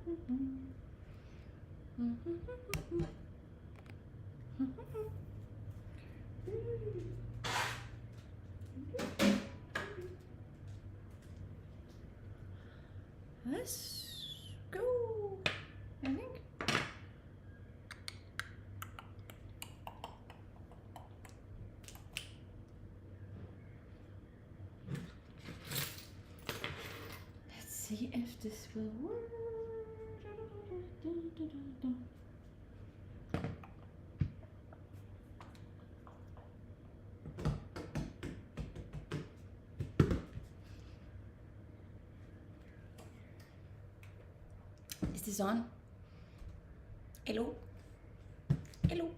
Let's go, I think. Let's see if this will work. Is this on? Hello? Hello?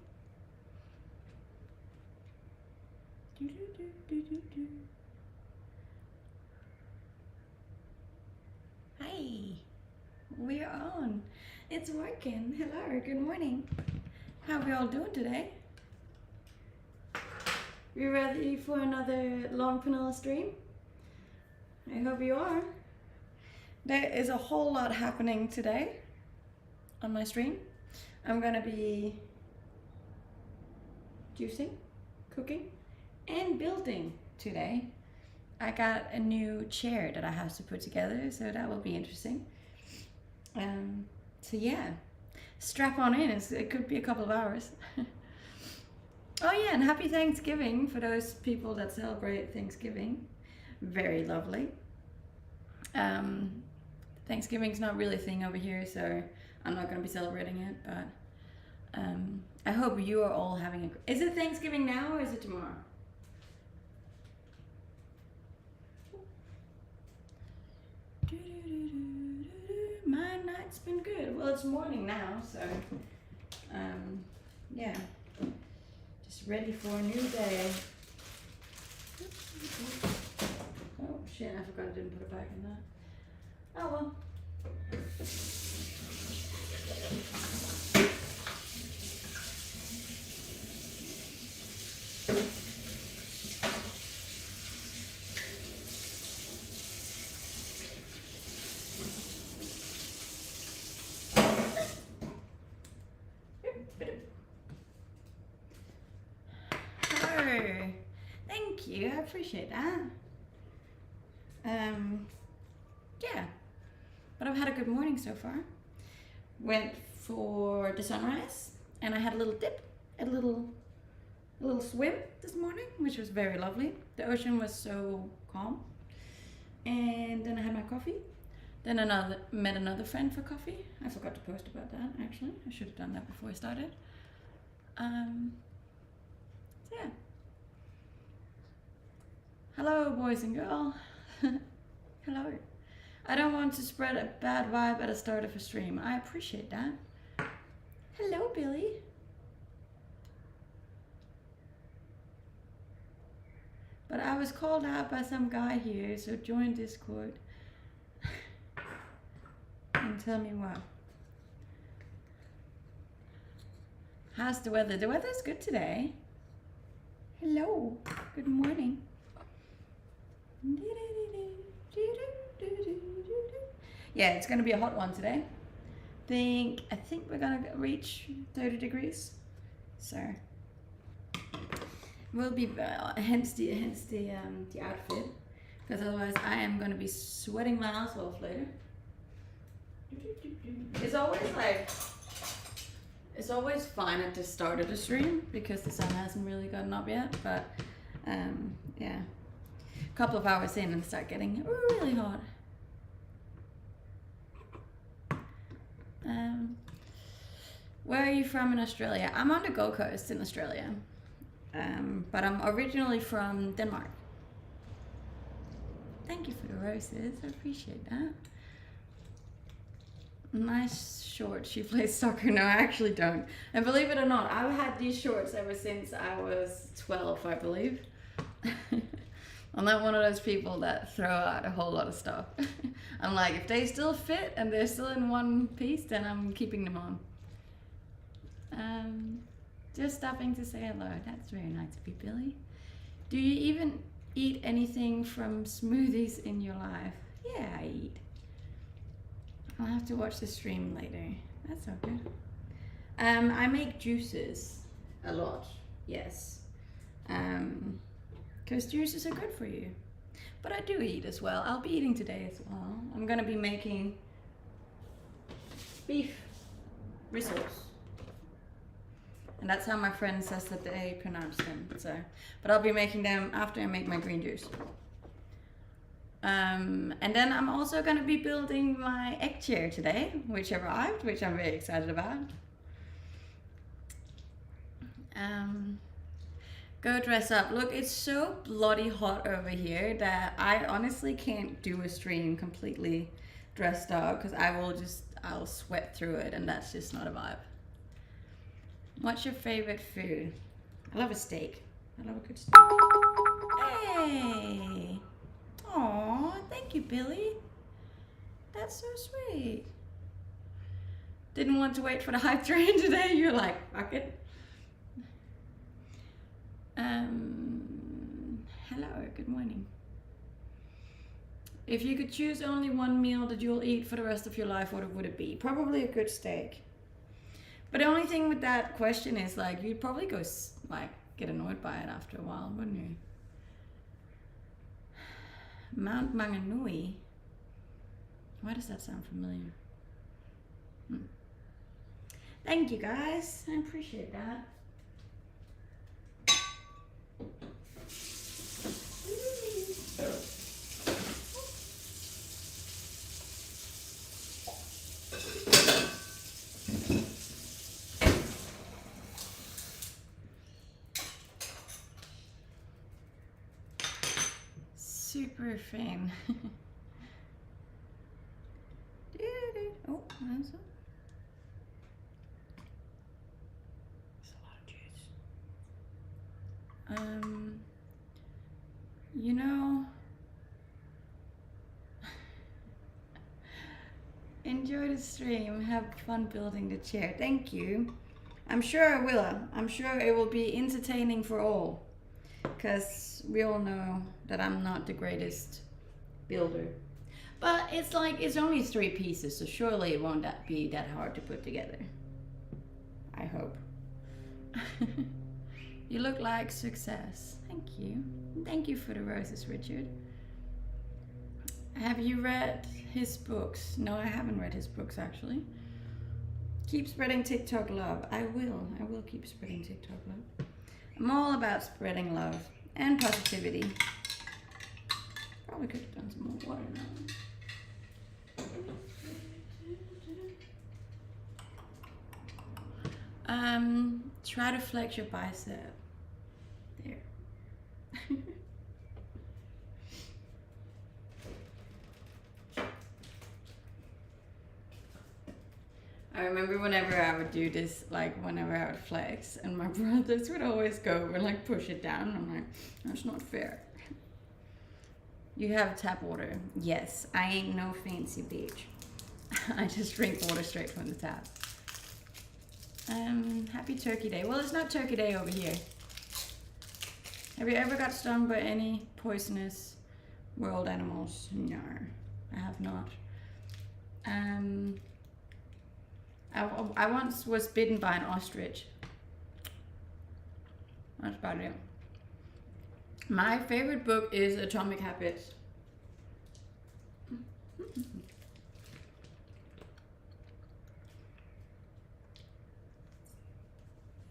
Hi, we're on. It's working. Hello, good morning. How are we all doing today? You ready for another long panel stream? I hope you are. There is a whole lot happening today on my stream. I'm gonna be juicing, cooking, and building today. I got a new chair that I have to put together, so that will be interesting. So yeah, strap on in, it could be a couple of hours. Oh yeah, and happy Thanksgiving for those people that celebrate Thanksgiving. Very lovely. Thanksgiving's not really a thing over here, so I'm not going to be celebrating it, but I hope you are all having a... Is it Thanksgiving now or is it tomorrow? My night's been good. Well, it's morning now, so yeah, just ready for a new day. Oh shit, I forgot I didn't put it back in that. Oh well. Hello. Thank you, I appreciate that. Yeah, but I've had a good morning so far. Went for the sunrise and I had a little dip, a little swim this morning, which was very lovely. The ocean was so calm. And then I had my coffee. Then met another friend for coffee. I forgot to post about that actually. I should have done that before I started. So yeah. Hello boys and girls. Hello. I don't want to spread a bad vibe at the start of a stream. I appreciate that. Hello, Billy. But I was called out by some guy here, so join Discord. And tell me what. How's the weather? The weather's good today. Hello. Good morning. Yeah, it's gonna be a hot one today. I think we're gonna reach 30 degrees. So we'll be hence the outfit, because otherwise I am gonna be sweating my ass off later. It's always fine at the start of the stream because the sun hasn't really gotten up yet, but yeah, a couple of hours in and start getting really hot. Where are you from in Australia? I'm on the Gold Coast in Australia, but I'm originally from Denmark. Thank you for the roses, I appreciate that. Nice shorts. You play soccer? No, I actually don't. And believe it or not, I've had these shorts ever since I was 12, I believe. I'm not one of those people that throw out a whole lot of stuff. I'm like, if they still fit and they're still in one piece, then I'm keeping them on. Just stopping to say hello. That's very nice of you, Billy. Do you even eat anything from smoothies in your life? Yeah, I eat. I'll have to watch the stream later. That's all good. I make juices a lot, yes. Because juices are good for you. But I do eat as well. I'll be eating today as well. I'm gonna be making beef rissoles. And that's how my friend says that they pronounce them. So, but I'll be making them after I make my green juice. And then I'm also gonna be building my egg chair today, which arrived, which I'm very excited about. Go dress up. Look, it's so bloody hot over here that I honestly can't do a stream completely dressed up because I'll sweat through it, and that's just not a vibe. What's your favorite food? I love a steak. I love a good steak. Hey! Aw, thank you, Billy. That's so sweet. Didn't want to wait for the hype train today. You're like, fuck it. Hello, good morning. If you could choose only one meal that you'll eat for the rest of your life, what would it be? Probably a good steak. But the only thing with that question is like, you'd probably go like get annoyed by it after a while, wouldn't you? Mount Maunganui. Why does that sound familiar? Thank you guys, I appreciate that. Super fan. Oh, that's a lot of juice. You know, enjoy the stream. Have fun building the chair. Thank you. I'm sure I will. I'm sure it will be entertaining for all. Because we all know that I'm not the greatest builder. But it's like, it's only 3 pieces, so surely it won't be that hard to put together. I hope. You look like success. Thank you. Thank you for the roses, Richard. Have you read his books? No, I haven't read his books actually. Keep spreading TikTok love. I will keep spreading TikTok love. I'm all about spreading love and positivity. Probably could have done some more water now. Try to flex your bicep. There. I remember whenever I would do this, like whenever I would flex, and my brothers would always go over and like push it down. I'm like, that's not fair. You have tap water. Yes, I ain't no fancy bitch. I just drink water straight from the tap. Happy Turkey Day. Well, it's not Turkey Day over here. Have you ever got stung by any poisonous world animals? No, I have not. I once was bitten by an ostrich. That's about it. My favorite book is Atomic Habits.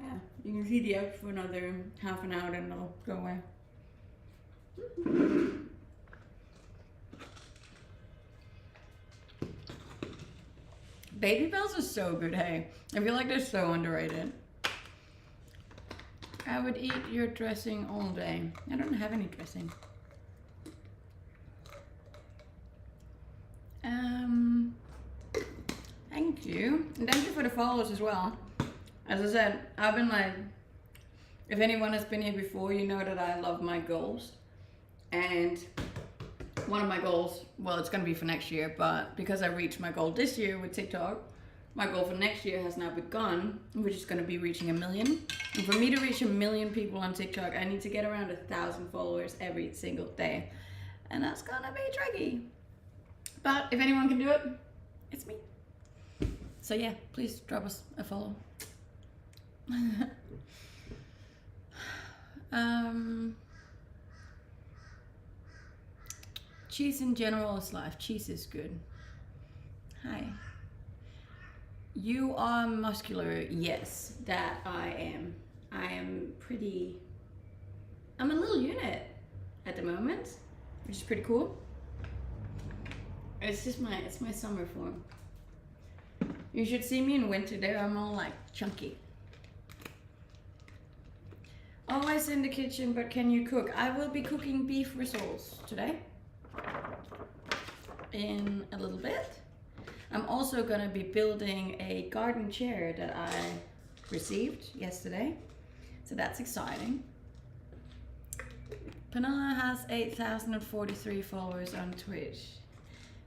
Yeah, you can see the eggs for another half an hour and they'll go away. Baby bells are so good, hey. I feel like they're so underrated. I would eat your dressing all day. I don't have any dressing. Thank you. And thank you for the follows as well. As I said, I've been like, if anyone has been here before, you know that I love my goals. And one of my goals, well, it's gonna be for next year, but because I reached my goal this year with TikTok, my goal for next year has now begun, which is gonna be reaching 1 million. And for me to reach 1 million people on TikTok, I need to get around 1,000 followers every single day. And that's gonna be tricky. But if anyone can do it, it's me. So yeah, please drop us a follow. Cheese in general is life. Cheese is good. Hi. You are muscular. Yes, that I am. I am pretty. I'm a little unit at the moment, which is pretty cool. It's my summer form. You should see me in winter there. I'm all like chunky. Always in the kitchen, but can you cook? I will be cooking beef rissoles today. In a little bit. I'm also gonna be building a garden chair that I received yesterday. So that's exciting. Pernilla has 8,043 followers on Twitch.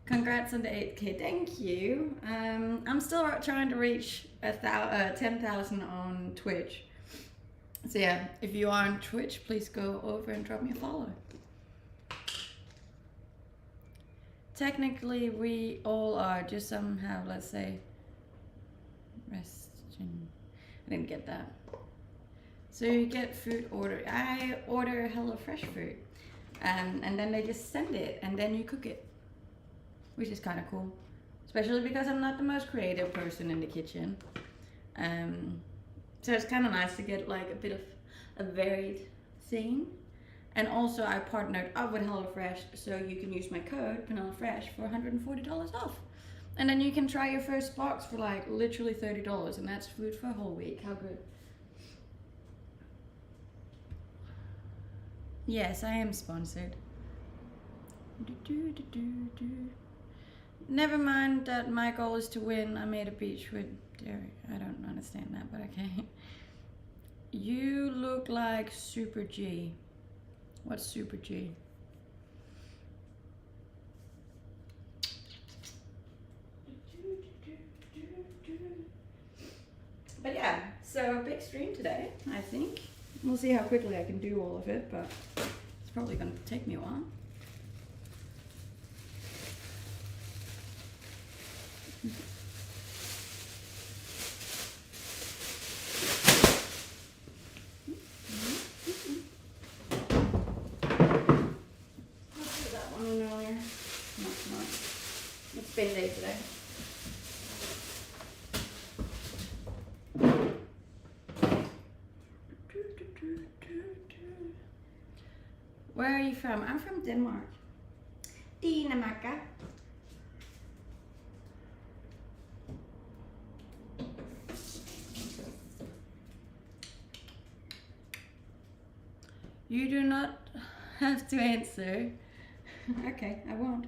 Congrats on the 8K, thank you. I'm still trying to reach 10,000 on Twitch. So yeah, if you are on Twitch, please go over and drop me a follow. Technically, we all are, just some have, let's say, resting. I didn't get that. So you get food order. I order HelloFresh food, and then they just send it, and then you cook it, which is kind of cool. Especially because I'm not the most creative person in the kitchen. So it's kind of nice to get like a bit of a varied thing. And also I partnered up with HelloFresh, so you can use my code hellofresh for $140 off. And then you can try your first box for like literally $30, and that's food for a whole week. How good. Yes, I am sponsored. Never mind that my goal is to win. I made a beach with dairy. I don't understand that, but okay. You look like Super G. What's Super G? But yeah, so a big stream today, I think. We'll see how quickly I can do all of it, but it's probably going to take me a while. Spin day today. Where are you from? I'm from Denmark. Dinamarca. You do not have to answer. Okay, I won't.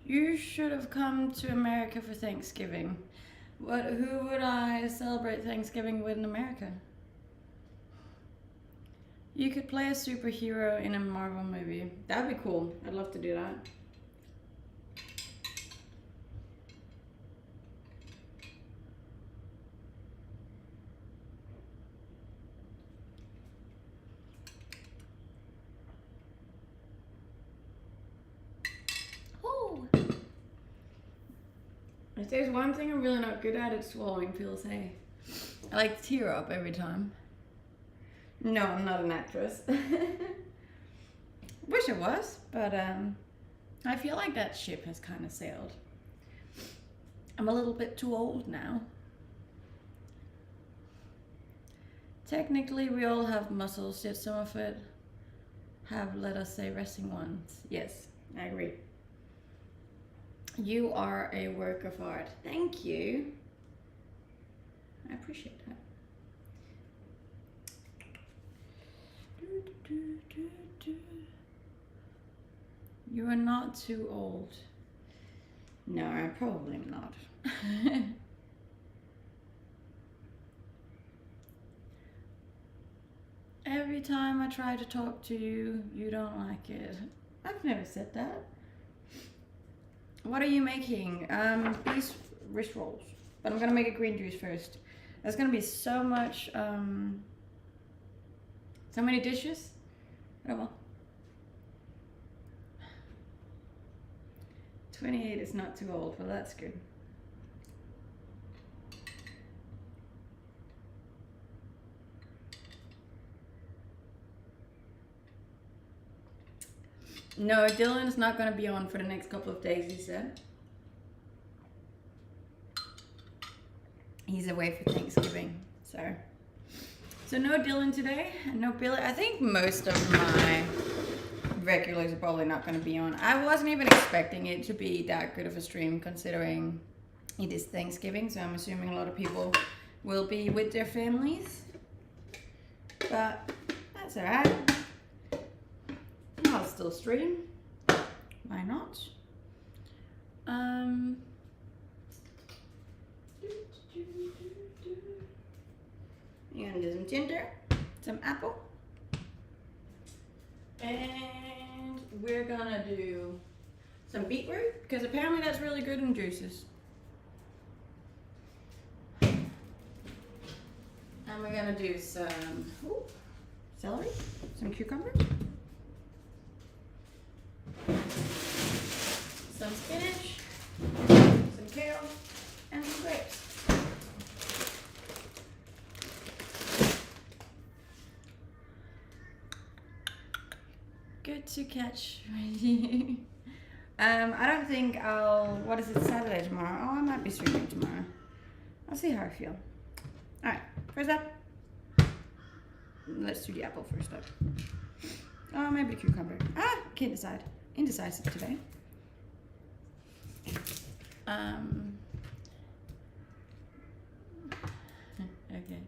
You should have come to America for Thanksgiving. Who would I celebrate Thanksgiving with in America? You could play a superhero in a Marvel movie. That'd be cool. I'd love to do that. If there's one thing I'm really not good at, it's swallowing pills, hey. I like to tear up every time. No, I'm not an actress. Wish I was, but I feel like that ship has kind of sailed. I'm a little bit too old now. Technically, we all have muscles, yet some of it have, let us say, resting ones. Yes, I agree. You are a work of art. Thank you. I appreciate that. You are not too old. No, I probably am not. Every time I try to talk to you, you don't like it. I've never said that. What are you making? These wrist rolls. But I'm gonna make a green juice first. There's gonna be so much, so many dishes Oh well. 28 is not too old. Well, that's good. No, Dylan's not going to be on for the next couple of days, he said. He's away for Thanksgiving, so no Dylan today, and no Billy. I think most of my regulars are probably not going to be on. I wasn't even expecting it to be that good of a stream, considering it is Thanksgiving, so I'm assuming a lot of people will be with their families, but that's alright. I'll still stream. Why not? You're gonna do some ginger, some apple, and we're gonna do some beetroot because apparently that's really good in juices. And we're gonna do some celery, some cucumber, some spinach, some kale, and some grapes. Good to catch you. I don't think what is it, Saturday tomorrow? Oh, I might be streaming tomorrow. I'll see how I feel. Alright, first up. Let's do the apple first up. Oh, maybe the cucumber. Can't decide. Indecisive today. Okay.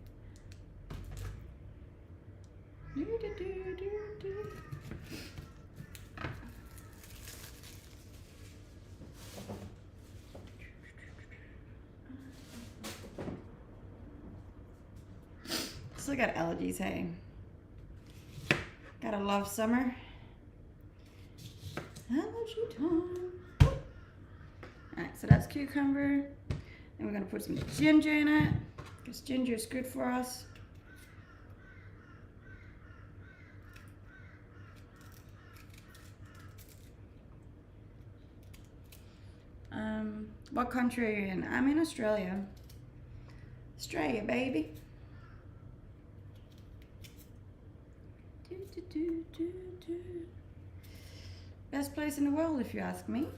Still got allergies, hey. Gotta love summer. Allergy time. Alright, so that's cucumber. Then we're gonna put some ginger in it, because ginger is good for us. What country are you in? I'm in Australia. Australia, baby. Best place in the world, if you ask me.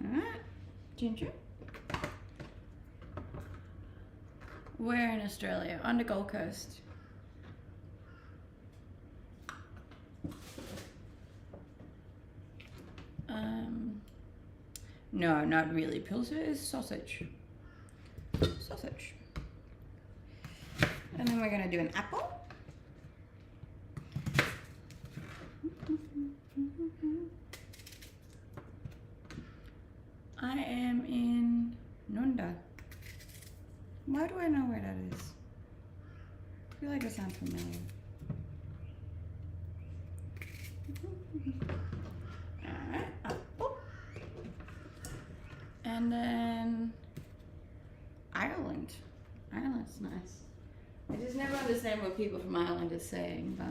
Alright, ginger. We're in Australia, on the Gold Coast. No, not really. Pilsner is sausage. Sausage. And then we're gonna do an apple. I am in Nunda. Why do I know where that is? I feel like it sounds familiar. Alright, apple. And then Ireland. Ireland's nice. I just never understand what people from Ireland are saying, but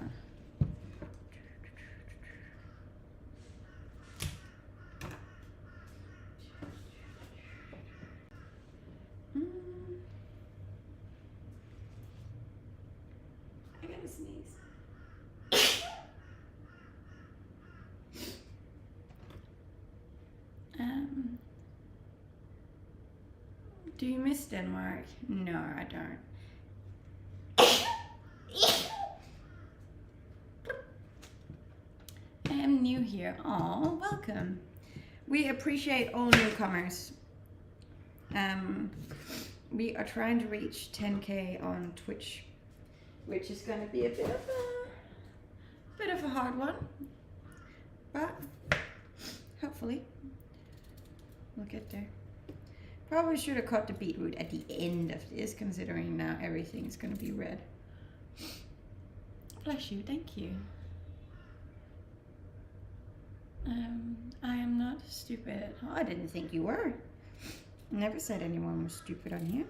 I gotta sneeze. Do you miss Denmark? No, I don't. I am new here. Oh, welcome. We appreciate all newcomers. We are trying to reach 10K on Twitch, which is going to be a bit of a hard one, but hopefully we'll get there. Probably should have cut the beetroot at the end of this, considering now everything's going to be red. Bless you, thank you. I am not stupid. Oh, I didn't think you were. Never said anyone was stupid on here.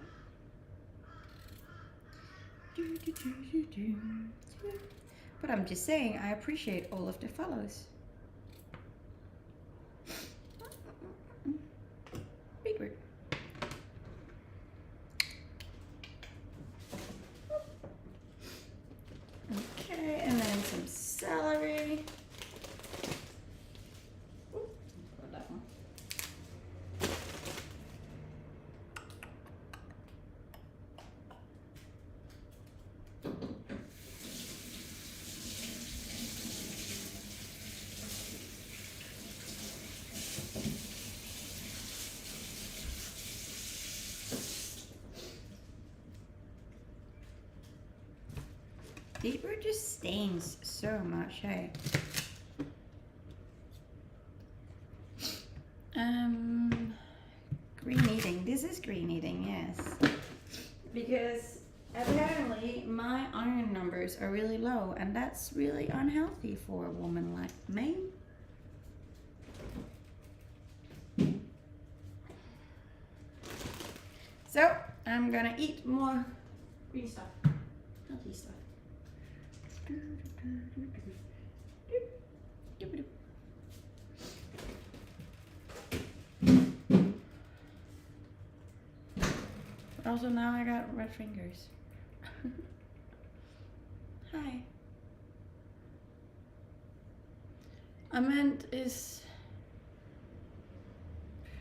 But I'm just saying, I appreciate all of the follows. Beetroot. Okay, and then some celery. That one. Beetroot just stains so much, hey? Green eating. This is green eating, yes. Because apparently my iron numbers are really low, and that's really unhealthy for a woman like me. So I'm gonna eat more green stuff, healthy stuff. But also now I got red fingers. Hi. I meant is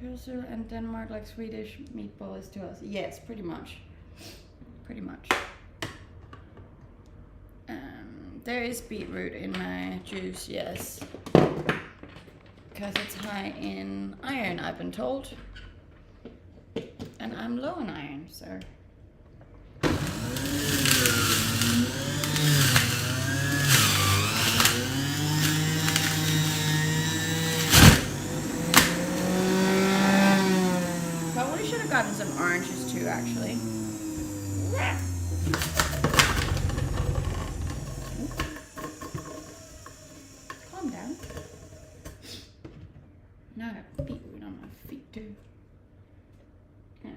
Brazil and Denmark like Swedish meatball is to us? Yes, pretty much. Pretty much. There is beetroot in my juice, yes. Because it's high in iron, I've been told. And I'm low in iron, so. Probably should have gotten some oranges too, actually. Calm down. Now I got beetroot on my feet too. And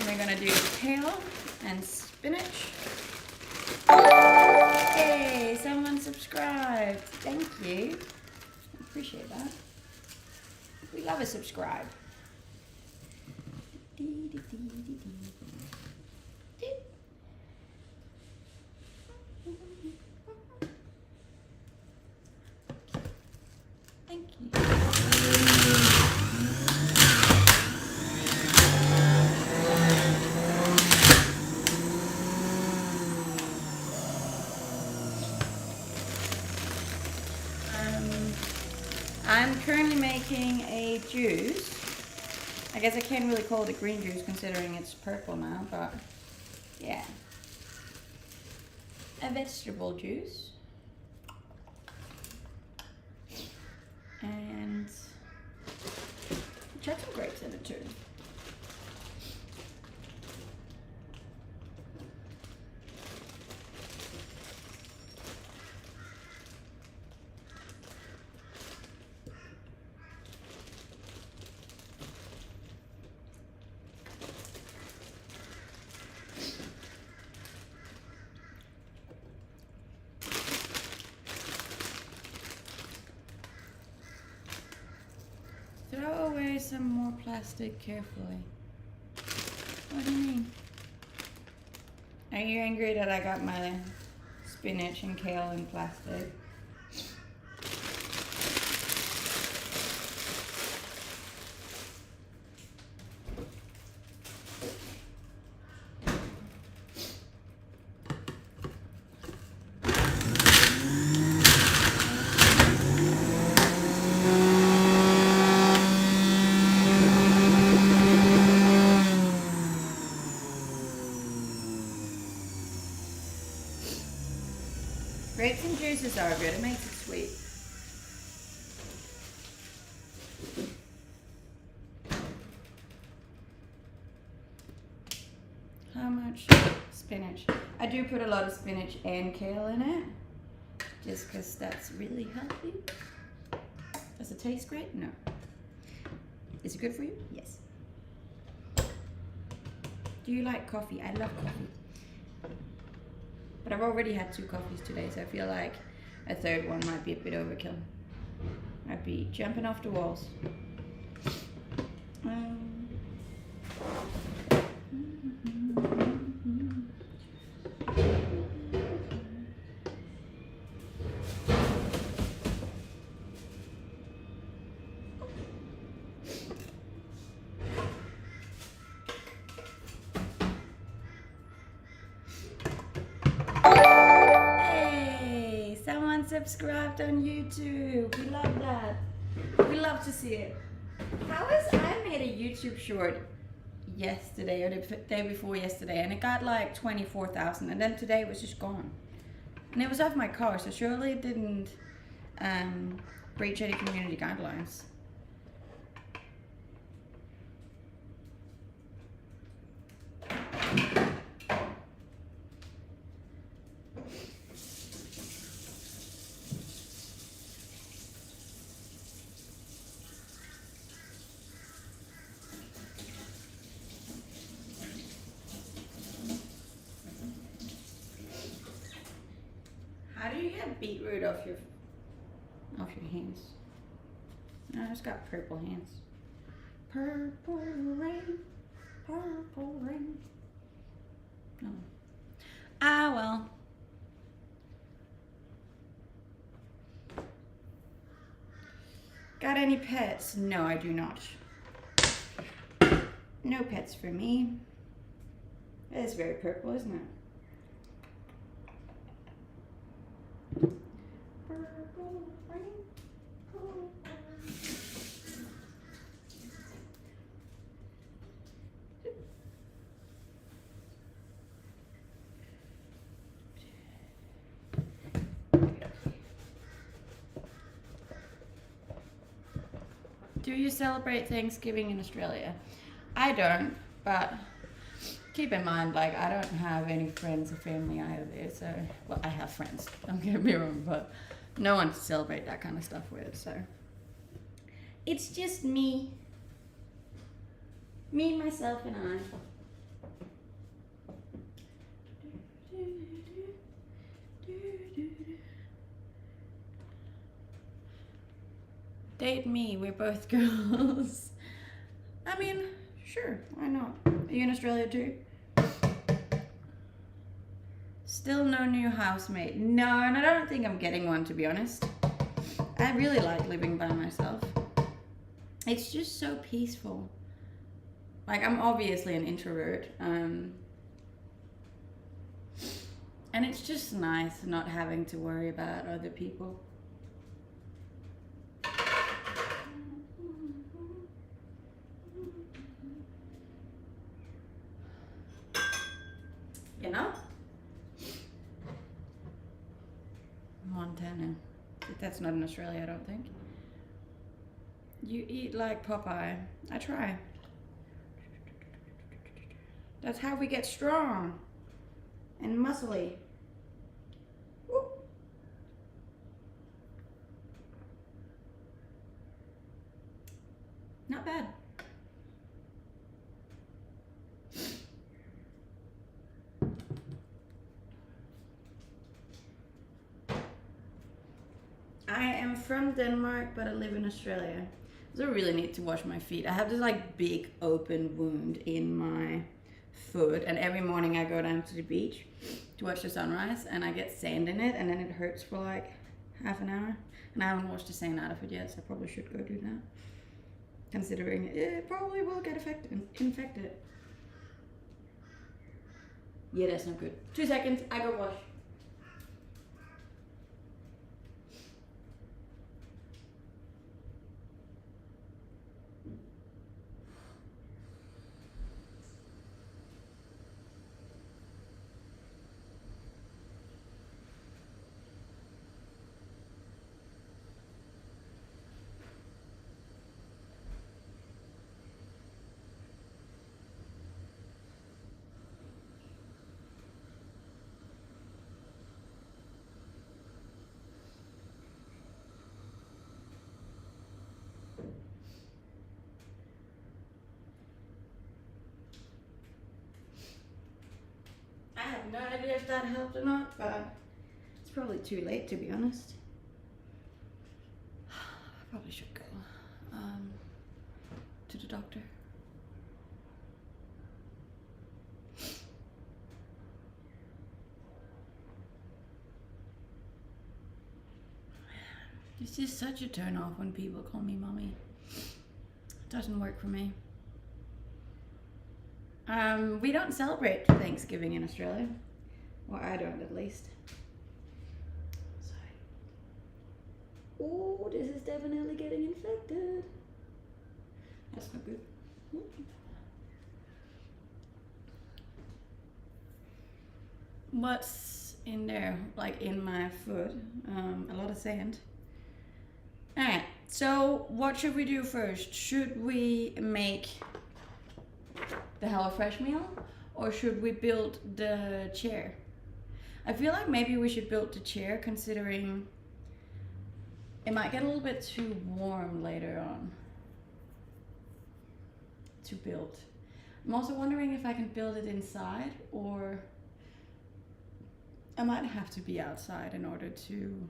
we're gonna do kale and spinach. Hey, someone subscribed. Thank you. I appreciate that. We love a subscribe. Thank you. I'm currently making a juice. I guess I can't really call it a green juice considering it's purple now, but yeah. A vegetable juice. And check some grapes in it too. Throw away some more plastic carefully. What do you mean? Are you angry that I got my spinach and kale in plastic? Grapes and juices are good, it makes it sweet. How much spinach? I do put a lot of spinach and kale in it, just because that's really healthy. Does it taste great? No. Is it good for you? Yes. Do you like coffee? I love coffee. But I've already had 2 coffees today, so I feel like a third one might be a bit overkill. I'd be jumping off the walls. Hey, someone subscribed on YouTube. We love that. We love to see it. I made a YouTube short yesterday or the day before yesterday, and it got like 24,000, and then today it was just gone. And it was off my car, so surely it didn't breach any community guidelines. How do you get beetroot off your hands? No, I just got purple hands. Purple rain, purple rain. No. Ah, well. Got any pets? No, I do not. No pets for me. It is very purple, isn't it? Purple rain, purple rain. Do you celebrate Thanksgiving in Australia? I don't, but keep in mind, like, I don't have any friends or family either there, so, well, I have friends, don't get me wrong, but no one to celebrate that kind of stuff with, so. It's just me, myself, and I. Date me, we're both girls. I mean, sure, why not? Are you in Australia too? Still no new housemate. No, and I don't think I'm getting one, to be honest. I really like living by myself. It's just so peaceful. Like, I'm obviously an introvert. And it's just nice not having to worry about other people. You know? Montana. That's not in Australia, I don't think. You eat like Popeye. I try. That's how we get strong and muscly. Woo. Not bad. I am from Denmark, but I live in Australia. So I really need to wash my feet. I have this like big open wound in my foot, and every morning I go down to the beach to watch the sunrise, and I get sand in it, and then it hurts for like half an hour. And I haven't washed the sand out of it yet, so I probably should go do that. Considering it probably will get infected. Yeah, that's not good. 2 seconds, I go wash. no idea if that helped or not, but it's probably too late to be honest. I probably should go to the doctor. It's just such a turn off when people call me mommy. It doesn't work for me. We don't celebrate Thanksgiving in Australia. Or I don't, at least. Sorry. Oh, this is definitely getting infected. That's not good. What's in there? Like in my food? A lot of sand. Alright, so what should we do first? Should we make the HelloFresh meal or should we build the chair? I feel like maybe we should build the chair considering it might get a little bit too warm later on to build. I'm also wondering if I can build it inside or I might have to be outside in order to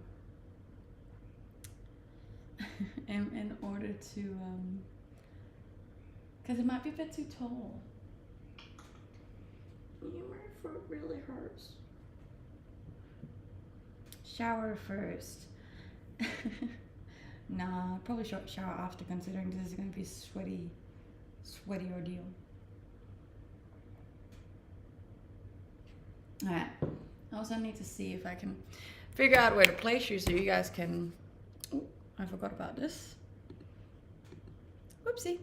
because it might be a bit too tall. My foot really hurts. Shower first. Nah, probably shower after considering this is going to be a sweaty ordeal. Alright, I also need to see if I can figure out where to place you so you guys can... Oh, I forgot about this. Whoopsie.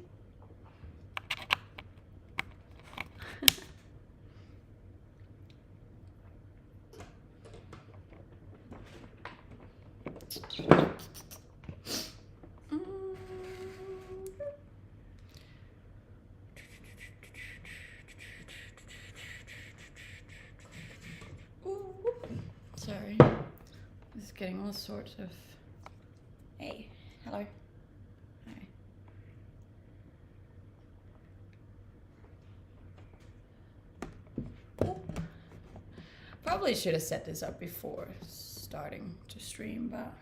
Sorry, this is getting all sorts of... Hey, hello. Hi. Probably should have set this up before starting to stream, but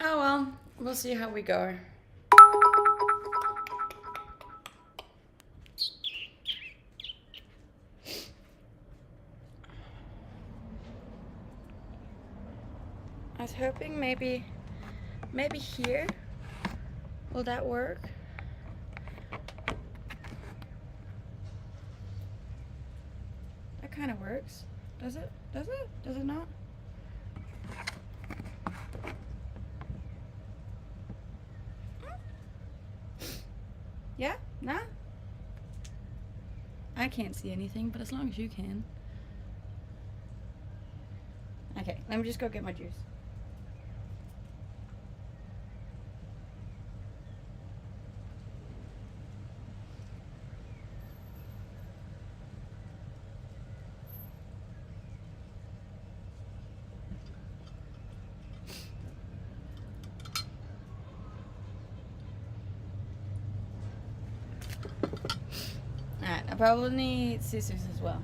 oh well, we'll see how we go. I was hoping maybe here, will that work? That kind of works. Does it? Does it? Does it not? Yeah? Nah? I can't see anything, but as long as you can. Okay, let me just go get my juice. Alright, I probably need scissors as well.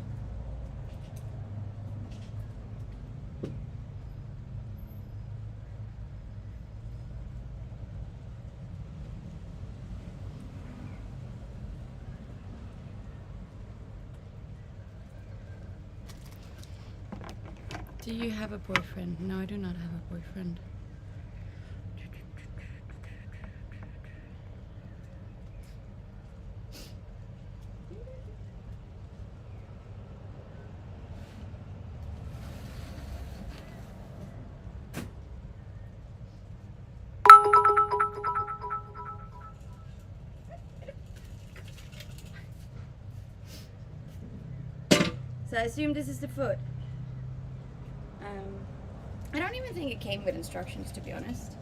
Do you have a boyfriend? No, I do not have a boyfriend. So I assume this is the foot. I don't even think it came with instructions, to be honest.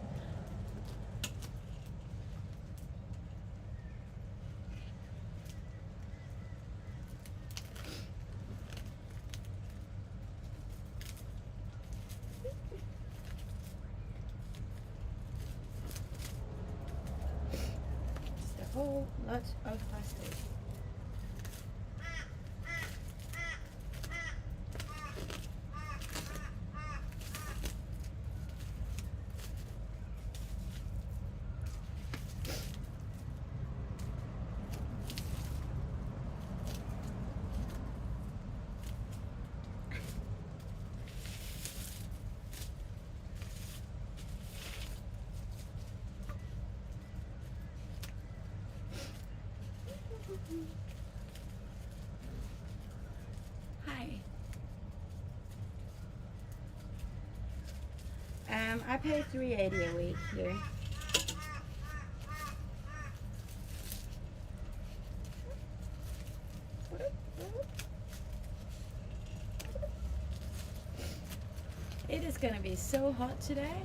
Just a whole lot of plastic. I pay $3.80 a week here. It is gonna be so hot today.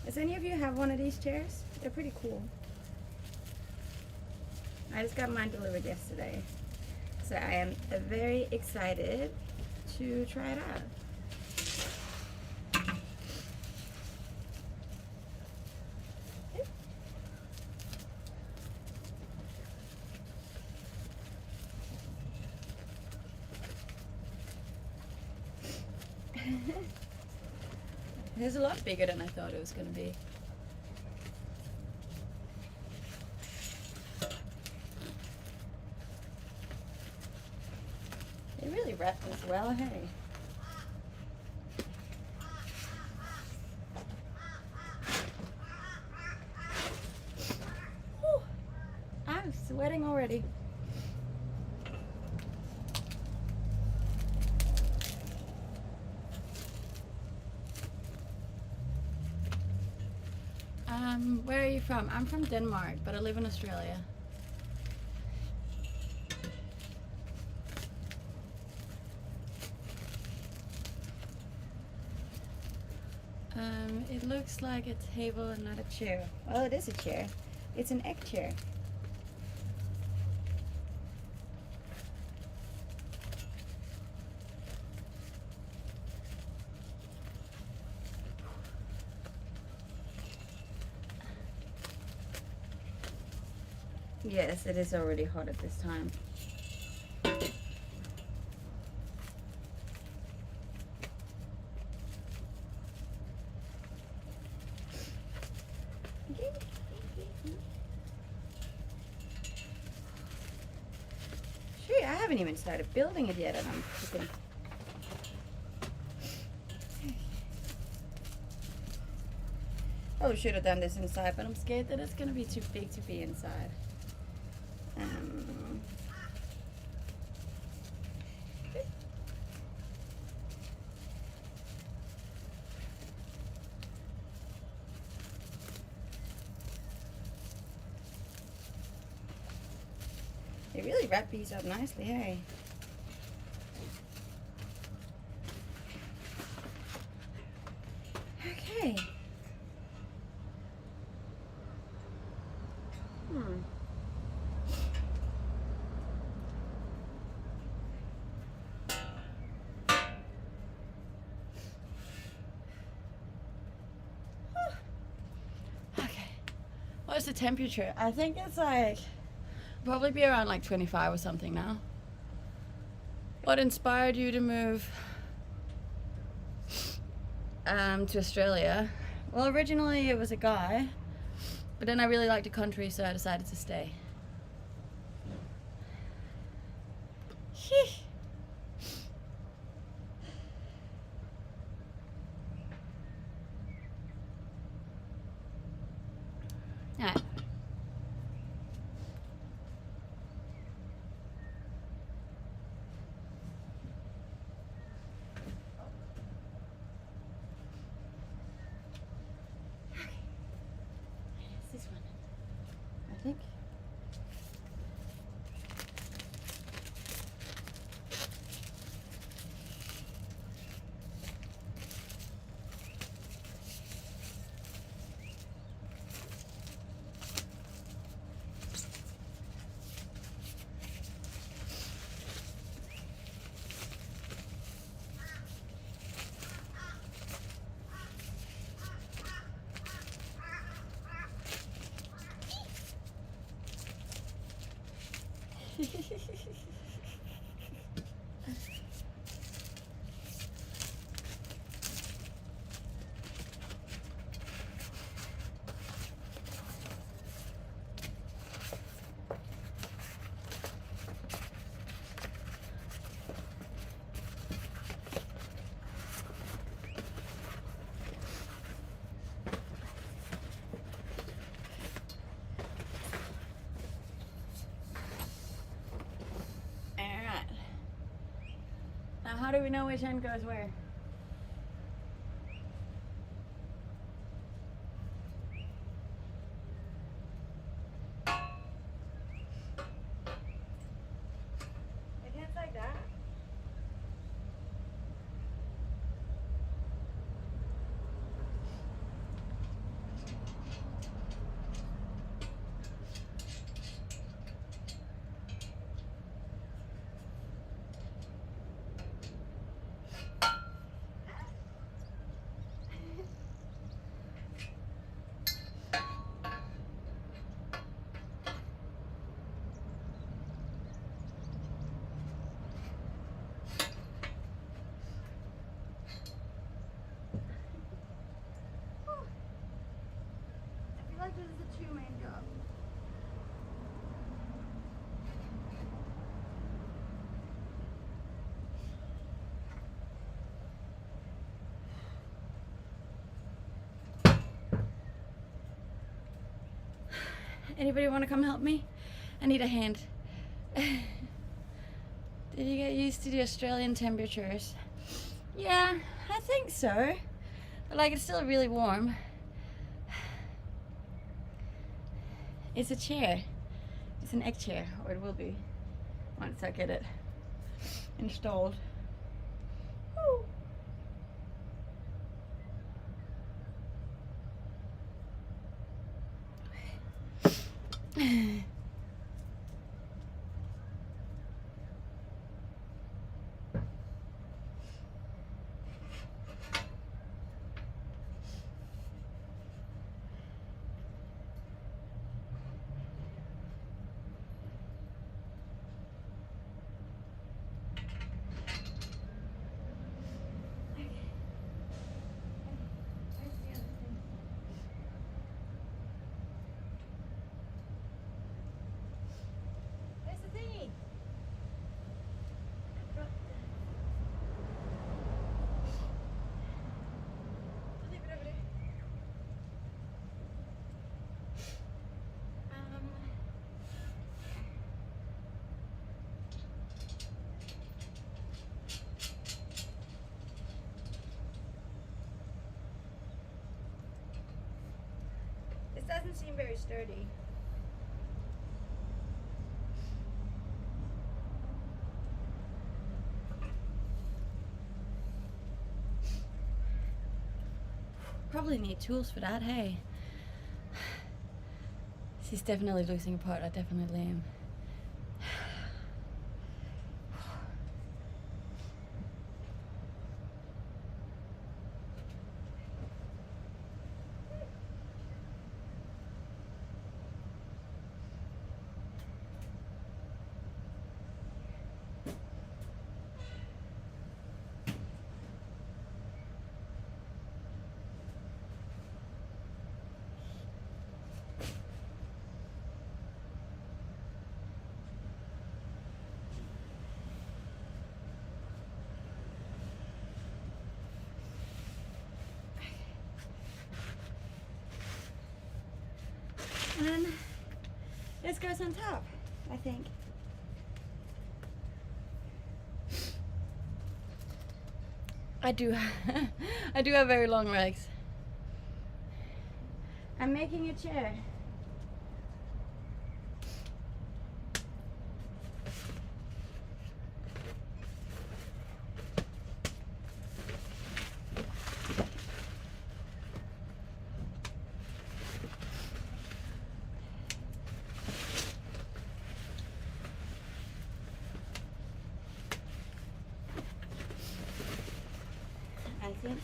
Does any of you have one of these chairs? They're pretty cool. I just got mine delivered yesterday. So I am very excited to try it out. It's a lot bigger than I thought it was going to be. They really wrapped this well, hey? Whew. I'm sweating already. Where are you from? I'm from Denmark, but I live in Australia. It looks like a table and not a chair. Well, it is a chair. It's an egg chair. Yes, it is already hot at this time. Shoot, I haven't even started building it yet, and I'm cooking. Oh, should have done this inside, but I'm scared that it's gonna be too big to be inside. They really wrap these up nicely, hey? Okay. What's the temperature? I think it's like probably be around like 25 or something now. What inspired you to move to Australia? Well, originally it was a guy, but then I really liked the country, so I decided to stay. Alright. It's this one, I think. Now, how do we know which end goes where? It hits like that. I feel like this is the two main job. Anybody want to come help me? I need a hand. Did you get used to the Australian temperatures? Yeah, I think so. But like, it's still really warm. It's a chair. It's an egg chair, or it will be once I get it installed. Woo. This doesn't seem very sturdy. Probably need tools for that, hey? She's definitely losing apart, I definitely am. And then this goes on top, I think. I do have very long legs. I'm making a chair. I think.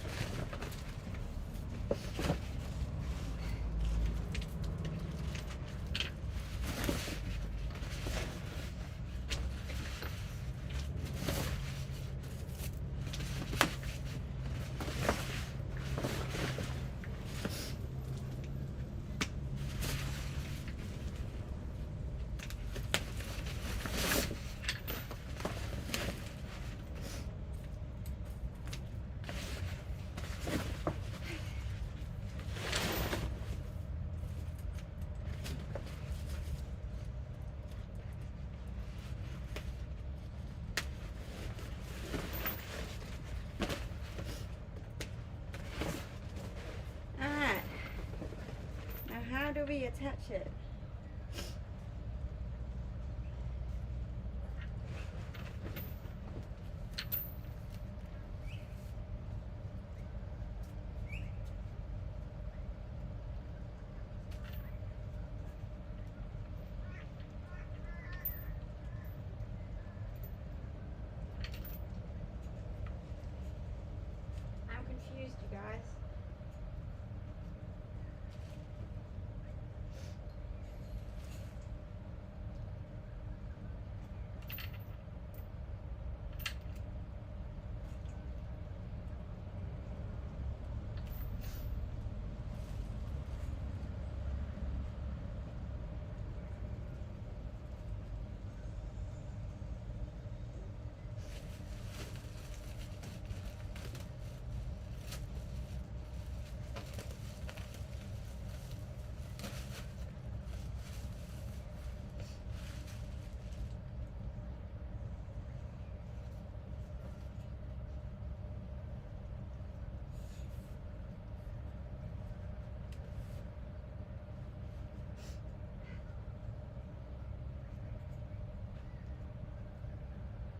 we attach it. I'm confused, you guys.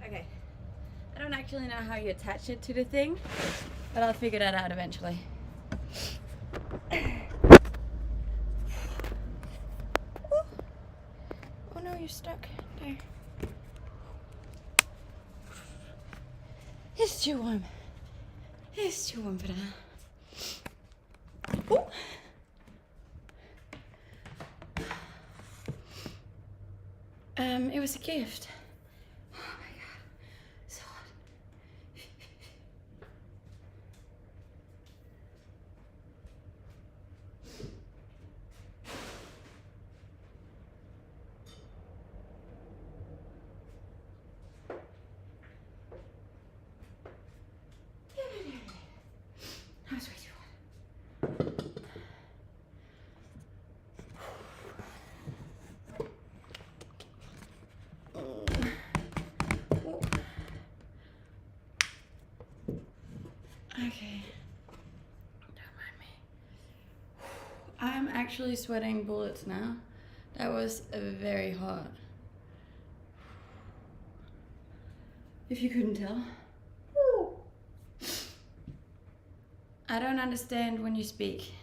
Okay, I don't actually know how you attach it to the thing, but I'll figure that out eventually. Oh no, you're stuck there. It's too warm. It's too warm for that. Ooh. It was a gift. Oh my god, so hot. That was way too hot. Okay, don't mind me. I'm actually sweating bullets now. That was very hot. If you couldn't tell. Woo. I don't understand when you speak.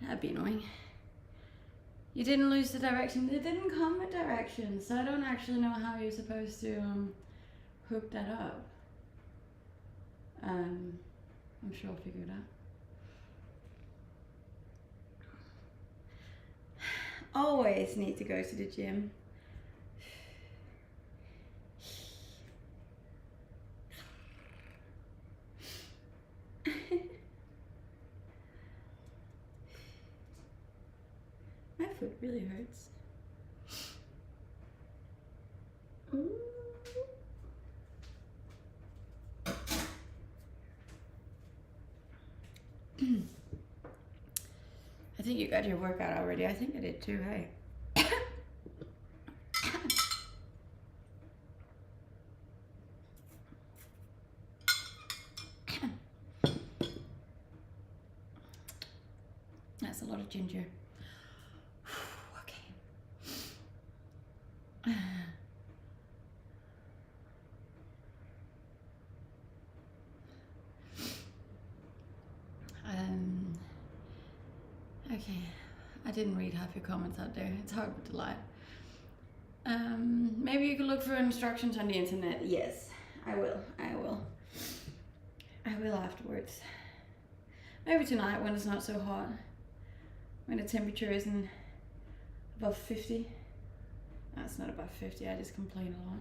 That'd be annoying. You didn't lose the direction. It didn't come with directions, so I don't actually know how you're supposed to hook that up. I'm sure I'll figure it out. Always need to go to the gym. My foot really hurts. Ooh. I think you got your workout already. I think I did too, hey? That's a lot of ginger. Okay. Okay, I didn't read half your comments out there. It's hard to lie. Maybe you could look for instructions on the internet. Yes, I will. I will afterwards. Maybe tonight when it's not so hot. When the temperature isn't above 50. No, it's not above 50, I just complain a lot.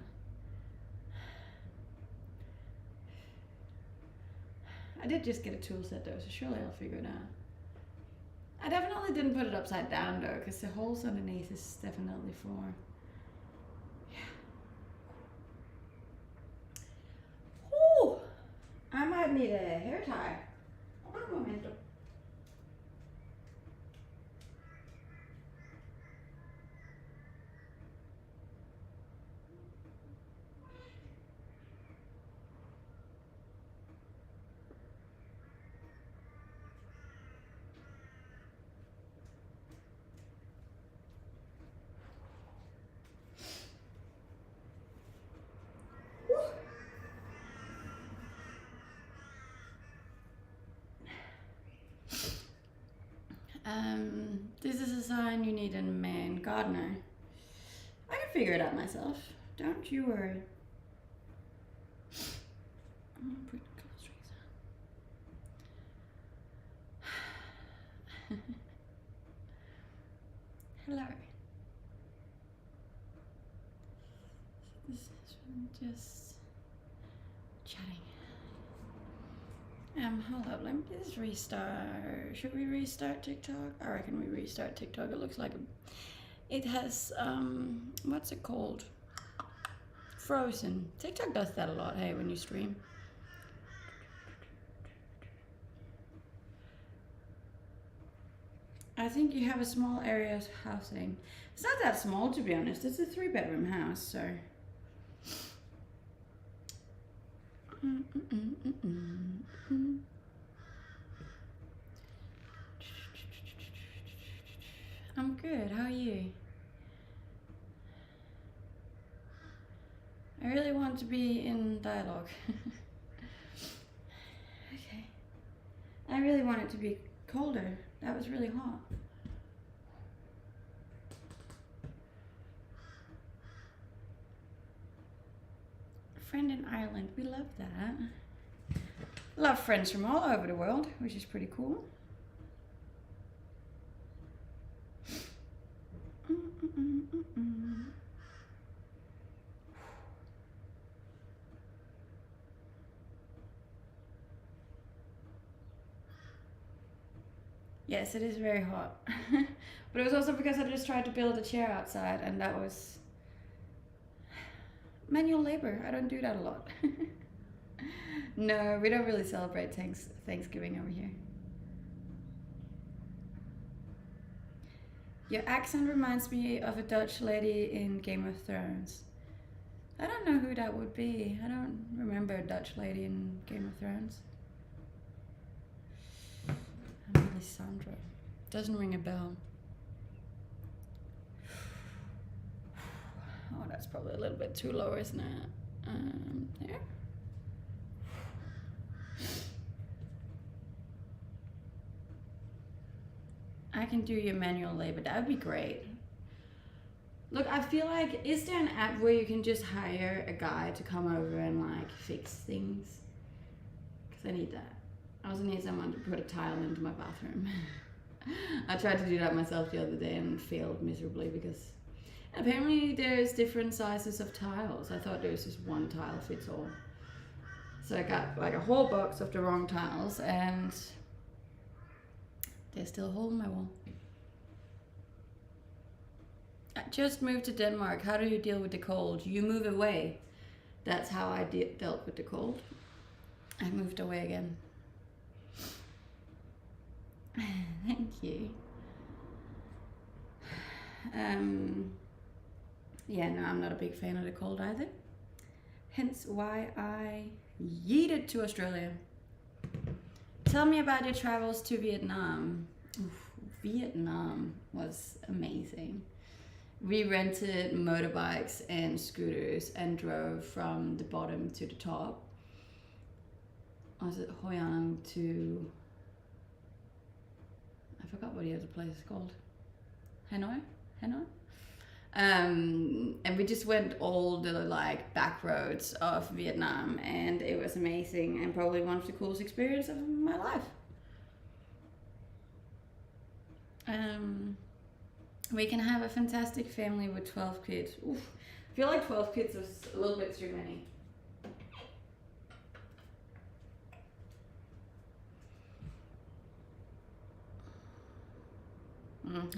I did just get a tool set though, so surely I'll figure it out. I definitely didn't put it upside down though, because the holes underneath is definitely for... Yeah. Whew! I might need a hair tie. Un momento. a sign you need a man gardener. I can figure it out myself. Don't you worry. I'm gonna put a couple strings on. Hello. This is just chatting. Hold up, let me just restart. Should we restart TikTok? I reckon we restart TikTok. It looks like it has, what's it called? Frozen. TikTok does that a lot, hey, when you stream. I think you have a small area of housing. It's not that small, to be honest. It's a 3-bedroom house, so. I'm good. How are you? I really want to be in dialogue. Okay. I really want it to be colder. That was really hot. Friend in Ireland. We love that. Love friends from all over the world, which is pretty cool. Yes, it is very hot. But it was also because I just tried to build a chair outside, and that was manual labor. I don't do that a lot. No, we don't really celebrate Thanksgiving over here. Your accent reminds me of a Dutch lady in Game of Thrones. I don't know who that would be. I don't remember a Dutch lady in Game of Thrones. Melisandre. Doesn't ring a bell. Oh, that's probably a little bit too low, isn't it? There. I can do your manual labor. That would be great. Look, I feel like, is there an app where you can just hire a guy to come over and like fix things? Because I need that. I also need someone to put a tile into my bathroom. I tried to do that myself the other day and failed miserably because apparently there's different sizes of tiles. I thought there was just one tile fits all. So I got like a whole box of the wrong tiles and there's still a hole in my wall. I just moved to Denmark. How do you deal with the cold? You move away. That's how I dealt with the cold. I moved away again. Thank you. Yeah, no, I'm not a big fan of the cold either. Hence why I yeeted to Australia. Tell me about your travels to Vietnam. Oof, Vietnam was amazing. We rented motorbikes and scooters and drove from the bottom to the top. Was it Hoi An to... I forgot what the other place is called. Hanoi? And we just went all the like back roads of Vietnam and it was amazing and probably one of the coolest experiences of my life. We can have a fantastic family with 12 kids. Oof. I feel like 12 kids is a little bit too many.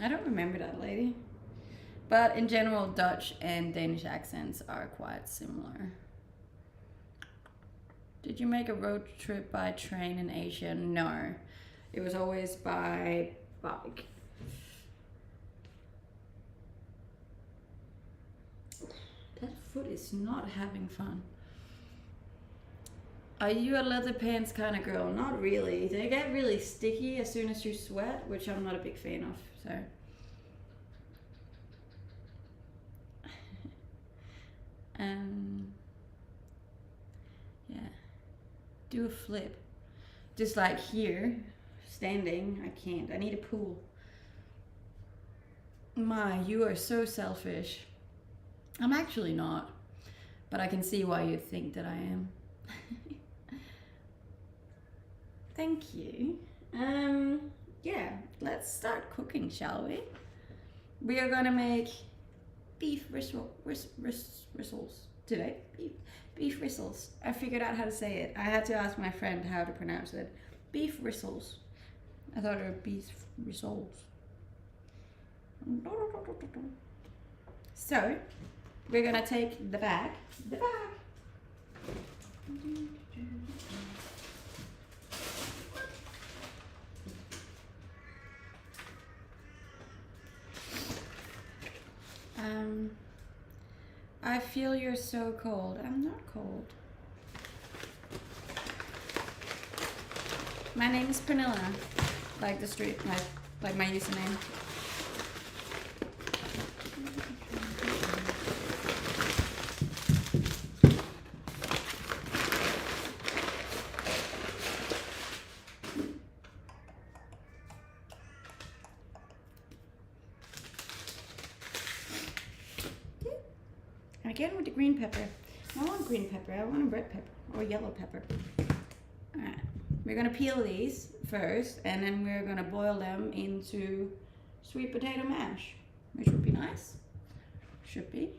I don't remember that lady. But in general, Dutch and Danish accents are quite similar. Did you make a road trip by train in Asia? No. It was always by bike. That foot is not having fun. Are you a leather pants kind of girl? Not really. They get really sticky as soon as you sweat, which I'm not a big fan of, so. Yeah. Do a flip. Just like here, standing, I can't. I need a pool. My, you are so selfish. I'm actually not, but I can see why you think that I am. Thank you. Yeah, let's start cooking, shall we? We are gonna make beef rissoles today. Beef rissoles. I figured out how to say it. I had to ask my friend how to pronounce it. Beef rissoles. I thought it were beef rissoles. So, we're gonna take the bag. I feel you're so cold. I'm not cold. My name is Pernilla, like the street, like my username. Again with the green pepper. I don't want green pepper, I want a red pepper or yellow pepper. Alright, we're gonna peel these first and then we're gonna boil them into sweet potato mash, which would be nice. Should be.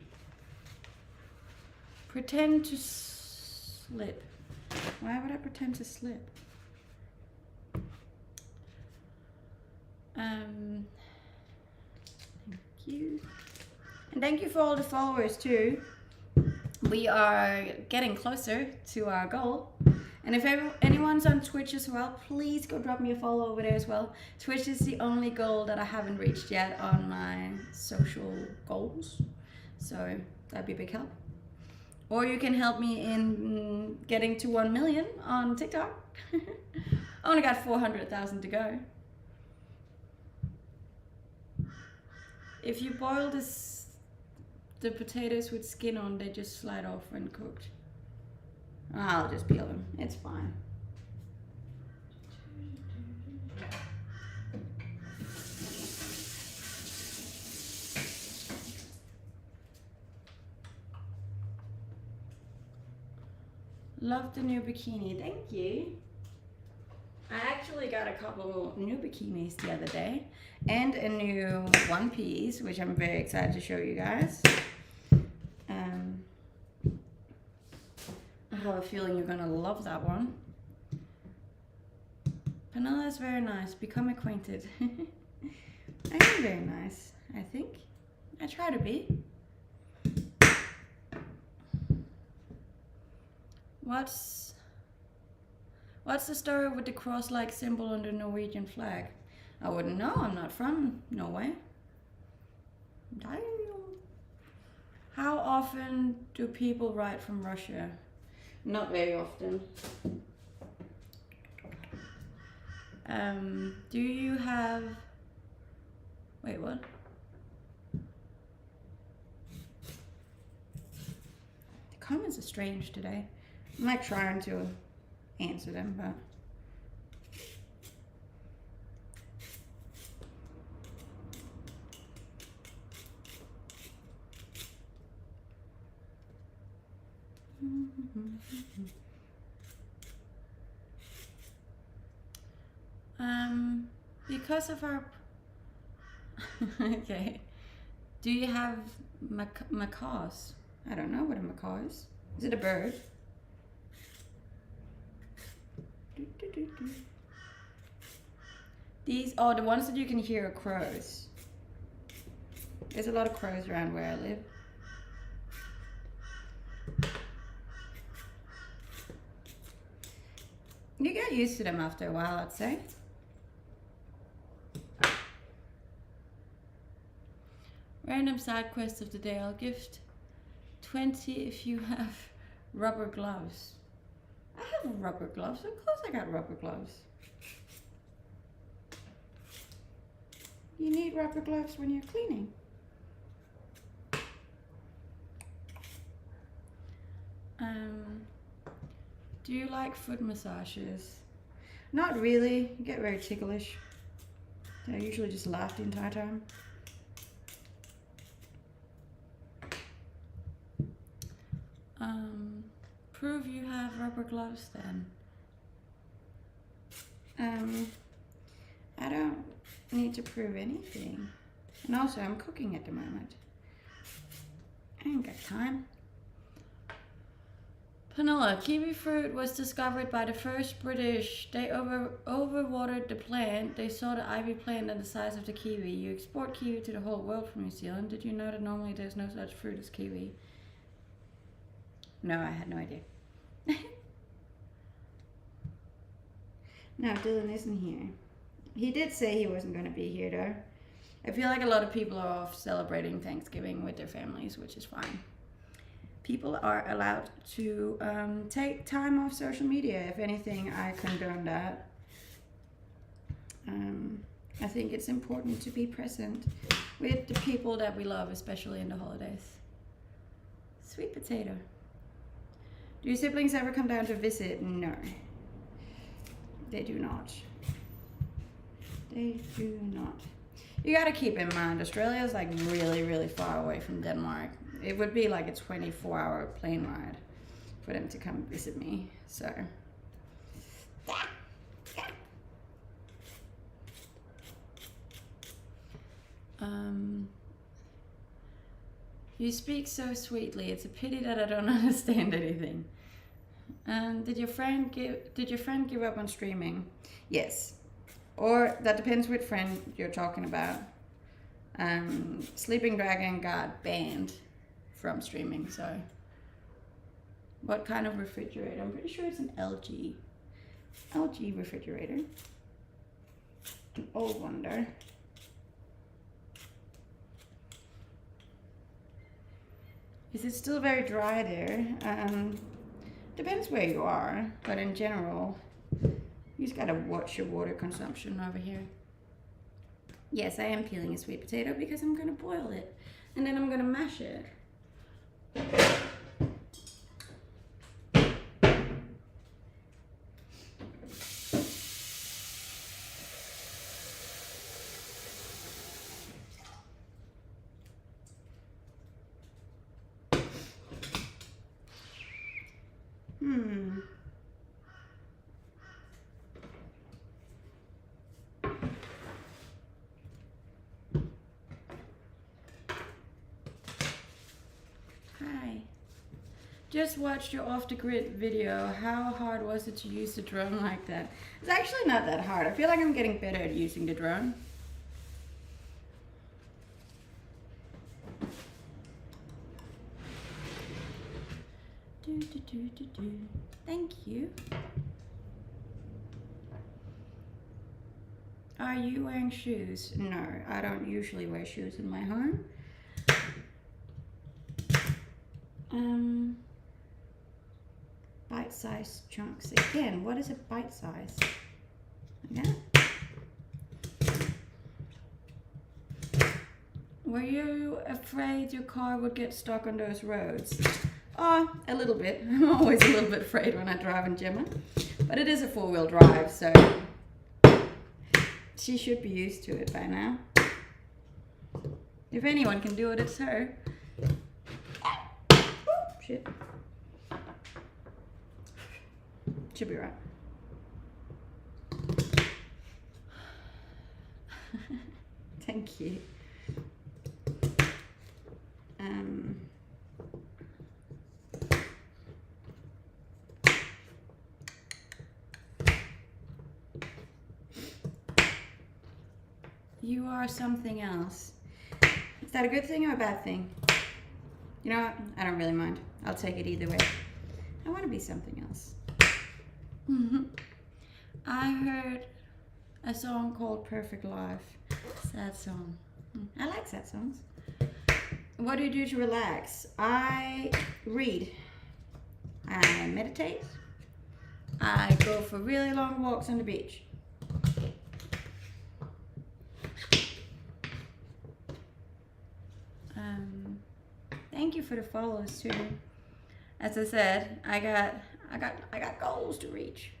Pretend to slip. Why would I pretend to slip? Thank you. And thank you for all the followers too. We are getting closer to our goal. And if anyone's on Twitch as well, please go drop me a follow over there as well. Twitch is the only goal that I haven't reached yet on my social goals. So that'd be a big help. Or you can help me in getting to 1 million on TikTok. I only got 400,000 to go. If you boil the potatoes with skin on, they just slide off when cooked. I'll just peel them, it's fine. Love the new bikini, thank you. I actually got a couple new bikinis the other day and a new one piece, which I'm very excited to show you guys. I have a feeling you're gonna love that one. Pernilla is very nice, become acquainted. I am very nice, I think. I try to be. What's the story with the cross-like symbol on the Norwegian flag? I wouldn't know, I'm not from Norway. How often do people write from Russia? Not very often. Do you have... Wait, what? The comments are strange today. I'm like trying to answer them, but... because of our... Okay. Do you have macaws? I don't know what a macaw is. Is it a bird? These are the ones that you can hear are crows. There's a lot of crows around where I live. You get used to them after a while, I'd say. Random side quest of the day. I'll gift 20 if you have rubber gloves. I have rubber gloves. Of course I got rubber gloves. You need rubber gloves when you're cleaning. Do you like foot massages? Not really. You get very ticklish. I usually just laugh the entire time. Prove you have rubber gloves then. I don't need to prove anything. And also, I'm cooking at the moment. I ain't got time. Panola, kiwi fruit was discovered by the first British. They overwatered the plant. They saw the ivy plant and the size of the kiwi. You export kiwi to the whole world from New Zealand. Did you know that normally there's no such fruit as kiwi? No, I had no idea. No, Dylan isn't here. He did say he wasn't going to be here though. I feel like a lot of people are off celebrating Thanksgiving with their families, which is fine. People are allowed to take time off social media. If anything, I condone that. I think it's important to be present with the people that we love, especially in the holidays. Sweet potato. Do your siblings ever come down to visit? No. They do not. They do not. You gotta keep in mind, Australia is like really, really far away from Denmark. It would be like a 24-hour plane ride for them to come visit me. So, you speak so sweetly. It's a pity that I don't understand anything. Did your friend give up on streaming? Yes. Or that depends which friend you're talking about. Sleeping Dragon got banned from streaming, so. What kind of refrigerator? I'm pretty sure it's an LG refrigerator. An old wonder. Is it still very dry there? Depends where you are, but in general, you just gotta watch your water consumption over here. Yes, I am peeling a sweet potato because I'm gonna boil it, and then I'm gonna mash it. Just watched your off the grid video. How hard was it to use the drone like that? It's actually not that hard. I feel like I'm getting better at using the drone. Thank you. Are you wearing shoes? No, I don't usually wear shoes in my home. Bite-sized chunks. Again, what is a bite size? Yeah. Were you afraid your car would get stuck on those roads? Oh, a little bit. I'm always a little bit afraid when I drive in Gemma. But it is a four-wheel drive, so she should be used to it by now. If anyone can do it, it's her. Oh, shit. Should be right. Thank you. You are something else. Is that a good thing or a bad thing? You know what? I don't really mind. I'll take it either way. I want to be something else. I heard a song called Perfect Life. Sad song. I like sad songs. What do you do to relax? I read. I meditate. I go for really long walks on the beach. Thank you for the follows too. As I said, I got goals to reach.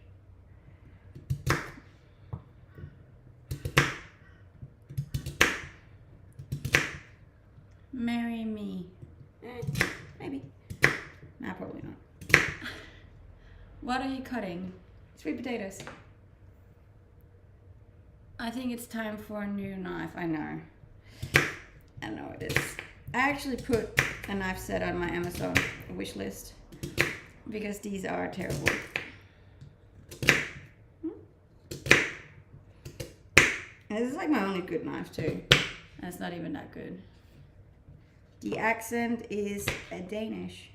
Marry me. Maybe. Nah, probably not. What are you cutting? Sweet potatoes. I think it's time for a new knife. I know it is. I actually put a knife set on my Amazon wish list because these are terrible. And this is like my only good knife too. And it's not even that good. The accent is Danish.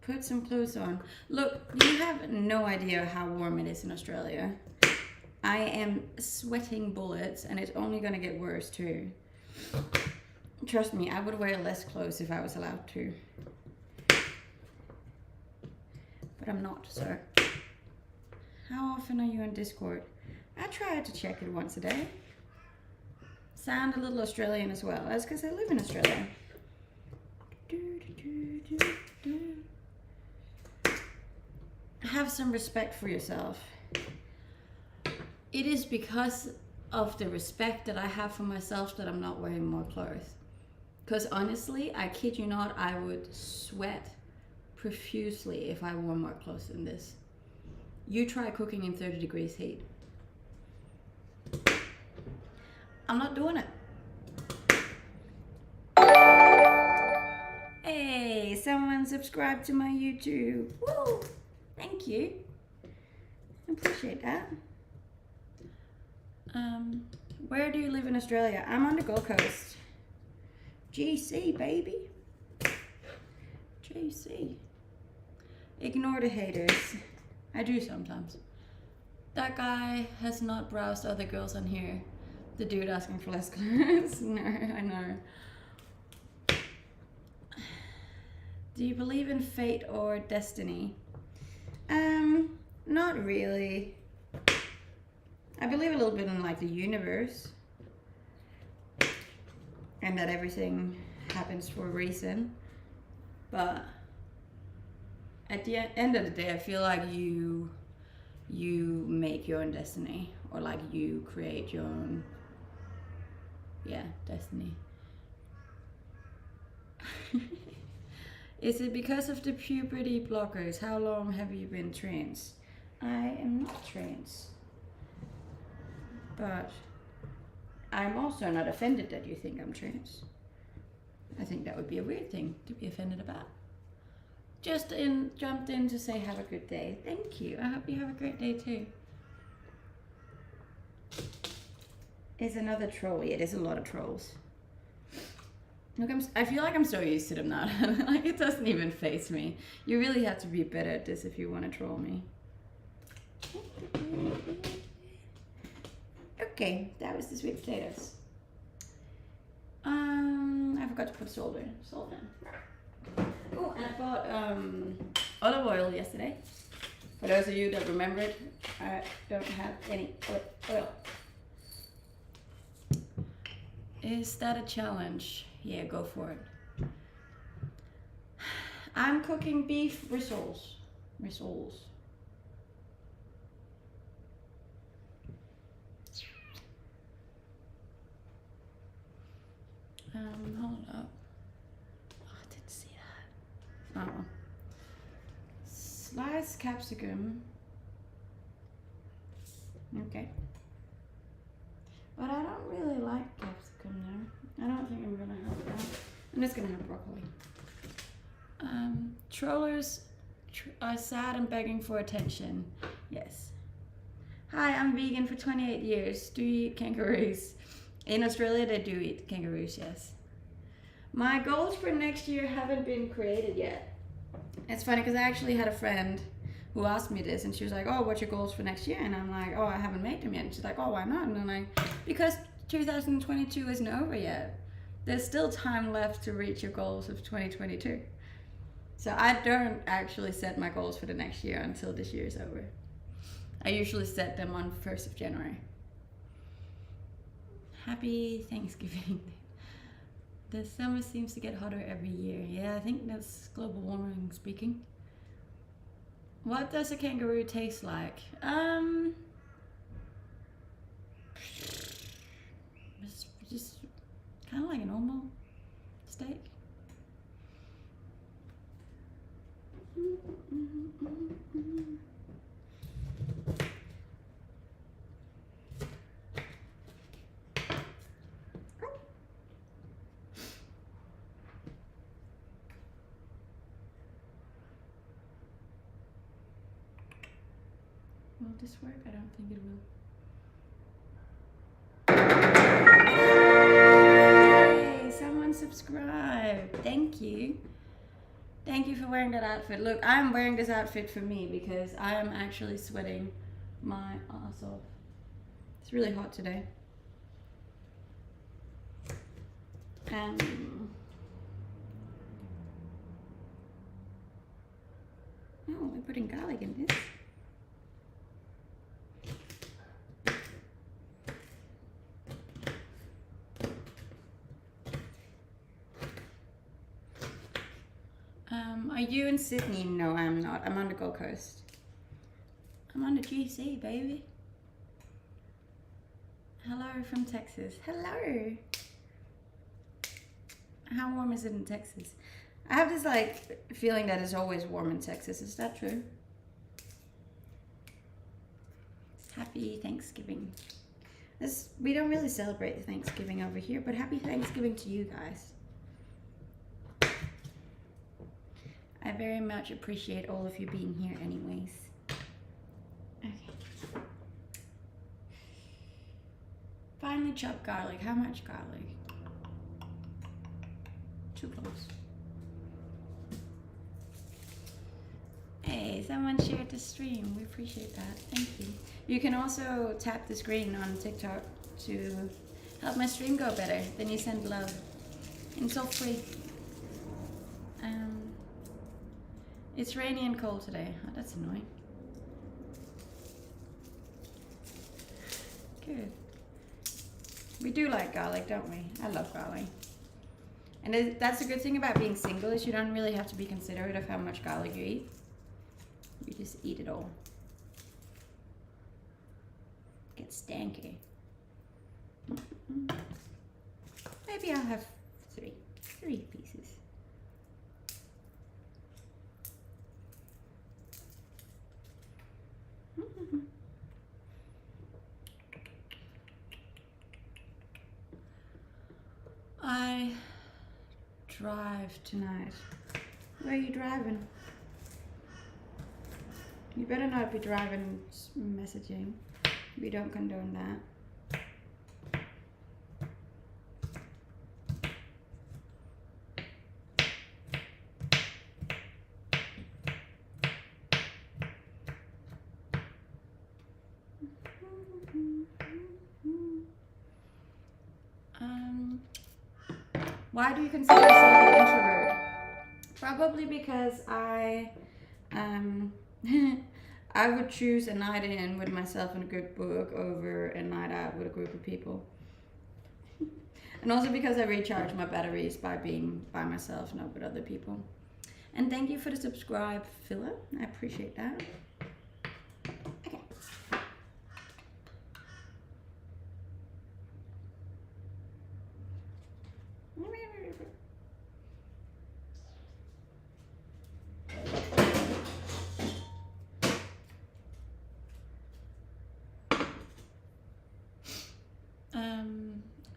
Put some clothes on. Look, you have no idea how warm it is in Australia. I am sweating bullets and it's only gonna get worse too. Trust me, I would wear less clothes if I was allowed to. But I'm not, so. How often are you on Discord? I try to check it once a day. Sound a little Australian as well. That's because I live in Australia. Have some respect for yourself. It is because of the respect that I have for myself that I'm not wearing more clothes. Because honestly, I kid you not, I would sweat profusely if I wore more clothes than this. You try cooking in 30 degrees heat. I'm not doing it. Hey, someone subscribed to my YouTube. Woo! Thank you. I appreciate that. Where do you live in Australia? I'm on the Gold Coast. GC, baby. GC. Ignore the haters. I do sometimes. That guy has not browsed other girls on here. The dude asking for less clothes. No, I know. Do you believe in fate or destiny? Not really. I believe a little bit in like the universe. And that everything happens for a reason. But at the end of the day, I feel like you make your own destiny, or like you create your own, destiny. Is it because of the puberty blockers? How long have you been trans? I am not trans, but I'm also not offended that you think I'm trans. I think that would be a weird thing to be offended about. Just jumped in to say have a good day. Thank you. I hope you have a great day too. Is another troll? Yeah, there's a lot of trolls. Look, I feel like I'm so used to them now. Like it doesn't even faze me. You really have to be better at this if you want to troll me. Okay, that was the sweet potatoes. I forgot to put salt in. Oh, and I bought olive oil yesterday. For those of you that remember it, I don't have any oil. Is that a challenge? Yeah, go for it. I'm cooking beef rissoles. Hold up. Oh, I didn't see that. Oh. Sliced capsicum. Okay. But I don't really like capsicum now. I don't think I'm gonna have that. I'm just gonna have broccoli. Trollers are sad and begging for attention. Yes. Hi, I'm vegan for 28 years. Do you eat kangaroos? In Australia, they do eat kangaroos, yes. My goals for next year haven't been created yet. It's funny because I actually had a friend who asked me this and she was like, oh, what's your goals for next year? And I'm like, oh, I haven't made them yet. And she's like, oh, why not? And I'm like, because 2022 isn't over yet. There's still time left to reach your goals of 2022. So I don't actually set my goals for the next year until this year is over. I usually set them on 1st of January. Happy Thanksgiving. The summer seems to get hotter every year. Yeah, I think that's global warming speaking. What does a kangaroo taste like? Just kind of like a normal steak. Will this work? I don't think it will. Hey, someone subscribed. Thank you. Thank you for wearing that outfit. Look, I'm wearing this outfit for me because I am actually sweating my ass off. It's really hot today. Oh, we're putting garlic in this. Are you in Sydney? No, I'm not. I'm on the Gold Coast. I'm on the GC, baby. Hello from Texas. Hello. How warm is it in Texas? I have this like feeling that it's always warm in Texas. Is that true? Happy Thanksgiving. We don't really celebrate Thanksgiving over here, but happy Thanksgiving to you guys. I very much appreciate all of you being here anyways. Okay. Finely chopped garlic. How much garlic? 2 cloves. Hey, someone shared the stream. We appreciate that. Thank you. You can also tap the screen on TikTok to help my stream go better. Then you send love. And it's all free. It's rainy and cold today. Oh, that's annoying. Good. We do like garlic, don't we? I love garlic. And that's a good thing about being single is you don't really have to be considerate of how much garlic you eat. You just eat it all. Get stanky. Maybe I'll have 3 pieces. I drive tonight. Where are you driving? You better not be driving messaging. We don't condone that. Why do you consider yourself an introvert? Probably because I would choose a night in with myself and a good book over a night out with a group of people. And also because I recharge my batteries by being by myself, not with other people. And thank you for the subscribe, Philip. I appreciate that. Okay.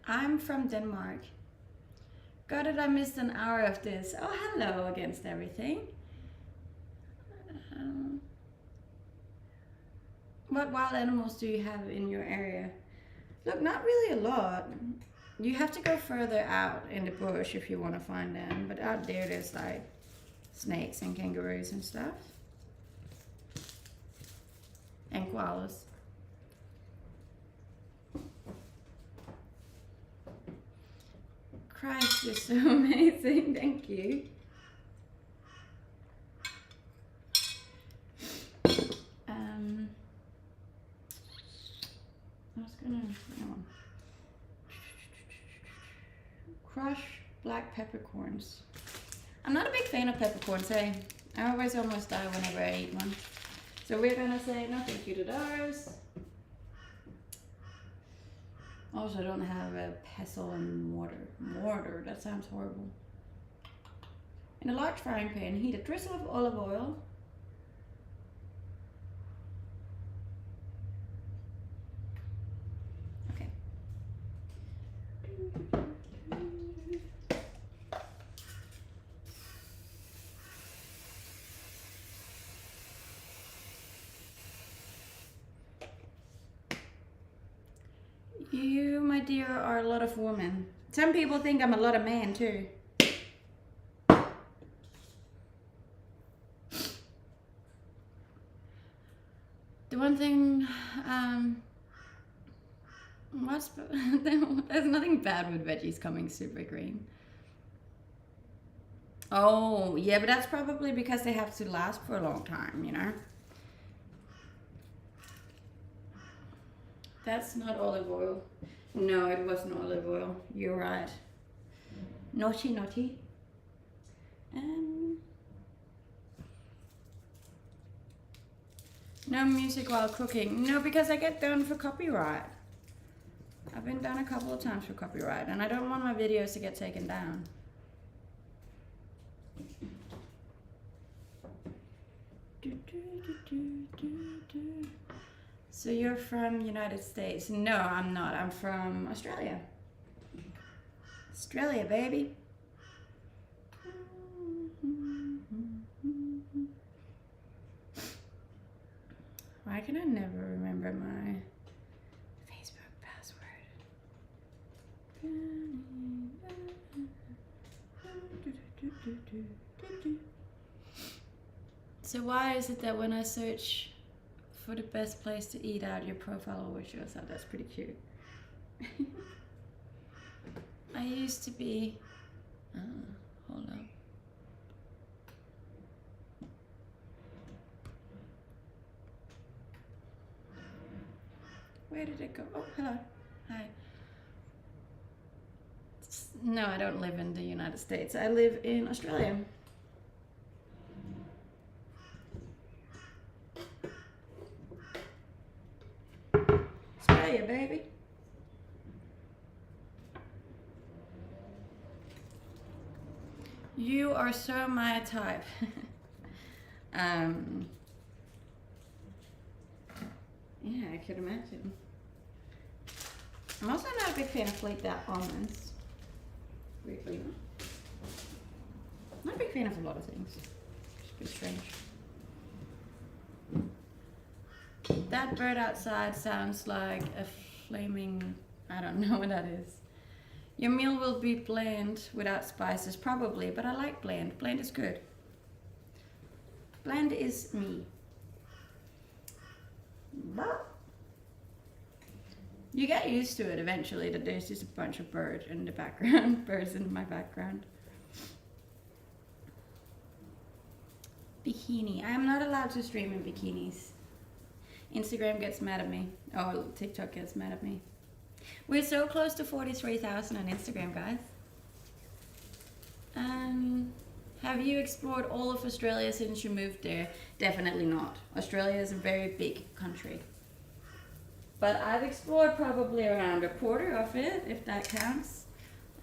I'm from Denmark. God, did I missed an hour of this. Oh, hello against everything. What wild animals do you have in your area? Look, not really a lot. You have to go further out in the bush if you want to find them. But out there, there's like snakes and kangaroos and stuff. And koalas. Christ, you're so amazing. Thank you. I was gonna, crush black peppercorns. I'm not a big fan of peppercorns, hey. I always almost die whenever I eat one. So we're gonna say no thank you to those. Also, I don't have a pestle and mortar. Mortar, that sounds horrible. In a large frying pan, heat a drizzle of olive oil. Okay. You, my dear, are a lot of women. Some people think I'm a lot of man too. The one thing, there's nothing bad with veggies coming super green. Oh, yeah, but that's probably because they have to last for a long time, you know? That's not olive oil. No, it wasn't olive oil. You're right. Naughty, naughty. No music while cooking. No, because I get done for copyright. I've been done a couple of times for copyright, and I don't want my videos to get taken down. So you're from United States? No, I'm not. I'm from Australia. Australia, baby. Why can I never remember my Facebook password? So why is it that when I search for the best place to eat out, your profile always shows up? That's pretty cute. I used to be... hold up. Where did it go? Oh, hello. Hi. No, I don't live in the United States. I live in Australia. Australia, baby. You are so my type. Yeah, I could imagine. I'm also not a big fan of flaked out almonds. Weirdly enough. Not a big fan of a lot of things. It's a bit strange. That bird outside sounds like a flaming... I don't know what that is. Your meal will be bland without spices, probably, but I like bland. Bland is good. Bland is me. You get used to it eventually, that there's just a bunch of birds in the background, birds in my background. Bikini. I am not allowed to stream in bikinis. Instagram gets mad at me. Oh, TikTok gets mad at me. We're so close to 43,000 on Instagram, guys. Have you explored all of Australia since you moved there? Definitely not. Australia is a very big country. But I've explored probably around a quarter of it, if that counts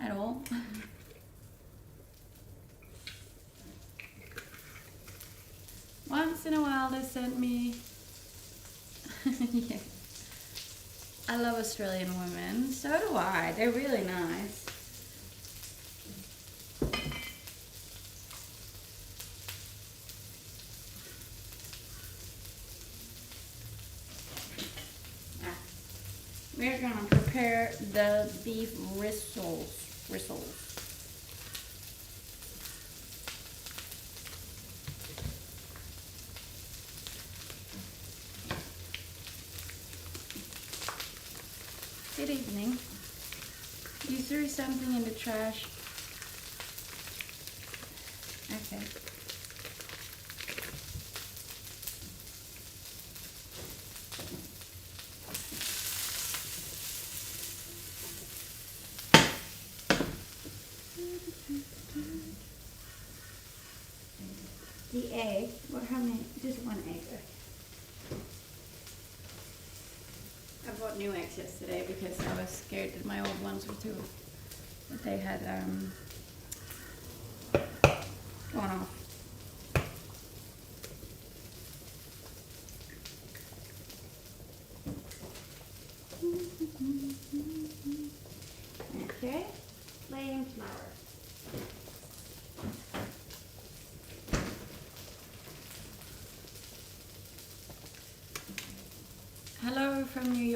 at all. Once in a while they sent me... Yeah. I love Australian women. So do I. They're really nice. We're gonna prepare the beef rissoles. Good evening. You threw something in the trash. Okay. The egg, what, how many? Just one egg. I bought new eggs yesterday because I was scared that my old ones were too, that they had,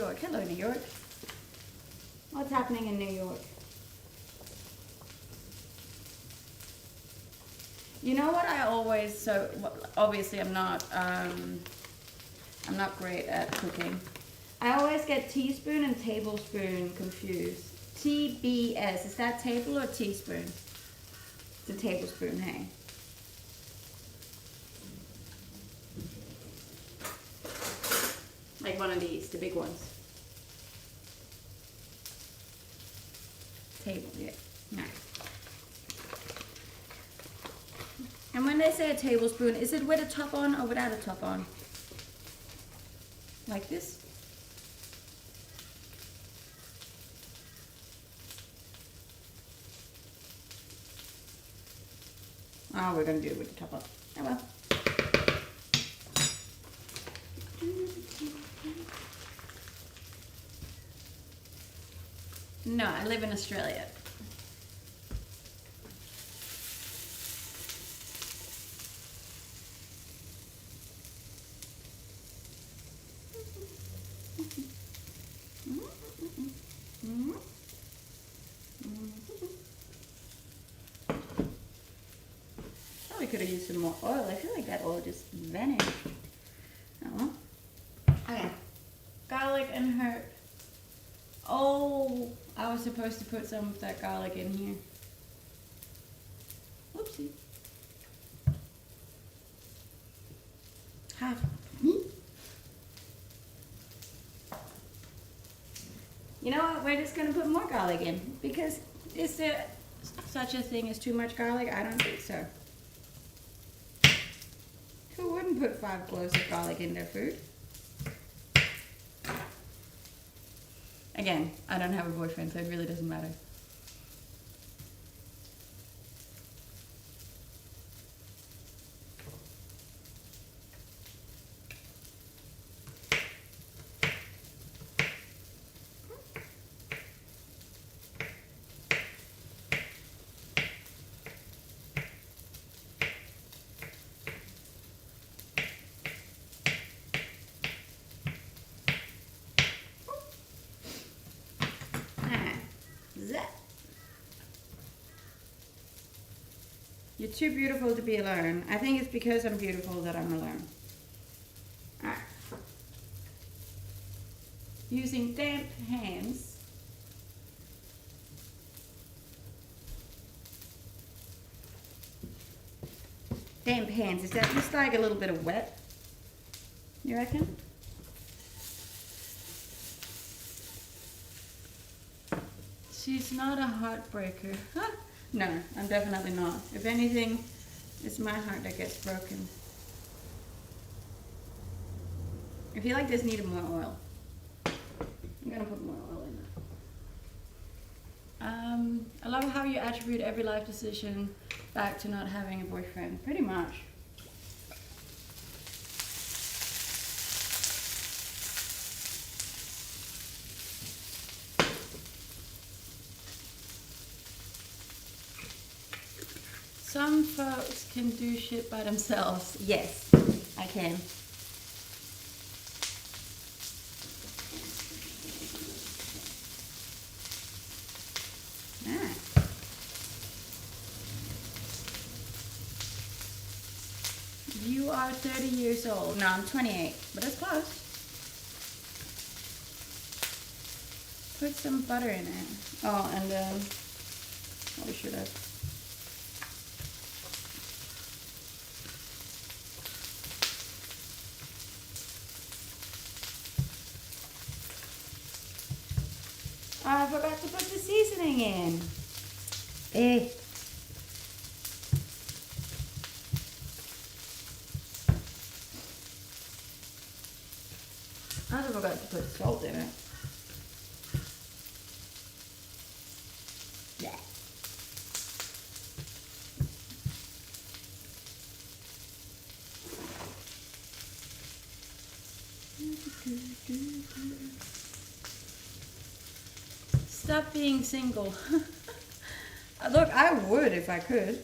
York. Hello, New York. What's happening in New York? You know what I always, so obviously I'm not great at cooking. I always get teaspoon and tablespoon confused. TBS, is that table or teaspoon? It's a tablespoon, hey. Like one of these, the big ones. Table, yeah. Nice. And when they say a tablespoon, is it with a top on or without a top on? Like this? Oh, we're going to do it with the top on. Oh well. No, I live in Australia. Probably could have used some more oil. I feel like that oil just vanished. Oh well. Okay. Garlic and herb. Oh, I was supposed to put some of that garlic in here. Whoopsie. Half. You know what? We're just going to put more garlic in. Because is there such a thing as too much garlic? I don't think so. Who wouldn't put 5 cloves of garlic in their food? Again, I don't have a boyfriend, so it really doesn't matter. You're too beautiful to be alone. I think it's because I'm beautiful that I'm alone. Alright. Using damp hands. Damp hands. Is that just like a little bit of wet? You reckon? She's not a heartbreaker. Huh? No, I'm definitely not. If anything, it's my heart that gets broken. I feel like this needed more oil. I'm gonna put more oil in it. I love how you attribute every life decision back to not having a boyfriend. Pretty much. Some folks can do shit by themselves. Yes, I can. Ah. You are 30 years old. No, I'm 28, but that's close. Put some butter in it. Oh, and what we should have. I forgot to put the seasoning in. Eh. I also forgot to put salt in it. Yeah. Stop being single. Look, I would if I could.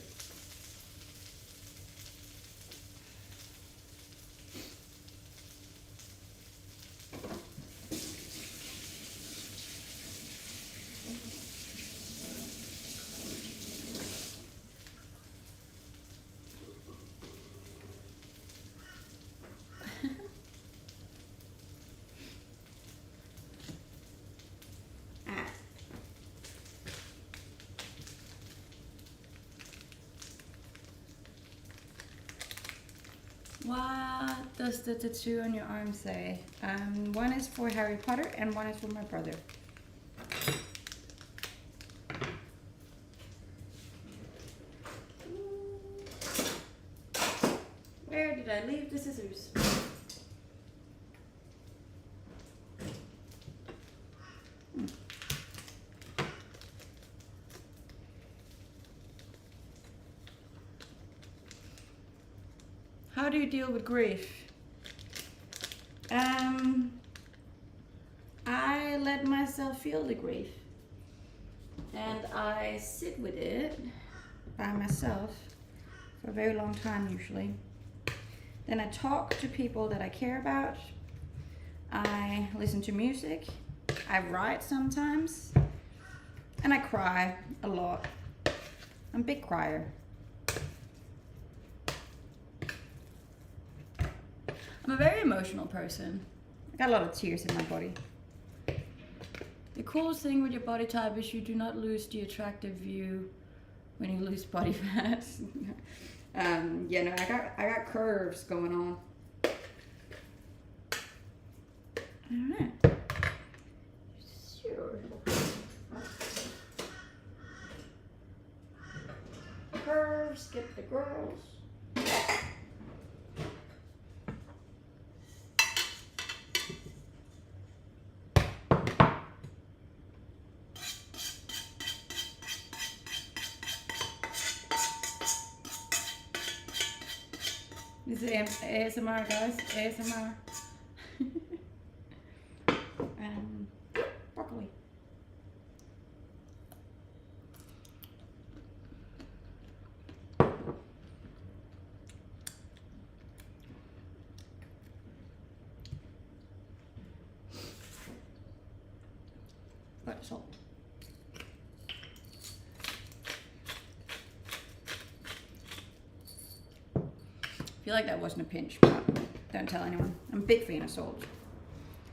What does the tattoo on your arm say? One is for Harry Potter and one is for my brother. Where did I leave the scissors? How do you deal with grief? I let myself feel the grief and I sit with it by myself for a very long time usually. Then I talk to people that I care about. I listen to music. I write sometimes. And I cry a lot. I'm a big crier. I'm a very emotional person. I got a lot of tears in my body. The coolest thing with your body type is you do not lose the attractive view when you lose body fat. You know, I got curves going on. Alright. Sure. Curves, get the girls. This is ASMR, guys. ASMR. Broccoli. Got salt. I feel like that wasn't a pinch, but don't tell anyone. I'm a big fan of salt.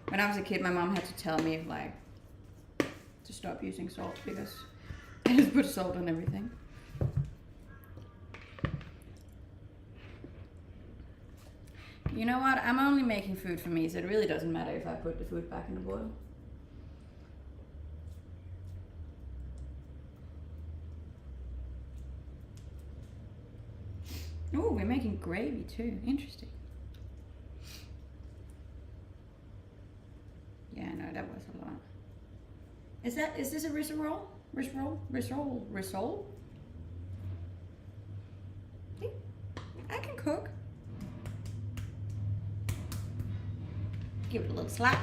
When I was a kid, my mom had to tell me like to stop using salt because I just put salt on everything. You know what? I'm only making food for me, so it really doesn't matter if I put the food back in the boil. Oh, we're making gravy too. Interesting. Yeah, no, that was a lot. Is this a risserole? Risserole? See? I can cook. Give it a little slap.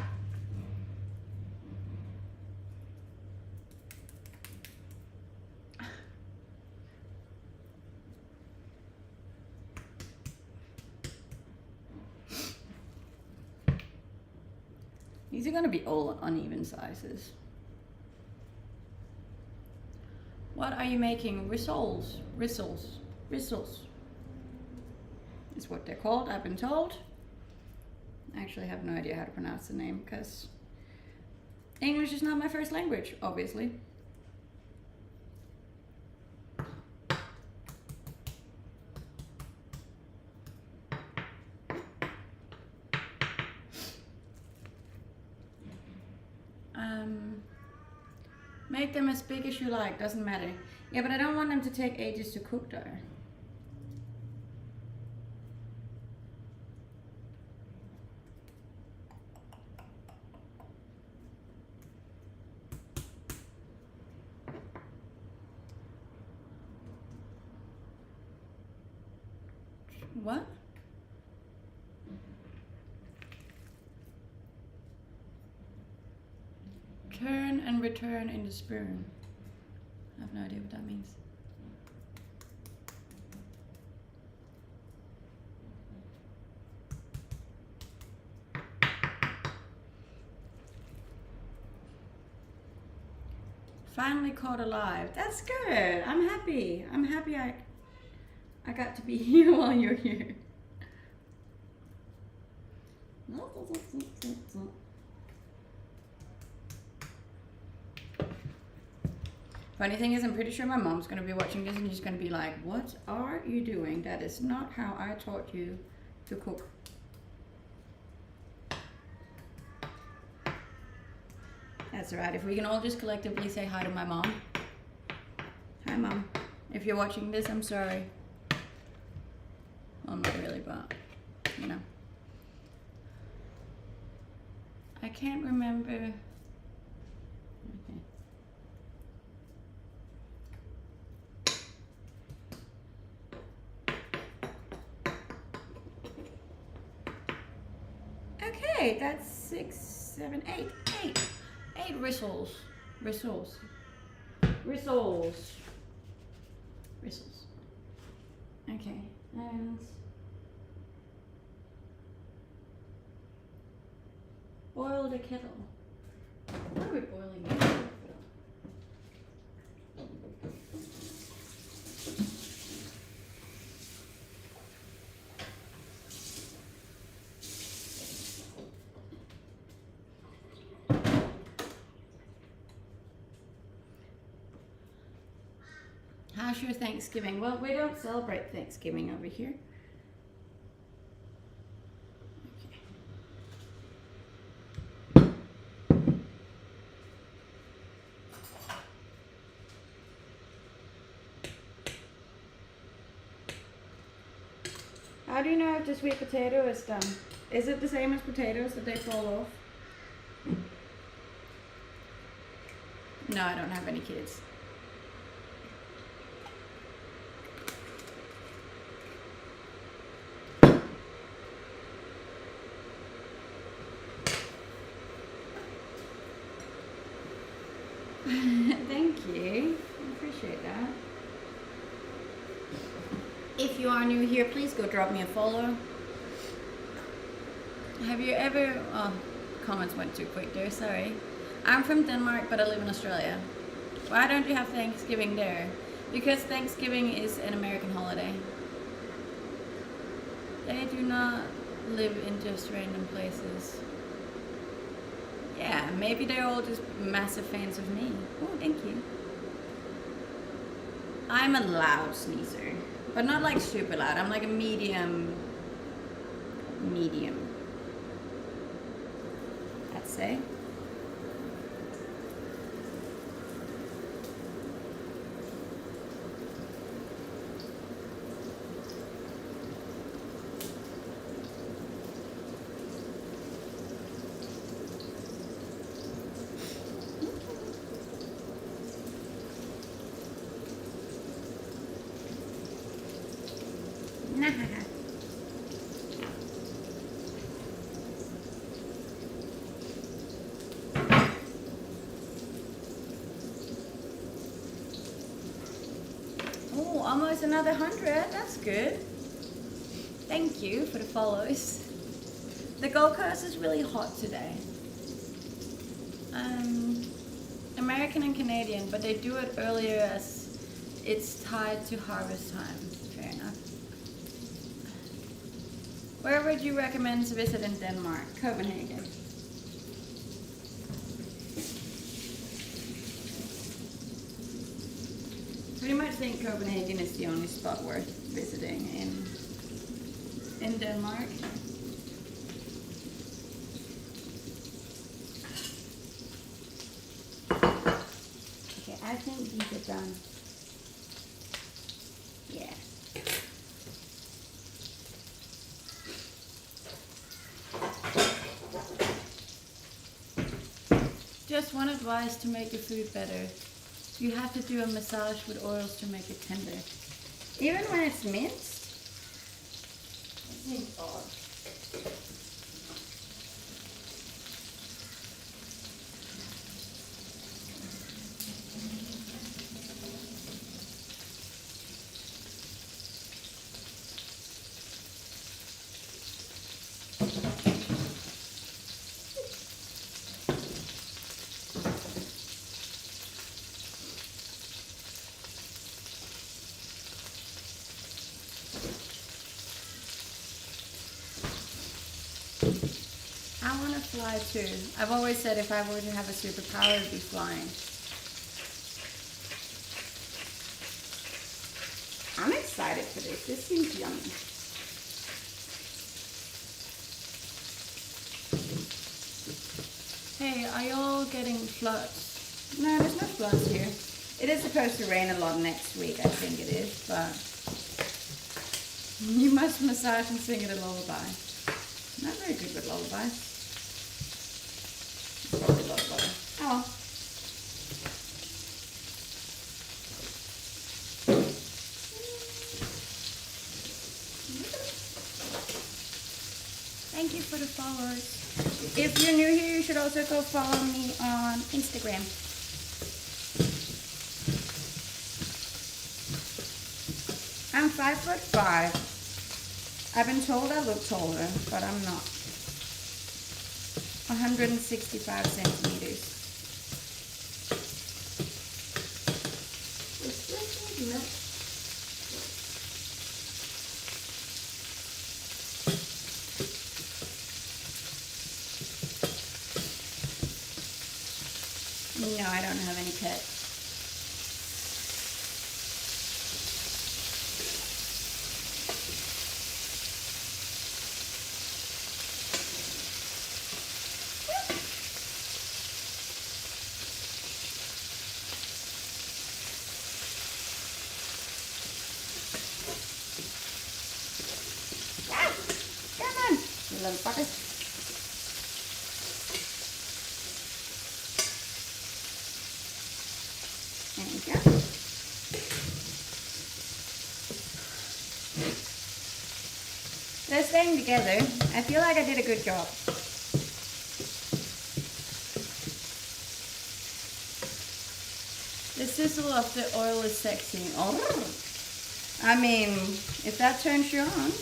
These are going to be all uneven sizes. What are you making? Rissoles. Is what they're called, I've been told. I actually have no idea how to pronounce the name because English is not my first language, obviously. Make them as big as you like, doesn't matter. Yeah, but I don't want them to take ages to cook though. What? Turn and return in the spoon. I have no idea what that means. Finally caught alive. That's good. I'm happy. I'm happy I got to be here while you're here. Funny thing is, I'm pretty sure my mom's going to be watching this and she's going to be like, what are you doing? That is not how I taught you to cook. That's alright. If we can all just collectively say hi to my mom. Hi, Mom. If you're watching this, I'm sorry. Well, not really, but you know. I can't remember. Okay, that's 6, 7, 8. 8 rissoles. Okay, and boil the kettle. What are we boiling the kettle for? How's your Thanksgiving? Well, we don't celebrate Thanksgiving over here. How do you know if the sweet potato is done? Is it the same as potatoes that they fall off? No, I don't have any kids. Thank you. I appreciate that. If you are new here, please go drop me a follow. Have you ever... Oh, comments went too quick there, sorry. I'm from Denmark, but I live in Australia. Why don't you have Thanksgiving there? Because Thanksgiving is an American holiday. They do not live in just random places. Yeah, maybe they're all just massive fans of me. Oh, thank you. I'm a loud sneezer, but not like super loud. I'm like a medium, I'd say. Oh, almost another 100. That's good. Thank you for the follows. The Gold Coast is really hot today. American and Canadian, but they do it earlier as it's tied to harvest time. Fair enough. Where would you recommend to visit in Denmark? Copenhagen. Pretty much think Copenhagen is the only spot worth visiting in Denmark. Okay, I think these are done. Yeah. Just one advice to make your food better. You have to do a massage with oils to make it tender. Even when it's minced? It seems odd. I want to fly too. I've always said if I were to have a superpower, it'd be flying. I'm excited for this. This seems yummy. Hey, are y'all getting floods? No, there's no floods here. It is supposed to rain a lot next week, I think it is, but you must massage and sing it a lullaby. I'm not very good with lullabies. Probably a lot of butter. Oh well. Thank you for the followers. If you're new here, you should also go follow me on Instagram. I'm 5'5". I've been told I look taller, but I'm not. 165 centimeters. No, I don't have any pets. Come on, you little fucker. There you go. They're staying together. I feel like I did a good job. The sizzle of the oil is sexy. Oh. I mean, if that turns you on,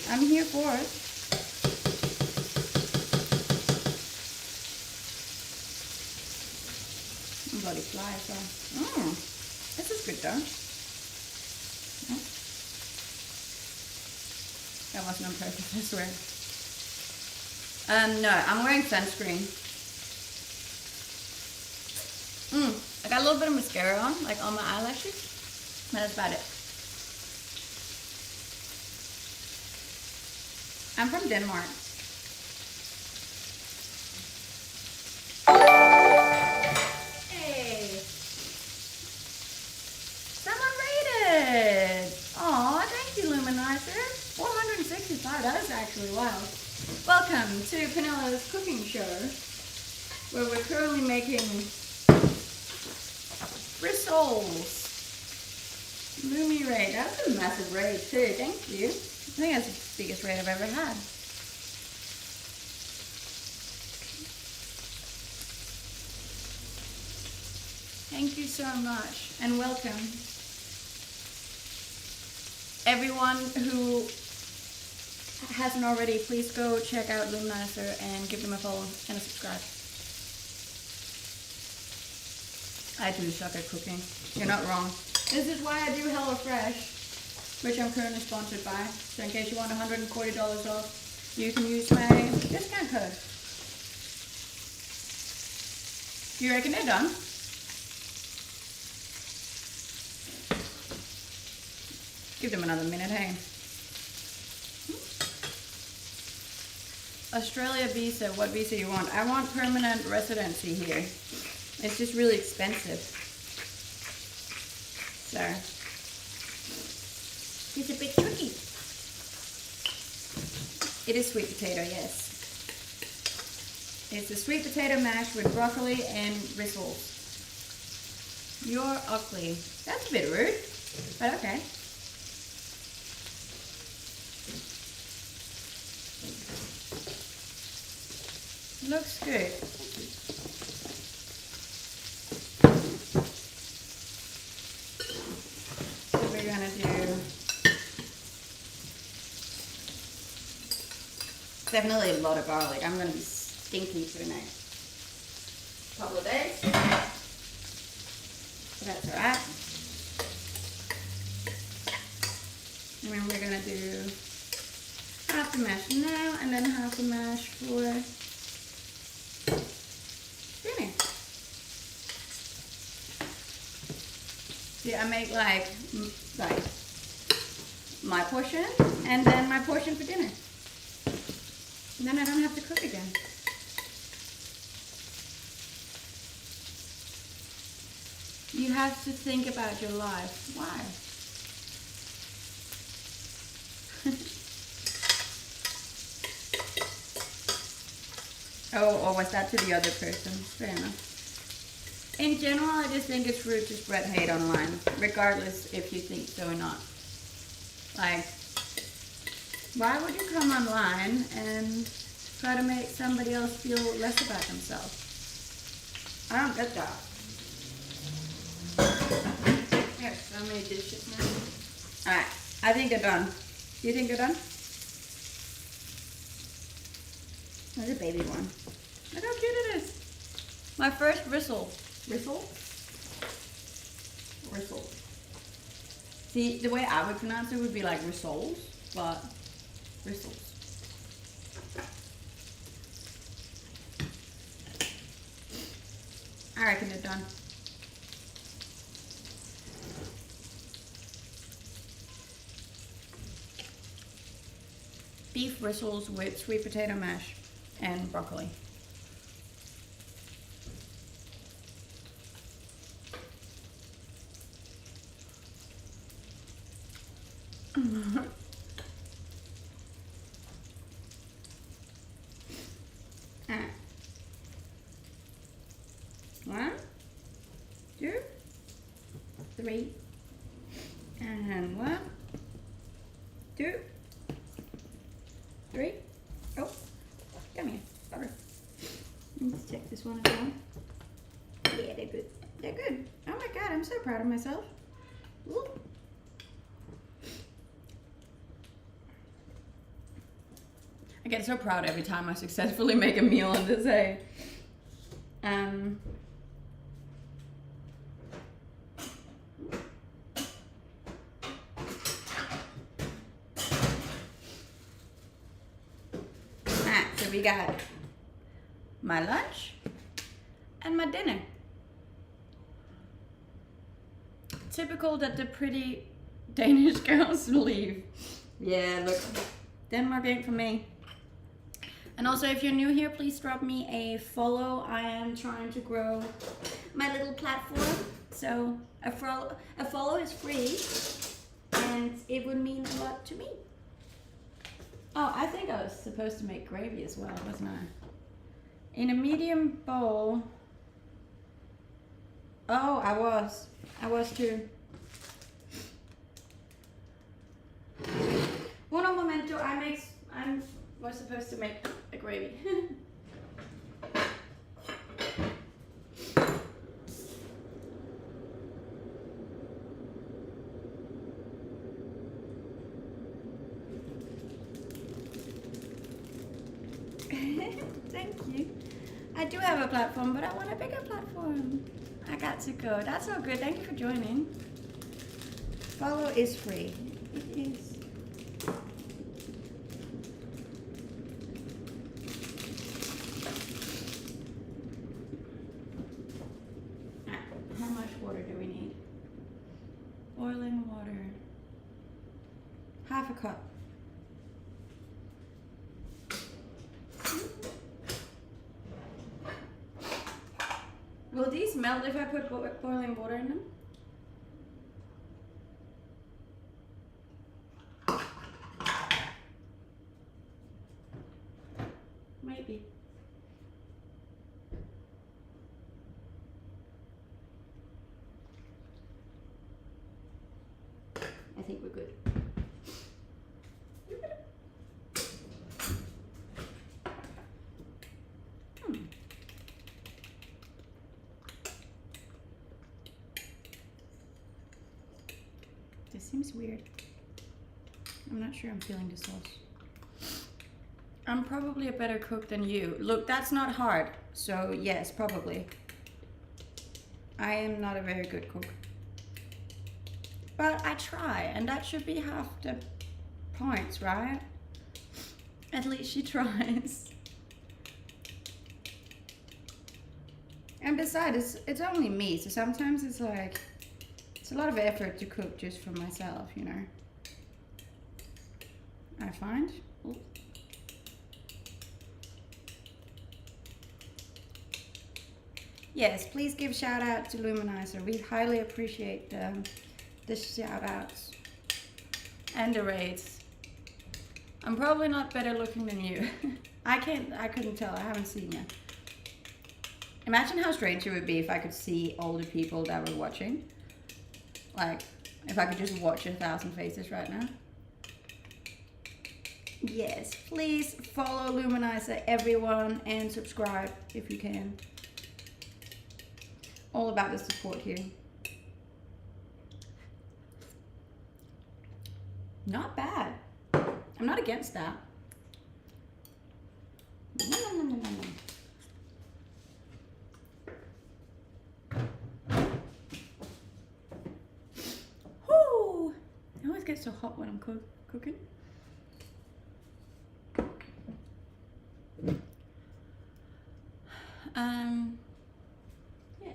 I'm here for it. Bloody flies, though. This is good, though. That wasn't on purpose, I swear. No, I'm wearing sunscreen. I got a little bit of mascara on, like on my eyelashes. But that's about it. I'm from Denmark. Hey! Someone rated! Aw, thank you, Luminizer. 465, that is actually wild. Welcome to Penelo's cooking show, where we're currently making rissoles. Lumi raid, that's a massive raid too, thank you. I think that's the biggest raid I've ever had. Thank you so much, and welcome. Everyone who hasn't already, please go check out Luminizer and give them a follow and a subscribe. I do suck at cooking. You're not wrong. This is why I do HelloFresh, which I'm currently sponsored by. So in case you want $140 off, you can use my discount code. You reckon they're done? Give them another minute, hey? Australia visa, what visa you want? I want permanent residency here. It's just really expensive. So, it's a bit tricky. It is sweet potato, yes. It's a sweet potato mash with broccoli and rissoles. You're ugly. That's a bit rude, but okay. Looks good. So we're gonna do definitely a lot of garlic. I'm gonna be stinky for the next couple of days. So that's alright. And then we're gonna do half the mash now and then half the mash for dinner. See, I make like my portion and then my portion for dinner. And then I don't have to cook again. You have to think about your life. Why? Oh, or was that to the other person? Fair enough. In general, I just think it's rude to spread hate online, regardless if you think so or not. Like, why would you come online and try to make somebody else feel less about themselves? I don't get that. There's so many dishes now. Alright, I think they're done. Do you think they're done? There's a baby one. Look how cute it is. My first bristle. Bristle? Bristle. See, the way I would pronounce it would be like rissoles, but bristles. I reckon they're done. Beef bristles with sweet potato mash and broccoli. One, two, three, and one, two, three. Oh, come here, butter. Let's check this one as well. Yeah, they're good. They're good. Oh my god, I'm so proud of myself. Ooh. I get so proud every time I successfully make a meal on this hay. So we got my lunch and my dinner. Typical that the pretty Danish girls leave. Yeah, look, Denmark ain't for me. And also, if you're new here, please drop me a follow. I am trying to grow my little platform. So a follow is free, and it would mean a lot to me. Oh, I think I was supposed to make gravy as well, wasn't I? In a medium bowl. Oh, I was too. Uno momento, I was supposed to make a gravy. Thank you. I do have a platform, but I want a bigger platform. I got to go. That's all good. Thank you for joining. Follow is free. It is. How much water do we need? Boiling water. Half a cup. Will these melt if I put boiling water in them? Maybe. I think we're good. This seems weird. I'm not sure I'm feeling the sauce. I'm probably a better cook than you. Look, that's not hard. So yes, probably. I am not a very good cook. But I try, and that should be half the points, right? At least she tries. And besides, it's only me, so sometimes it's like, it's a lot of effort to cook just for myself, you know. I find. Ooh. yes, please give shout out to Luminizer. We highly appreciate the shout outs and the raids. I'm probably not better looking than you. I couldn't tell, I haven't seen you. Imagine how strange it would be if I could see all the people that were watching. Like, if I could just watch 1,000 faces right now. Yes, please follow Luminizer, everyone, and subscribe if you can. All about the support here. Not bad. I'm not against that. Whoo! It always gets so hot when I'm cooking. Yeah.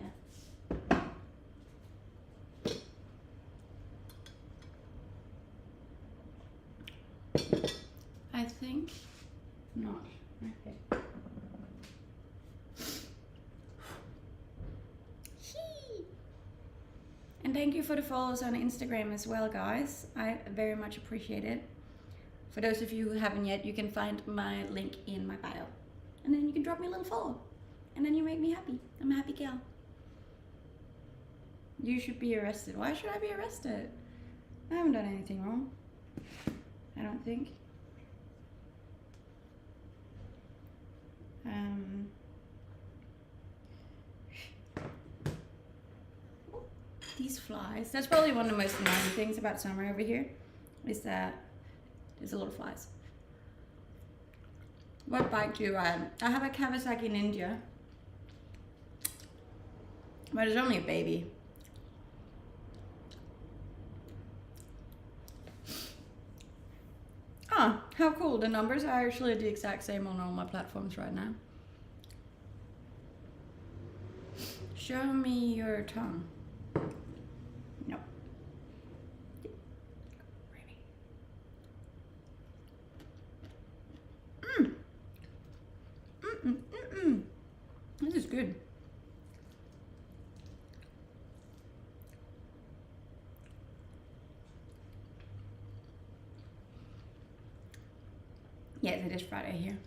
I think not. Okay. And thank you for the follows on Instagram as well, guys. I very much appreciate it. For those of you who haven't yet, you can find my link in my bio. And then you can drop me a little follow. And then you make me happy. I'm a happy gal. You should be arrested. Why should I be arrested? I haven't done anything wrong. I don't think. These flies. That's probably one of the most annoying things about summer over here, is that there's a lot of flies. What bike do you ride? I have a Kawasaki Ninja, but it's only a baby. Ah, how cool. The numbers are actually the exact same on all my platforms right now. Show me your tongue. No. This is good. Yes, it is Friday here.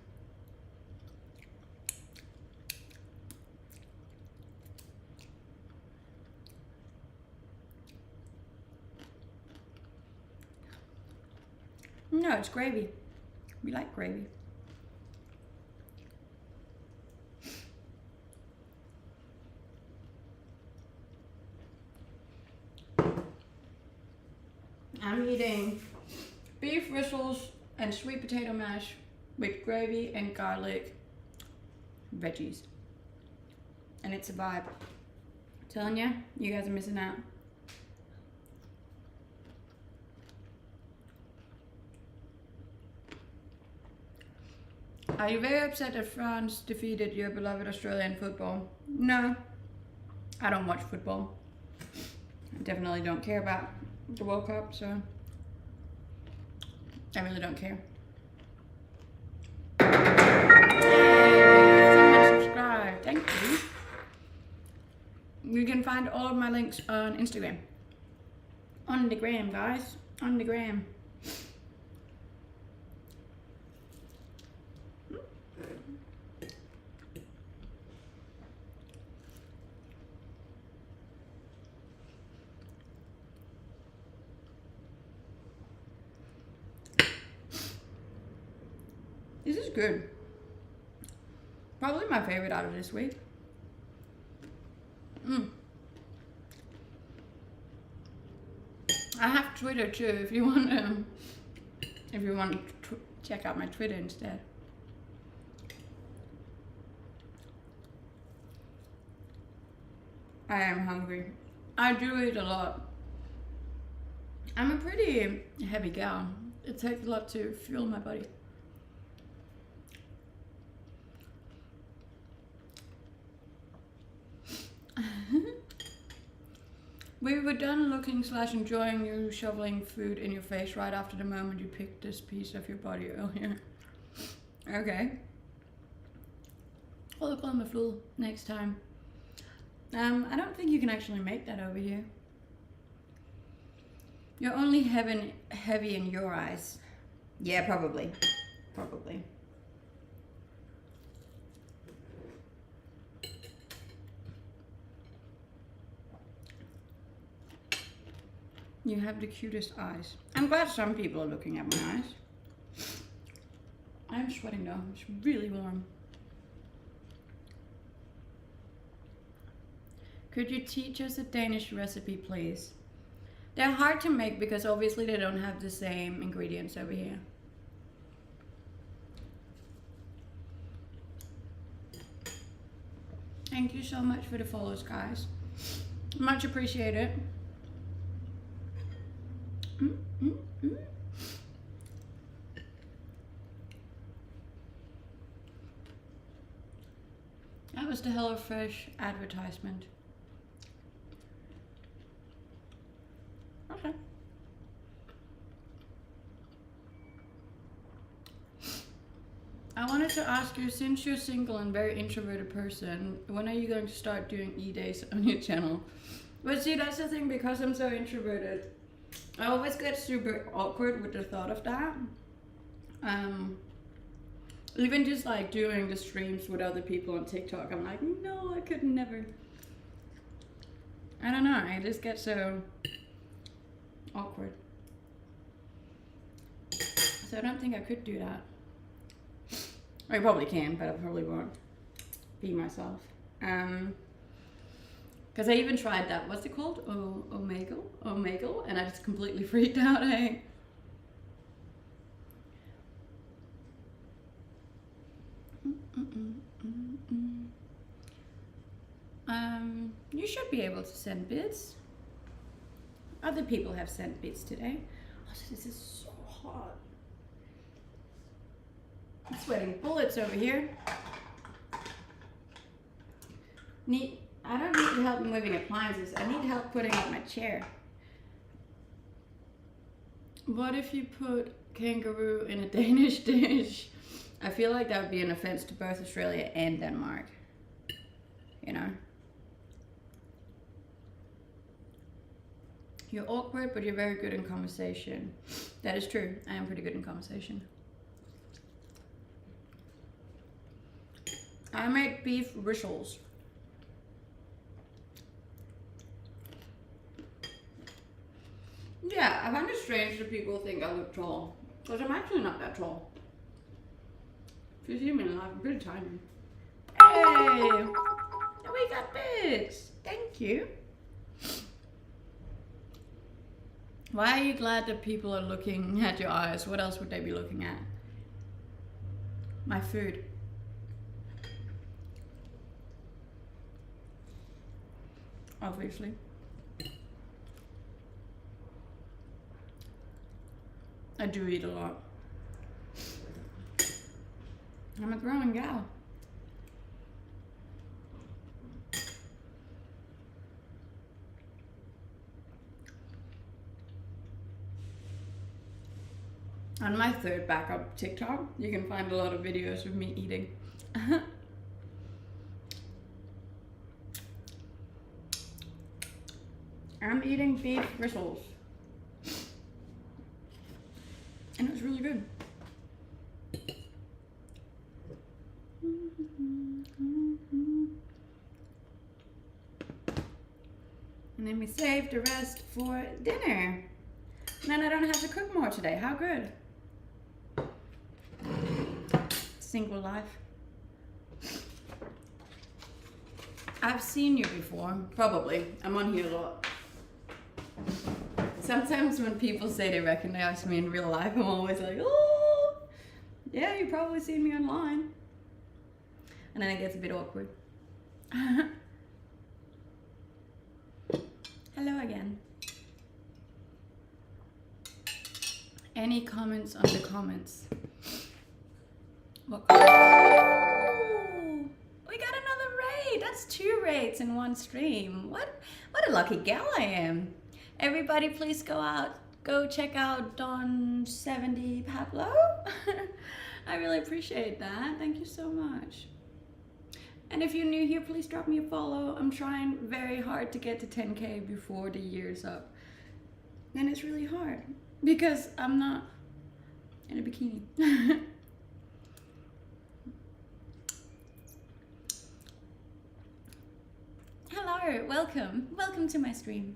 No, it's gravy. We like gravy. I'm eating beef rissoles and sweet potato mash with gravy and garlic veggies. And it's a vibe. I'm telling you, you guys are missing out. Are you very upset that France defeated your beloved Australian football? No, I don't watch football. I definitely don't care about the World Cup, so I really don't care. Someone subscribe, thank you. You can find all of my links on Instagram. On the gram, guys, on the gram. This is good. Probably my favorite out of this week. I have Twitter too if you want to check out my Twitter instead. I am hungry. I do eat a lot. I'm a pretty heavy gal. It takes a lot to fuel my body. We were done looking / enjoying you shoveling food in your face right after the moment you picked this piece of your body earlier. Okay. I'll call him a fool next time. I don't think you can actually make that over here. You're only heavy in your eyes. Yeah, probably. Probably. You have the cutest eyes. I'm glad some people are looking at my eyes. I'm sweating though. It's really warm. Could you teach us a Danish recipe, please? They're hard to make because obviously they don't have the same ingredients over here. Thank you so much for the follows, guys. Much appreciated. That was the HelloFresh advertisement. Okay. I wanted to ask you, since you're single and very introverted person, when are you going to start doing e-days on your channel? But see, that's the thing, because I'm so introverted, I always get super awkward with the thought of that. Even just like doing the streams with other people on TikTok, I'm like, no, I could never. I don't know, I just get awkward. So I don't think I could do that. I probably can, but I probably won't be myself. Because I even tried that, what's it called? Omegle, and I just completely freaked out, eh? You should be able to send bits. Other people have sent bits today. Oh, this is so hot. I'm sweating bullets over here. I don't need help moving appliances. I need help putting up my chair. What if you put kangaroo in a Danish dish? I feel like that would be an offense to both Australia and Denmark. You know? You're awkward, but you're very good in conversation. That is true. I am pretty good in conversation. I make beef rissoles. Yeah, I find it strange that people think I look tall, because I'm actually not that tall. If you see me in life, I'm pretty tiny. Hey! We got bits! Thank you. Why are you glad that people are looking at your eyes? What else would they be looking at? My food. Obviously. I do eat a lot. I'm a growing gal. On my third backup TikTok, you can find a lot of videos of me eating. I'm eating beef rissoles. And it was really good. And then we saved the rest for dinner. And then I don't have to cook more today. How good. Single life. I've seen you before, probably. I'm on here a lot. Sometimes when people say they recognize me in real life, I'm always like, oh, yeah, you've probably seen me online. And then it gets a bit awkward. Hello again. Any comments on the comments? What comments? Oh, we got another raid. That's 2 raids in one stream. What a lucky gal I am. Everybody please go check out Don70 Pablo. I really appreciate that. Thank you so much. And if you're new here, please drop me a follow. I'm trying very hard to get to 10K before the year's up. And it's really hard because I'm not in a bikini. Hello, welcome. Welcome to my stream.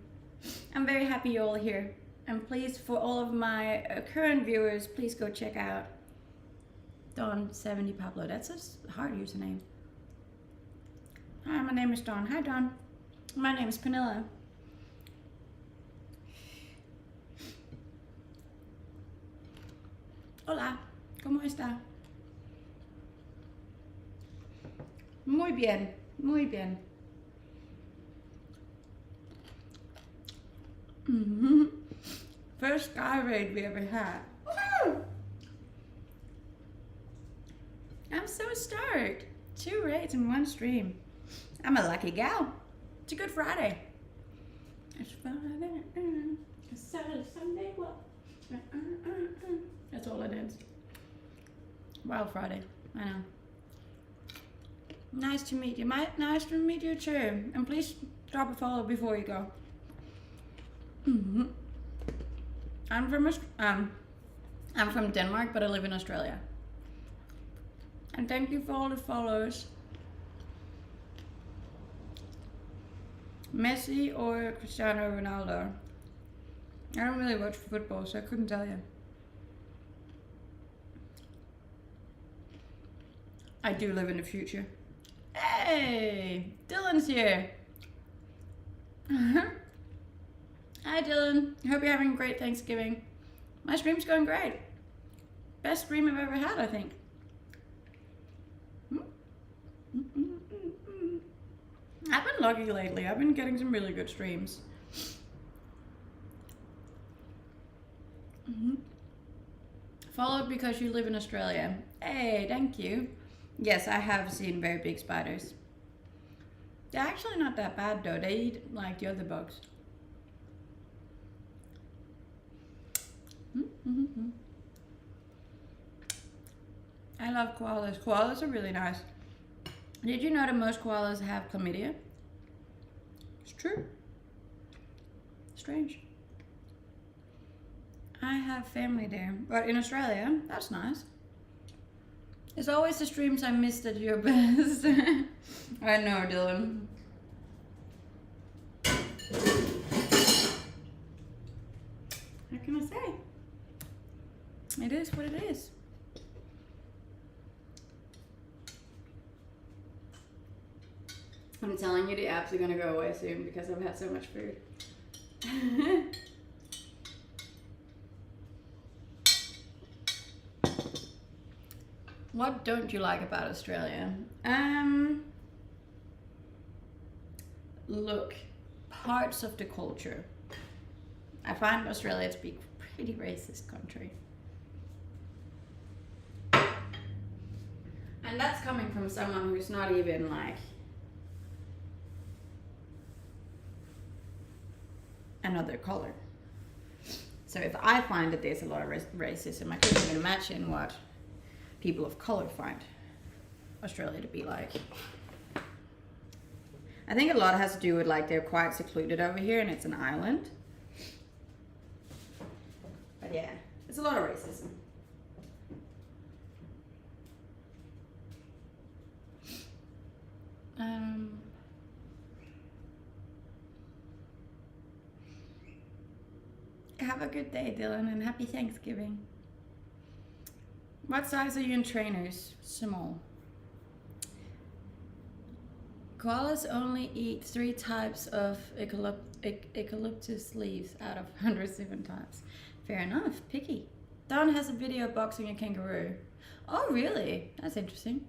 I'm very happy you're all here. And please, for all of my current viewers, please go check out Don70 Pablo. That's a hard username. Hi, my name is Dawn. Hi, Dawn. My name is Pernilla. Hola, ¿cómo está? Muy bien, muy bien. First sky raid we ever had. Woo! I'm so stoked. 2 raids in 1 stream. I'm a lucky gal. It's a good Friday. It's Friday. It's Saturday, Sunday. What? That's all it is. Wild Friday. I know. Nice to meet you. Nice to meet you too. And please drop a follow before you go. I'm from Denmark, but I live in Australia. And thank you for all the follows. Messi or Cristiano Ronaldo? I don't really watch football, so I couldn't tell you. I do live in the future. Hey, Dylan's here. Hi Dylan, hope you're having a great Thanksgiving. My stream's going great. Best stream I've ever had, I think. I've been lucky lately. I've been getting some really good streams. Followed because you live in Australia. Hey, thank you. Yes, I have seen very big spiders. They're actually not that bad though. They eat like the other bugs. I love koalas. Koalas are really nice. Did you know that most koalas have chlamydia? It's true. Strange. I have family there, but in Australia, that's nice. It's always the streams I missed at your best. I know, Dylan. What can I say? It is what it is. I'm telling you, the apps are gonna go away soon because I've had so much food. What don't you like about Australia? Look, parts of the culture. I find Australia to be a pretty racist country. And that's coming from someone who's not even like another color. So if I find that there's a lot of racism, I couldn't even imagine what people of color find Australia to be like. I think a lot has to do with like they're quite secluded over here and it's an island. But yeah, it's a lot of racism. Have a good day, Dylan, and happy Thanksgiving. What size are you in trainers? Small. Koalas only eat 3 types of eucalyptus leaves out of 107 types. Fair enough, picky. Don has a video of boxing a kangaroo. Oh, really? That's interesting.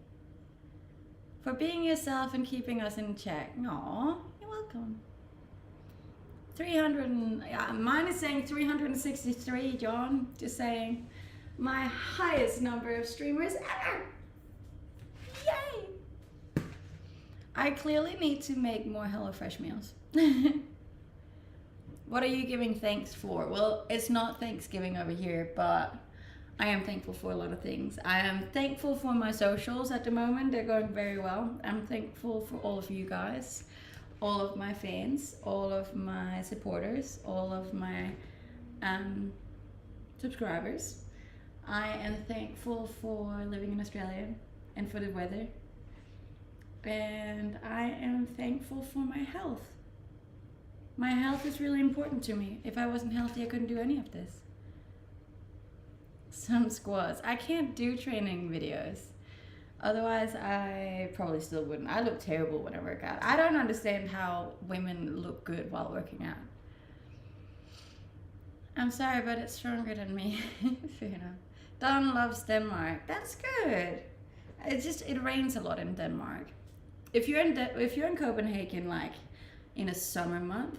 For being yourself and keeping us in check. Aw, you're welcome. 300 and, yeah, mine is saying 363, John. Just saying. My highest number of streamers ever. Yay! I clearly need to make more HelloFresh meals. What are you giving thanks for? Well, it's not Thanksgiving over here, but I am thankful for a lot of things. I am thankful for my socials at the moment. They're going very well. I'm thankful for all of you guys, all of my fans, all of my supporters, all of my subscribers. I am thankful for living in Australia and for the weather. And I am thankful for my health. My health is really important to me. If I wasn't healthy, I couldn't do any of this. Some squats. I can't do training videos. Otherwise, I probably still wouldn't. I look terrible when I work out. I don't understand how women look good while working out. I'm sorry, but it's stronger than me. Fair enough. Don loves Denmark. That's good. It rains a lot in Denmark. If you're in Copenhagen, like in a summer month,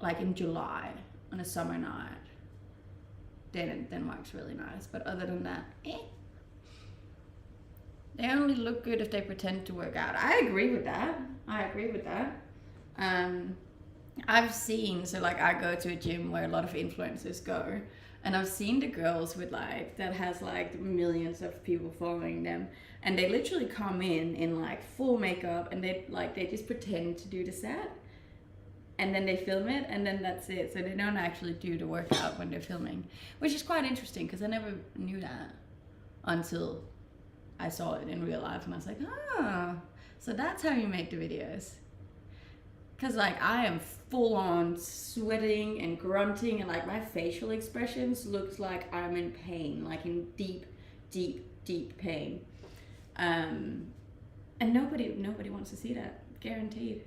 like in July on a summer night, then Denmark's really nice. But other than that, They only look good if they pretend to work out. I agree with that. I've seen, so like I go to a gym where a lot of influencers go, and I've seen the girls with like, that has like millions of people following them, and they literally come in like full makeup, and they just pretend to do the set, and then they film it, and then that's it. So they don't actually do the workout when they're filming, which is quite interesting because I never knew that until I saw it in real life, and I was like, oh, so that's how you make the videos. Because like I am full on sweating and grunting, and like my facial expressions looks like I'm in pain, like in deep, deep, deep pain. And nobody wants to see that, guaranteed.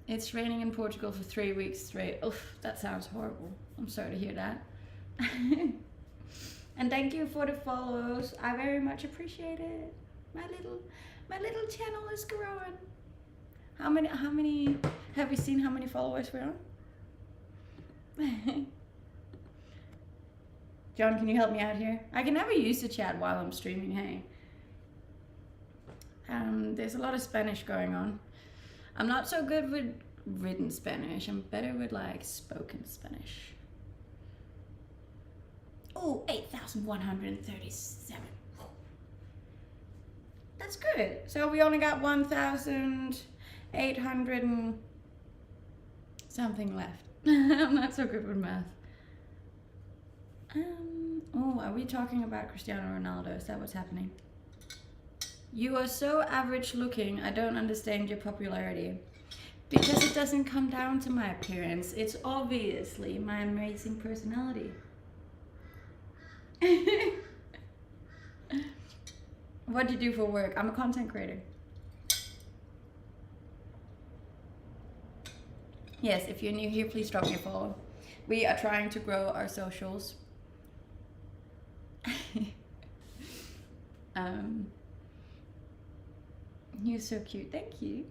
It's raining in Portugal for 3 weeks straight. Oof, that sounds horrible. I'm sorry to hear that. And thank you for the follows. I very much appreciate it. My little channel is growing. How many have you seen how many followers we're on? John, can you help me out here? I can never use the chat while I'm streaming, hey. There's a lot of Spanish going on. I'm not so good with written Spanish. I'm better with like spoken Spanish. Oh, 8,137. That's good. So we only got 1,800 and something left. I'm not so good with math. Oh, are we talking about Cristiano Ronaldo? Is that what's happening? You are so average looking, I don't understand your popularity. Because it doesn't come down to my appearance. It's obviously my amazing personality. What do you do for work? I'm a content creator. Yes, if you're new here, please drop me a follow. We are trying to grow our socials. You're so cute, thank you.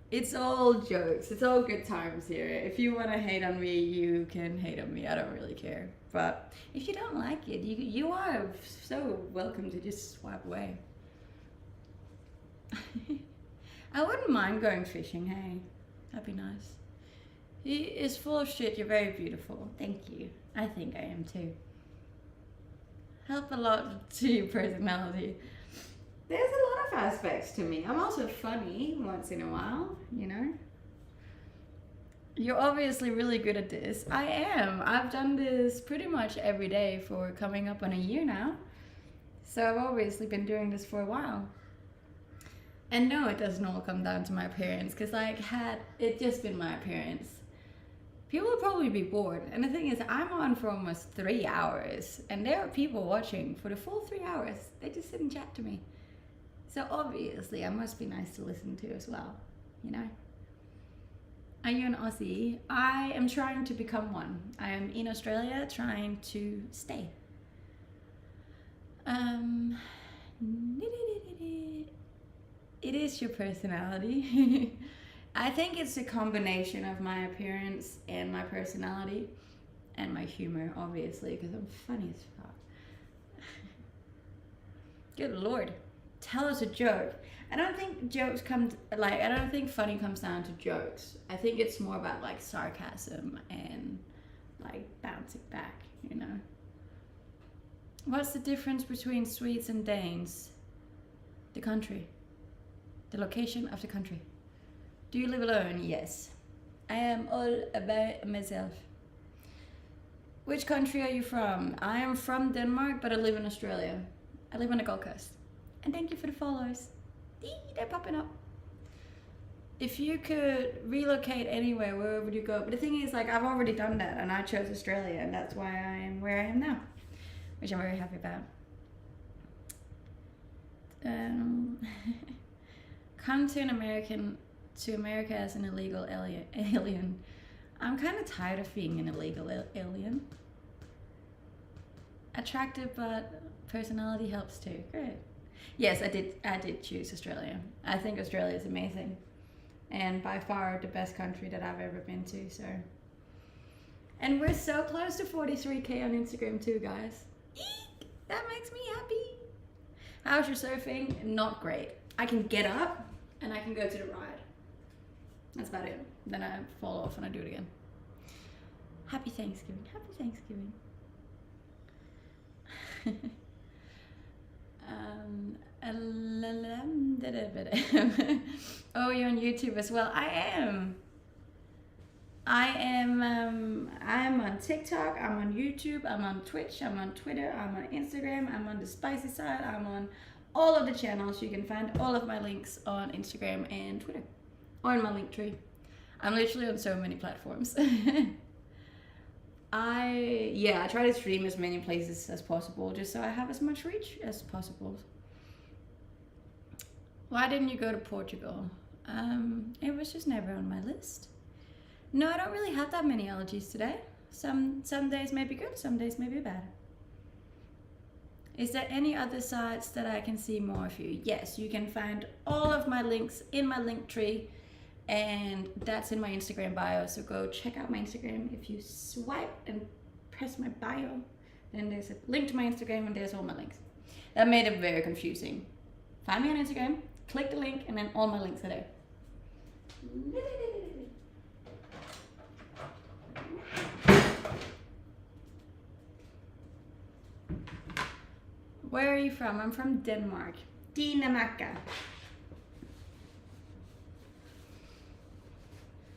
It's all jokes, it's all good times here. If you want to hate on me, you can hate on me, I don't really care. But if you don't like it, you are so welcome to just swipe away. I wouldn't mind going fishing, hey, that'd be nice. He is full of shit, you're very beautiful, thank you. I think I am too. Help a lot to your personality. There's a lot of aspects to me. I'm also funny once in a while, you know? You're obviously really good at this. I am. I've done this pretty much every day for coming up on a year now. So I've obviously been doing this for a while. And no, it doesn't all come down to my appearance, because like had it just been my appearance, people would probably be bored. And the thing is, I'm on for almost 3 hours, and there are people watching for the full 3 hours. They just sit and chat to me. So obviously I must be nice to listen to as well, you know? Are you an Aussie? I am trying to become one. I am in Australia trying to stay. It is your personality. I think it's a combination of my appearance and my personality and my humor, obviously, because I'm funny as fuck. Good Lord. tell us a joke. I don't think jokes come I don't think funny comes down to jokes. I think it's more about like sarcasm and like bouncing back, you know. What's the difference between Swedes and Danes? The country. The location of the country. Do you live alone? Yes. I am all about myself. Which country are you from? I am from Denmark, but I live in Australia. I live on the Gold Coast. And thank you for the follows. They're popping up. If you could relocate anywhere, where would you go? But the thing is, like, I've already done that, and I chose Australia, and that's why I am where I am now, which I'm very happy about. Come to America as an illegal alien. I'm kind of tired of being an illegal alien. Attractive, but personality helps too. Great. Yes, I did choose Australia. I think Australia is amazing, and by far the best country that I've ever been to. So, and we're so close to 43K on Instagram too, guys. Eek! That makes me happy. How's your surfing? Not great. I can get up and I can go to the ride. That's about it. Then I fall off and I do it again. Happy Thanksgiving. Happy Thanksgiving. Oh, you're on YouTube as well. I am on TikTok, I'm on YouTube, I'm on Twitch, I'm on Twitter, I'm on Instagram, I'm on the spicy side, I'm on all of the channels. You can find all of my links on Instagram and Twitter, or in my link tree. I'm literally on so many platforms. I try to stream as many places as possible, just so I have as much reach as possible. Why didn't you go to Portugal? It was just never on my list. No, I don't really have that many allergies today. Some days may be good, some days may be bad. Is there any other sites that I can see more of you? Yes, you can find all of my links in my link tree, and that's in my Instagram bio. So go check out my Instagram. If you swipe and press my bio, then there's a link to my Instagram and there's all my links. That made it very confusing. Find me on Instagram, click the link, and then all my links are there. Where are you from? I'm from Denmark. Dinamarca.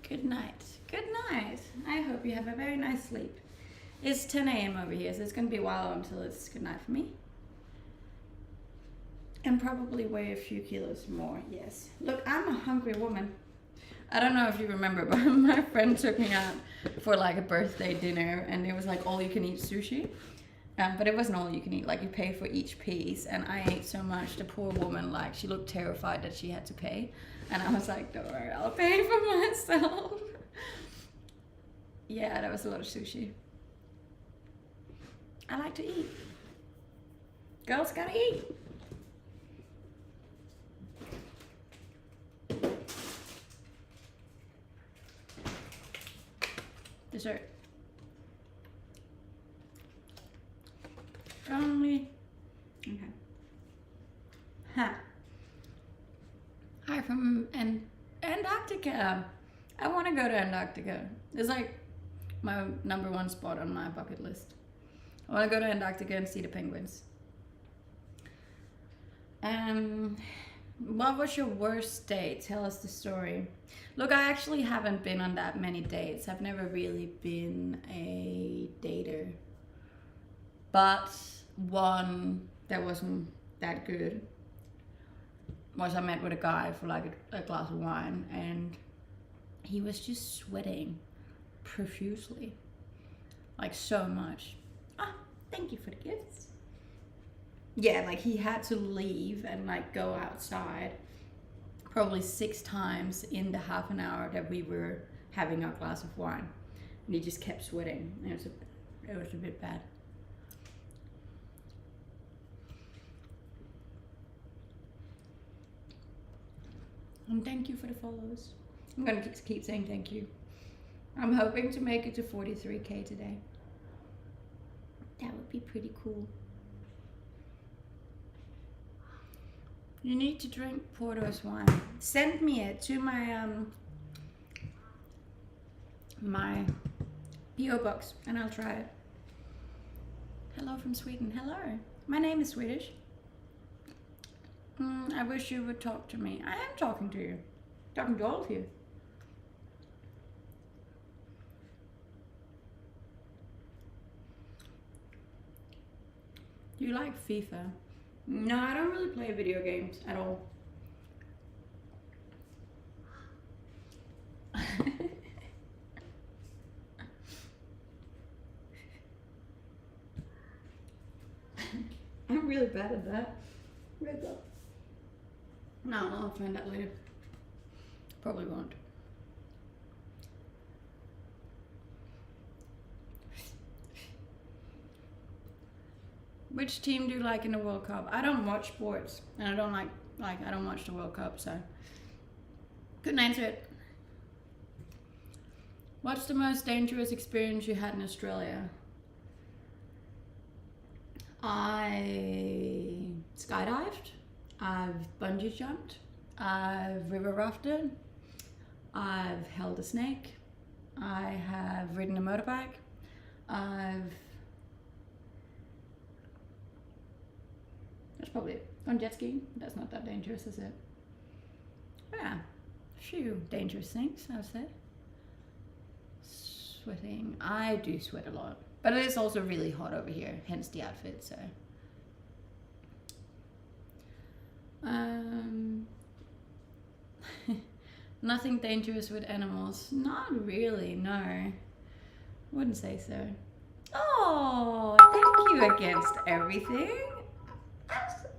Good night. Good night. I hope you have a very nice sleep. It's 10 a.m. over here, so it's going to be a while until it's good night for me. And probably weigh a few kilos more, yes. Look, I'm a hungry woman. I don't know if you remember, but my friend took me out for like a birthday dinner, and it was like all you can eat sushi. But it wasn't all you can eat, like you pay for each piece, and I ate so much, the poor woman, like she looked terrified that she had to pay, and I was like, don't worry, I'll pay for myself. Yeah, that was a lot of sushi. I like to eat. Girls gotta eat. Dessert. Only. Okay. Ha. Hi from Antarctica. I want to go to Antarctica. It's like my #1 spot on my bucket list. I want to go to Antarctica and see the penguins. What was your worst date? Tell us the story. Look, I actually haven't been on that many dates. I've never really been a dater. But one that wasn't that good was I met with a guy for like a glass of wine, and he was just sweating profusely. Like so much. Ah, thank you for the gifts. Yeah, like he had to leave and like go outside probably 6 times in the half an hour that we were having our glass of wine. And he just kept sweating. It was a bit bad. And thank you for the follows. I'm gonna keep saying thank you. I'm hoping to make it to 43K today. That would be pretty cool. You need to drink Porto's wine. Send me it to my my PO box and I'll try it. Hello from Sweden. Hello. My name is Swedish. I wish you would talk to me. I am talking to you. Talking to all of you. Do you like FIFA? No, I don't really play video games at all. I'm really bad at that. Where's that? No, I'll find that later. Probably won't. Which team do you like in the World Cup? I don't watch sports, and I don't I don't watch the World Cup, so couldn't answer it. What's the most dangerous experience you had in Australia? I skydived, I've bungee jumped, I've river rafted, I've held a snake, I have ridden a motorbike, that's probably it. On jet ski, that's not that dangerous, is it? Yeah, a few dangerous things, I would say. Sweating, I do sweat a lot. But it is also really hot over here, hence the outfit, so. Nothing dangerous with animals. Not really, no. Wouldn't say so. Oh, thank you against everything.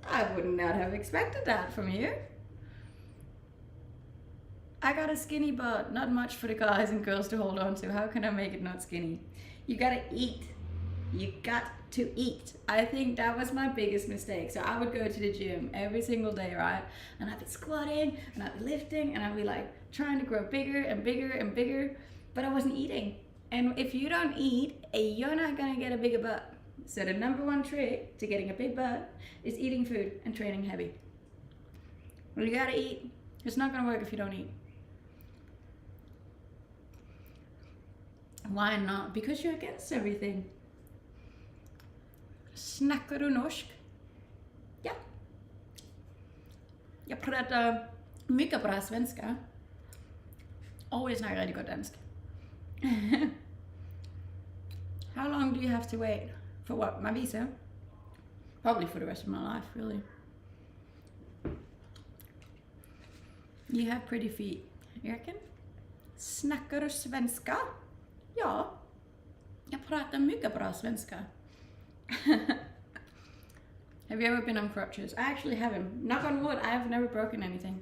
I would not have expected that from you. I got a skinny butt, not much for the guys and girls to hold on to. How can I make it not skinny? You gotta eat. You got to eat. I think that was my biggest mistake. So I would go to the gym every single day, right? And I'd be squatting and I'd be lifting and I'd be like trying to grow bigger and bigger and bigger, but I wasn't eating. And if you don't eat, you're not gonna get a bigger butt. So the number one trick to getting a big butt is eating food and training heavy. Well, you gotta eat. It's not gonna work if you don't eat. Why not? Because you're against everything. Snackar du norsk? Ja. Jag pratar mycket bra svenska. Och jag snackar rigtig godt dansk. How long do you have to wait? For what? My visa? Probably for the rest of my life, really. You have pretty feet. You reckon? Snackar du svenska? Ja, jag pratar mycket bra svenska. Have you ever been on crutches? I actually haven't. Knock on wood, I have never broken anything.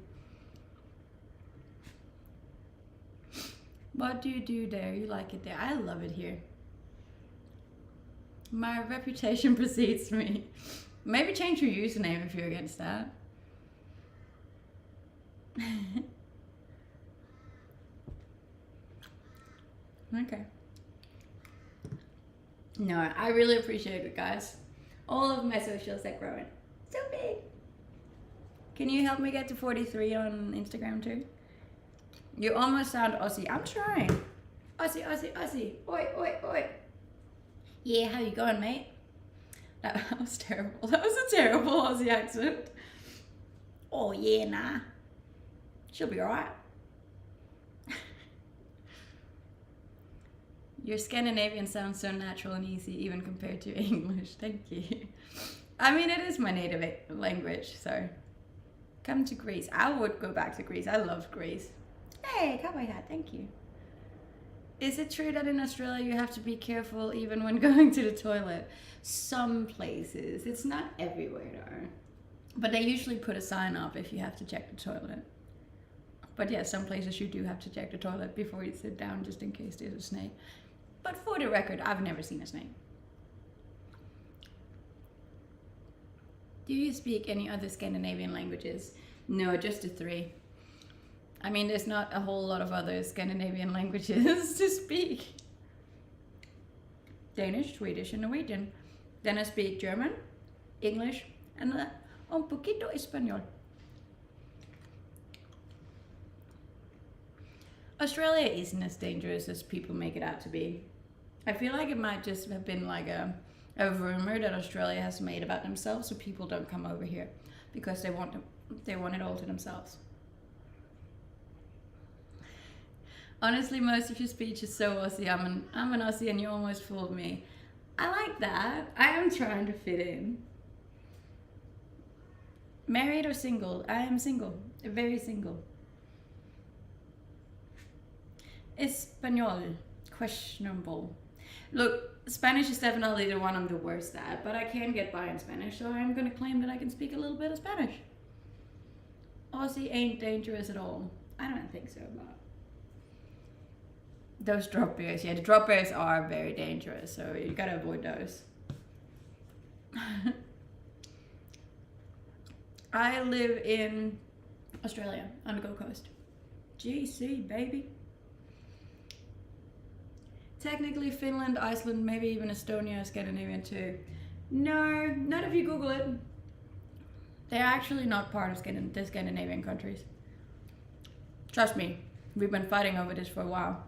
What do you do there? You like it there? I love it here. My reputation precedes me. Maybe change your username if you're against that. Okay. No, I really appreciate it, guys. All of my socials are growing. So big. Can you help me get to 43 on Instagram too? You almost sound Aussie. I'm trying. Aussie, Aussie, Aussie. Oi, oi, oi. Yeah, how you going, mate? That was terrible. That was a terrible Aussie accent. Oh, yeah, nah. She'll be alright. Your Scandinavian sounds so natural and easy, even compared to English. Thank you. I mean, it is my native language, so come to Greece. I would go back to Greece. I love Greece. Hey, cowboy hat, thank you. Is it true that in Australia you have to be careful even when going to the toilet? Some places. It's not everywhere though. But they usually put a sign up if you have to check the toilet. But yeah, some places you do have to check the toilet before you sit down just in case there's a snake. But for the record, I've never seen a snake. Do you speak any other Scandinavian languages? No, just the 3. I mean, there's not a whole lot of other Scandinavian languages to speak. Danish, Swedish, and Norwegian. Then I speak German, English, and un poquito español. Australia isn't as dangerous as people make it out to be. I feel like it might just have been like a rumor that Australia has made about themselves, so people don't come over here because they want it all to themselves. Honestly, most of your speech is so Aussie. I'm an Aussie and you almost fooled me. I like that. I am trying to fit in. Married or single? I am single. Very single. Espanol. Questionable. Look, Spanish is definitely the one I'm the worst at, but I can get by in Spanish, so I'm going to claim that I can speak a little bit of Spanish. Aussie ain't dangerous at all. I don't think so, but... Those drop bears, yeah, the drop bears are very dangerous, so you gotta avoid those. I live in Australia, on the Gold Coast. GC, baby. Technically Finland, Iceland, maybe even Estonia, Scandinavian too. No, none of you Google it. They're actually not part of the Scandinavian countries. Trust me, we've been fighting over this for a while.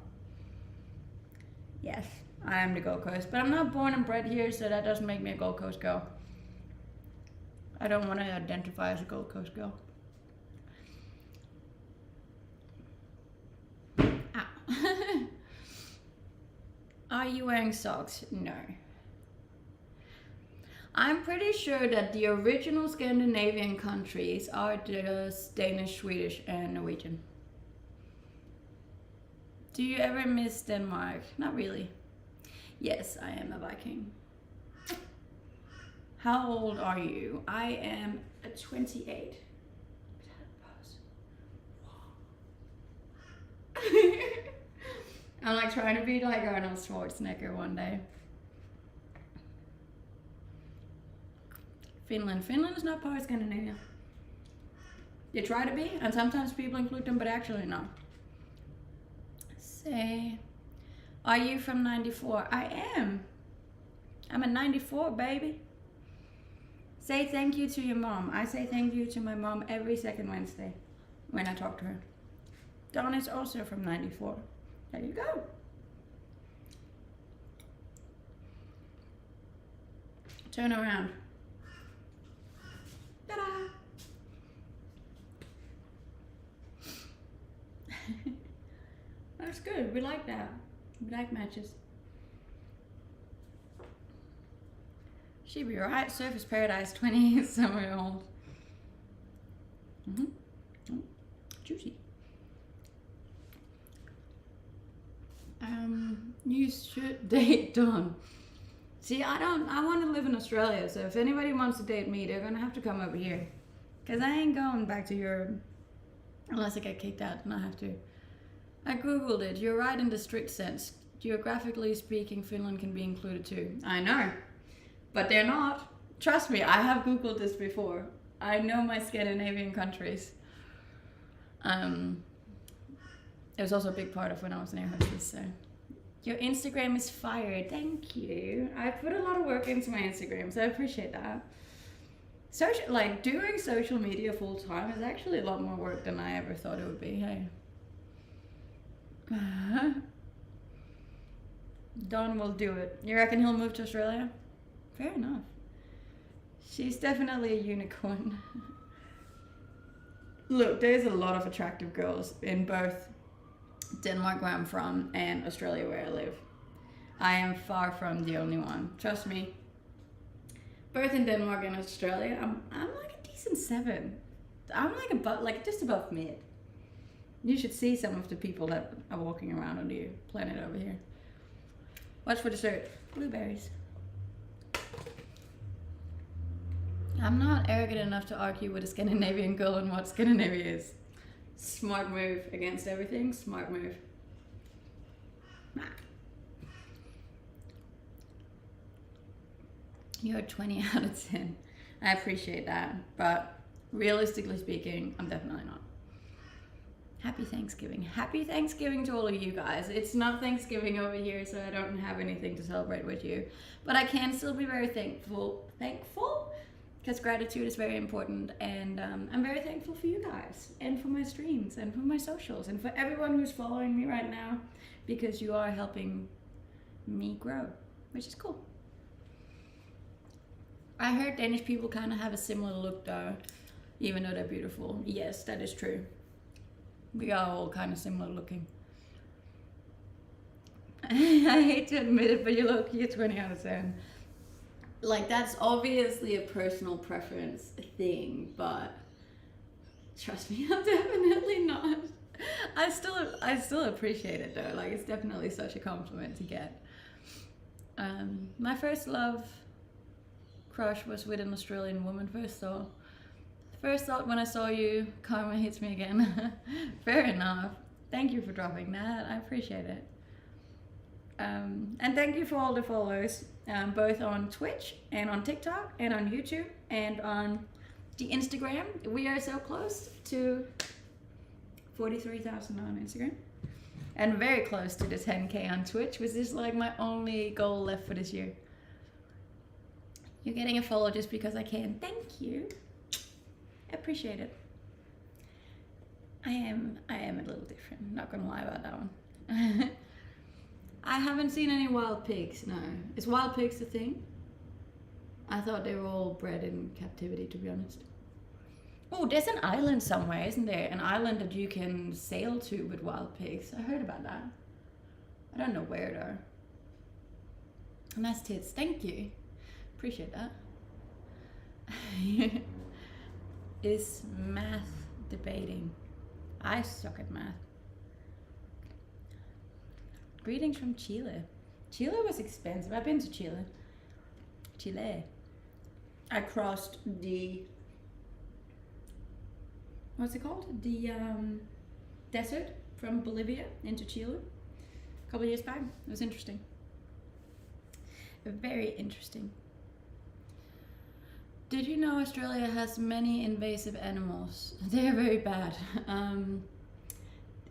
Yes, I am the Gold Coast, but I'm not born and bred here, so that doesn't make me a Gold Coast girl. I don't want to identify as a Gold Coast girl. Ow. Are you wearing socks? No. I'm pretty sure that the original Scandinavian countries are just Danish, Swedish, and Norwegian. Do you ever miss Denmark? Not really. Yes, I am a Viking. How old are you? I am 28. I'm like trying to be like Arnold Schwarzenegger one day. Finland. Finland is not part of Scandinavia. They try to be, and sometimes people include them, but actually not. Say, are you from 94? I am. I'm a 94, baby. Say thank you to your mom. I say thank you to my mom every second Wednesday when I talk to her. Dawn is also from 94. There you go. Turn around. Ta-da! That's good. We like that. We like matches. She'd be right. Surface Paradise, 20 summer old. Juicy. You should date Dawn. See, I want to live in Australia, so if anybody wants to date me, they're gonna have to come over here. Cause I ain't going back to Europe unless I get kicked out, and I have to. I googled it. You're right in the strict sense. Geographically speaking, Finland can be included too. I know, but they're not. Trust me, I have googled this before. I know my Scandinavian countries. It was also a big part of when I was an air hostess. So, your Instagram is fire. Thank you. I put a lot of work into my Instagram, so I appreciate that. Doing social media full time is actually a lot more work than I ever thought it would be. Hey. Don will do it. You reckon he'll move to Australia? Fair enough. She's definitely a unicorn. Look, there's a lot of attractive girls in both Denmark, where I'm from, and Australia, where I live. I am far from the only one. Trust me. Both in Denmark and Australia, I'm like a decent 7. I'm like just above mid. You should see some of the people that are walking around on the planet over here. What's for dessert? Blueberries. I'm not arrogant enough to argue with a Scandinavian girl on what Scandinavia is. Smart move against everything. Smart move. Nah. You're 20 out of 10. I appreciate that, but realistically speaking, I'm definitely not. Happy Thanksgiving. Happy Thanksgiving to all of you guys. It's not Thanksgiving over here, so I don't have anything to celebrate with you. But I can still be very thankful because gratitude is very important, and I'm very thankful for you guys and for my streams and for my socials and for everyone who's following me right now, because you are helping me grow, which is cool. I heard Danish people kind of have a similar look though, even though they're beautiful. Yes, that is true. We are all kind of similar looking. I hate to admit it, but you're 20 out of 10. Like, that's obviously a personal preference thing, but trust me, I'm definitely not. I still appreciate it though. Like, it's definitely such a compliment to get. My first love crush was with an Australian woman. First thought when I saw you, karma hits me again. Fair enough. Thank you for dropping that. I appreciate it. And thank you for all the follows, both on Twitch and on TikTok and on YouTube and on the Instagram. We are so close to 43,000 on Instagram and very close to the 10K on Twitch, which is like my only goal left for this year. You're getting a follow just because I can. Thank you. Appreciate it. I am a little different, not gonna lie about that one. I haven't seen any wild pigs, no. Is wild pigs a thing? I thought they were all bred in captivity, to be honest. Oh, there's an island somewhere, isn't there? An island that you can sail to with wild pigs. I heard about that. I don't know where though. Nice tits, thank you. Appreciate that. Is math debating? I suck at math. Greetings from Chile. Chile was expensive. I've been to Chile. I crossed the, what's it called? The desert from Bolivia into Chile a couple of years back. It was interesting. Very interesting. Did you know Australia has many invasive animals? They are very bad.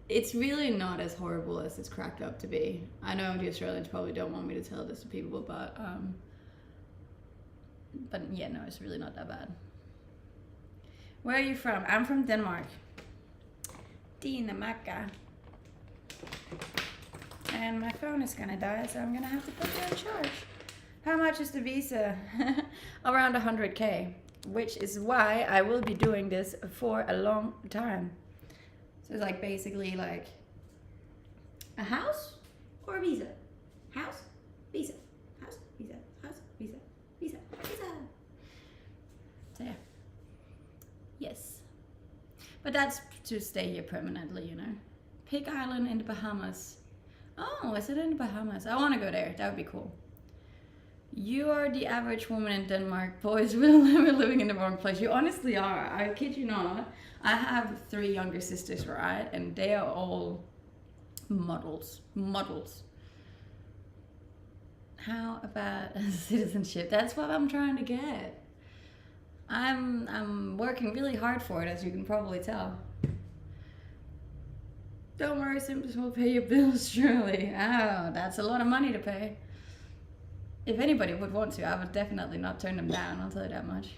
It's really not as horrible as it's cracked up to be. I know the Australians probably don't want me to tell this to people, but yeah, no, it's really not that bad. Where are you from? I'm from Denmark. Dinamarca. And my phone is gonna die, so I'm gonna have to put it on charge. How much is the visa? Around 100K, which is why I will be doing this for a long time. So it's like basically like a house or a visa. House, visa, house, visa, house, visa, visa, visa. So yeah. Yes. But that's to stay here permanently, you know. Pig Island in the Bahamas. Oh, is it in the Bahamas? I want to go there. That would be cool. You are the average woman in Denmark. Boys, we're living in the wrong place. You honestly are. I kid you not. I have 3 younger sisters, right? And they are all models. How about citizenship? That's what I'm trying to get. I'm working really hard for it, as you can probably tell. Don't worry, Simpsons will pay your bills, surely. Oh, that's a lot of money to pay. If anybody would want to, I would definitely not turn them down, I'll tell you that much.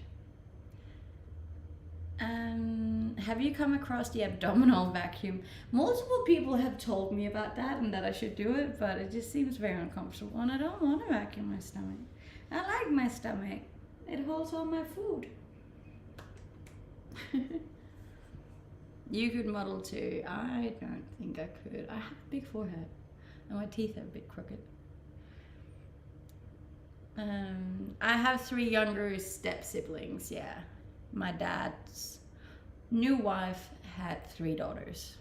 Have you come across the abdominal vacuum? Multiple people have told me about that and that I should do it, but it just seems very uncomfortable and I don't want to vacuum my stomach. I like my stomach. It holds all my food. You could model too. I don't think I could. I have a big forehead and my teeth are a bit crooked. I have 3 younger step siblings, yeah. My dad's new wife had 3 daughters.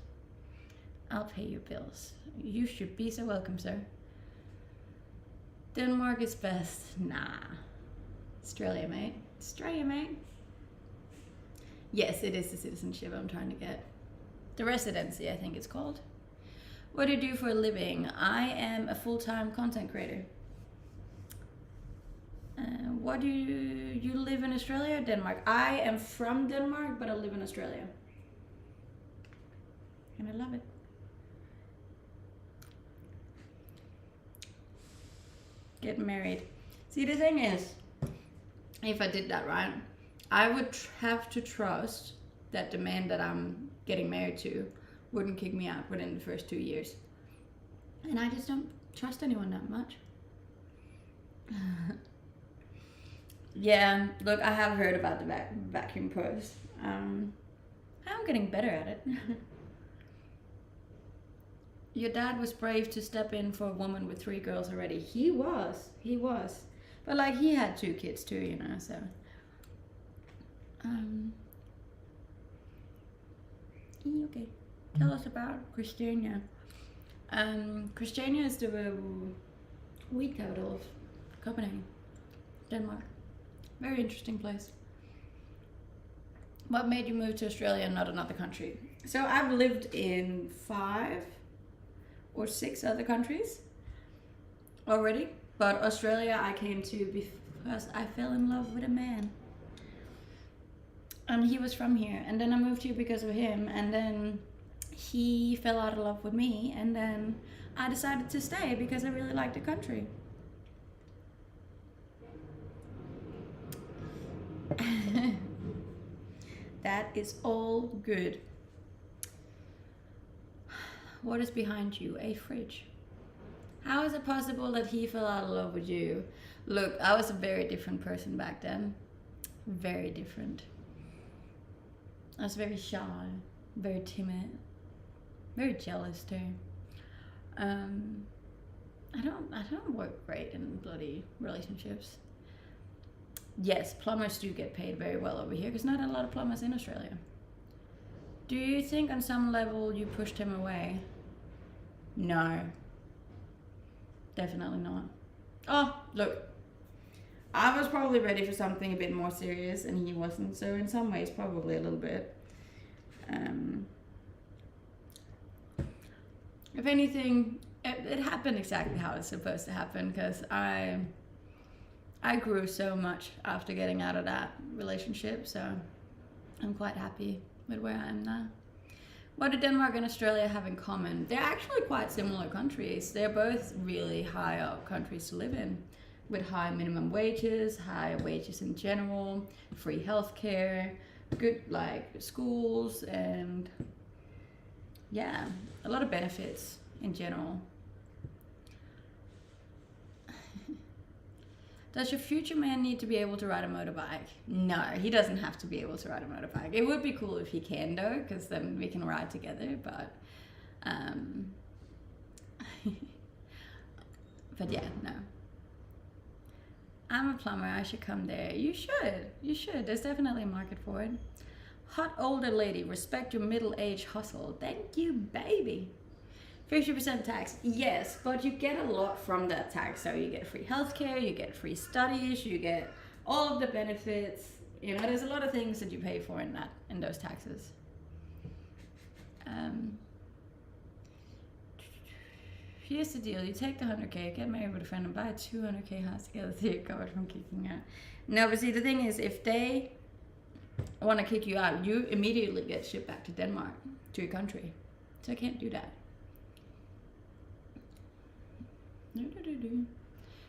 I'll pay your bills. You should be so welcome, sir. Denmark is best. Nah. Australia, mate. Australia, mate. Yes, it is the citizenship I'm trying to get. The residency, I think it's called. What do you do for a living? I am a full-time content creator. What do you live in Australia or Denmark? I am from Denmark, but I live in Australia. And I love it. Get married. See, the thing is, if I did that right, I would have to trust that the man that I'm getting married to wouldn't kick me out within the first 2 years. And I just don't trust anyone that much. Yeah, look, I have heard about the vacuum pose. I'm getting better at it. Your dad was brave to step in for a woman with 3 girls already. He was. But like, he had 2 kids too, you know, so. Okay. Tell us about Christiania. Christiania is the wheat capital of Copenhagen, Denmark. Very interesting place. What made you move to Australia and not another country? So I've lived in 5 or 6 other countries already, but Australia I came to because I fell in love with a man. And he was from here, and then I moved here because of him, and then he fell out of love with me, and then I decided to stay because I really liked the country. That is all good. What is behind you? A fridge. How is it possible that he fell out of love with you? Look, I was a very different person back then. Very different. I was very shy, very timid, very jealous too. I don't work great in bloody relationships. Yes, plumbers do get paid very well over here because not a lot of plumbers in Australia. Do you think on some level you pushed him away? No. Definitely not. Oh, look. I was probably ready for something a bit more serious and he wasn't, so in some ways probably a little bit. If anything, it happened exactly how it's supposed to happen because I grew so much after getting out of that relationship, so I'm quite happy with where I am now. What do Denmark and Australia have in common? They're actually quite similar countries. They're both really high up countries to live in, with high minimum wages, high wages in general, free healthcare, good like schools, and yeah, a lot of benefits in general. Does your future man need to be able to ride a motorbike? No, he doesn't have to be able to ride a motorbike. It would be cool if he can though, because then we can ride together, but but yeah, no. I'm a plumber, I should come there. You should. There's definitely a market for it. Hot older lady, respect your middle-aged hustle. Thank you, baby. 50% tax, yes, but you get a lot from that tax. So you get free healthcare, you get free studies, you get all of the benefits. You know, there's a lot of things that you pay for in those taxes. Here's the deal, you take the 100k, get married with a friend and buy a 200k house together so you're covered from kicking out. No, but see, the thing is, if they want to kick you out, you immediately get shipped back to Denmark, to your country. So I can't do that.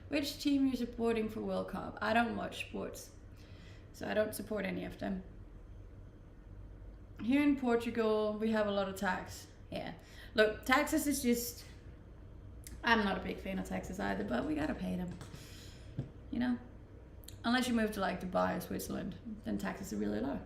Which team are you supporting for World Cup? I don't watch sports, so I don't support any of them. Here in Portugal, we have a lot of tax. Yeah. Look, taxes is just... I'm not a big fan of taxes either, but we gotta pay them. You know? Unless you move to like Dubai or Switzerland, then taxes are really low.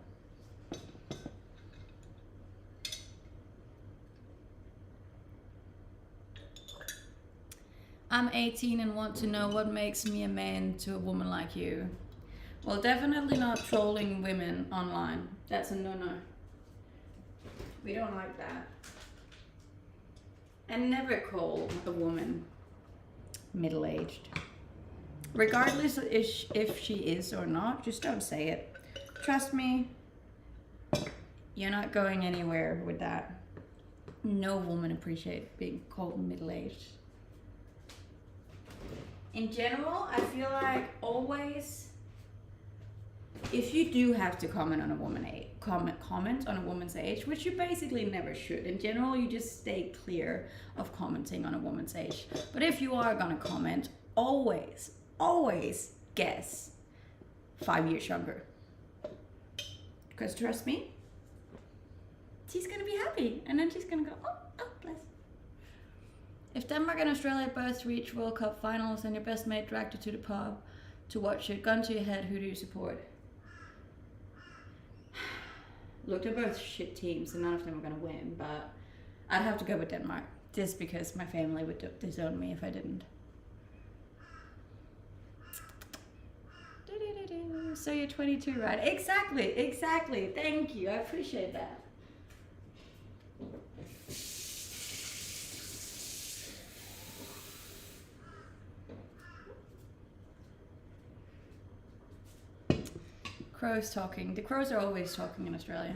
I'm 18 and want to know what makes me a man to a woman like you. Well, definitely not trolling women online. That's a no-no. We don't like that. And never call a woman middle-aged. Regardless if she is or not, just don't say it. Trust me, you're not going anywhere with that. No woman appreciates being called middle-aged. In general, I feel like always, if you do have to comment on a comment on a woman's age, which you basically never should. In general, you just stay clear of commenting on a woman's age. But if you are gonna comment, always guess 5 years younger. Because trust me, she's going to be happy. And then she's going to go, oh, bless. If Denmark and Australia both reach World Cup finals and your best mate dragged you to the pub to watch it, gun to your head, who do you support? Look, they're both shit teams and none of them are going to win, but I'd have to go with Denmark just because my family would disown me if I didn't. So you're 22, right? Exactly. Thank you. I appreciate that. Crows talking. The crows are always talking in Australia.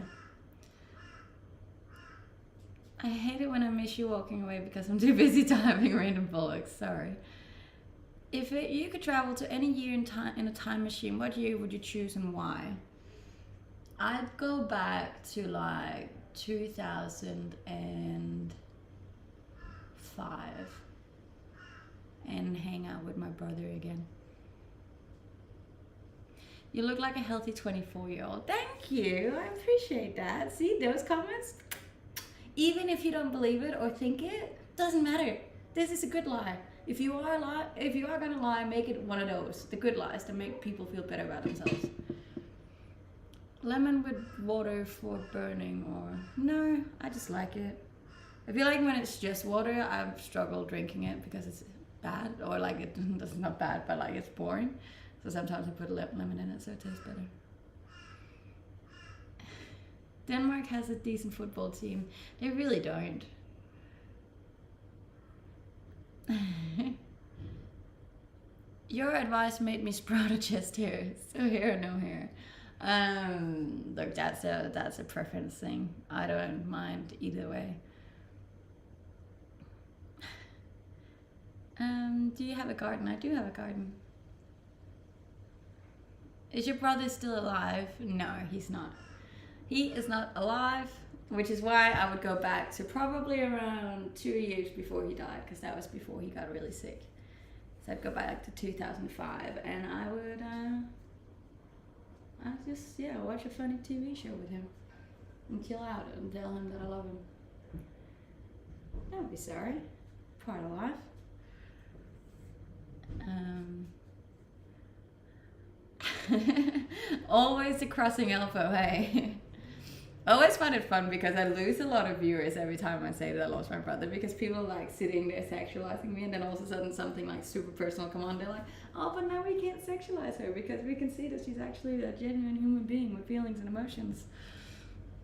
I hate it when I miss you walking away because I'm too busy typing random bullocks. Sorry. If you could travel to any year in a time machine, what year would you choose and why? I'd go back to like 2005 and hang out with my brother again. You look like a healthy 24-year-old. Thank you. I appreciate that. See those comments? Even if you don't believe it or think it, doesn't matter. This is a good lie. If you are gonna lie, make it one of those, the good lies that make people feel better about themselves. Lemon with water for burning, or no, I just like it. I feel like when it's just water, I've struggled drinking it because it's bad, or like it's not bad, but like it's boring. So sometimes I put a lemon in it so it tastes better. Denmark has a decent football team. They really don't. Your advice made me sprout a chest hair. So hair or no hair. Look, that's a preference thing. I don't mind either way. Do you have a garden? I do have a garden. Is your brother still alive? No, he's not. He is not alive, which is why I would go back to probably around 2 years before he died, because that was before he got really sick. So I'd go back to 2005 and I would I'd just watch a funny TV show with him and chill out and tell him that I love him. Don't be sorry. Part of life. Always a crossing elbow, hey. I always find it fun because I lose a lot of viewers every time I say that I lost my brother, because people are like sitting there sexualizing me, and then all of a sudden something like super personal come on, they're like, oh, but now we can't sexualize her because we can see that she's actually a genuine human being with feelings and emotions.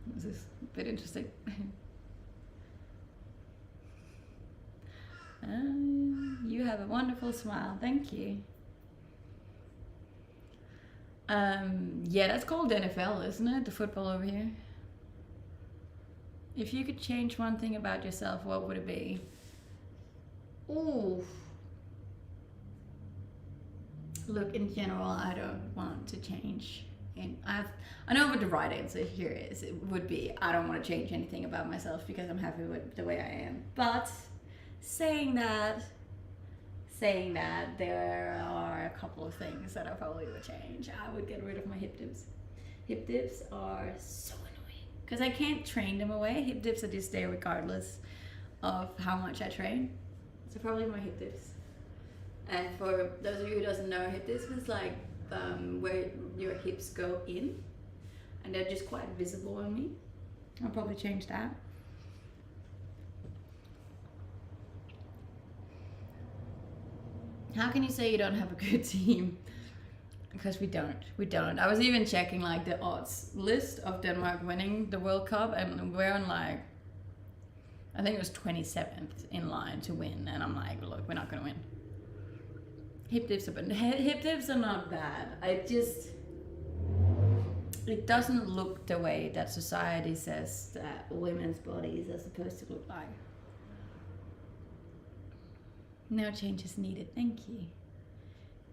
This is a bit interesting. You have a wonderful smile. Thank you. Yeah, that's called NFL, isn't it? The football over here. If you could change one thing about yourself, what would it be? Ooh. Look, in general, I don't want to change. And I know what the right answer here is. It would be, I don't want to change anything about myself because I'm happy with the way I am. But saying that, there are a couple of things that I probably would change. I would get rid of my hip dips. Hip dips are so annoying because I can't train them away. Hip dips are just there regardless of how much I train. So probably my hip dips. And for those of you who doesn't know, hip dips is like where your hips go in, and they're just quite visible on me. I'll probably change that. How can you say you don't have a good team? Because we don't. I was even checking like the odds list of Denmark winning the World Cup, and we're on like, I think it was 27th in line to win, and I'm like, look, we're not gonna win. Hip dips are not bad. It doesn't look the way that society says that women's bodies are supposed to look like. No changes needed, thank you.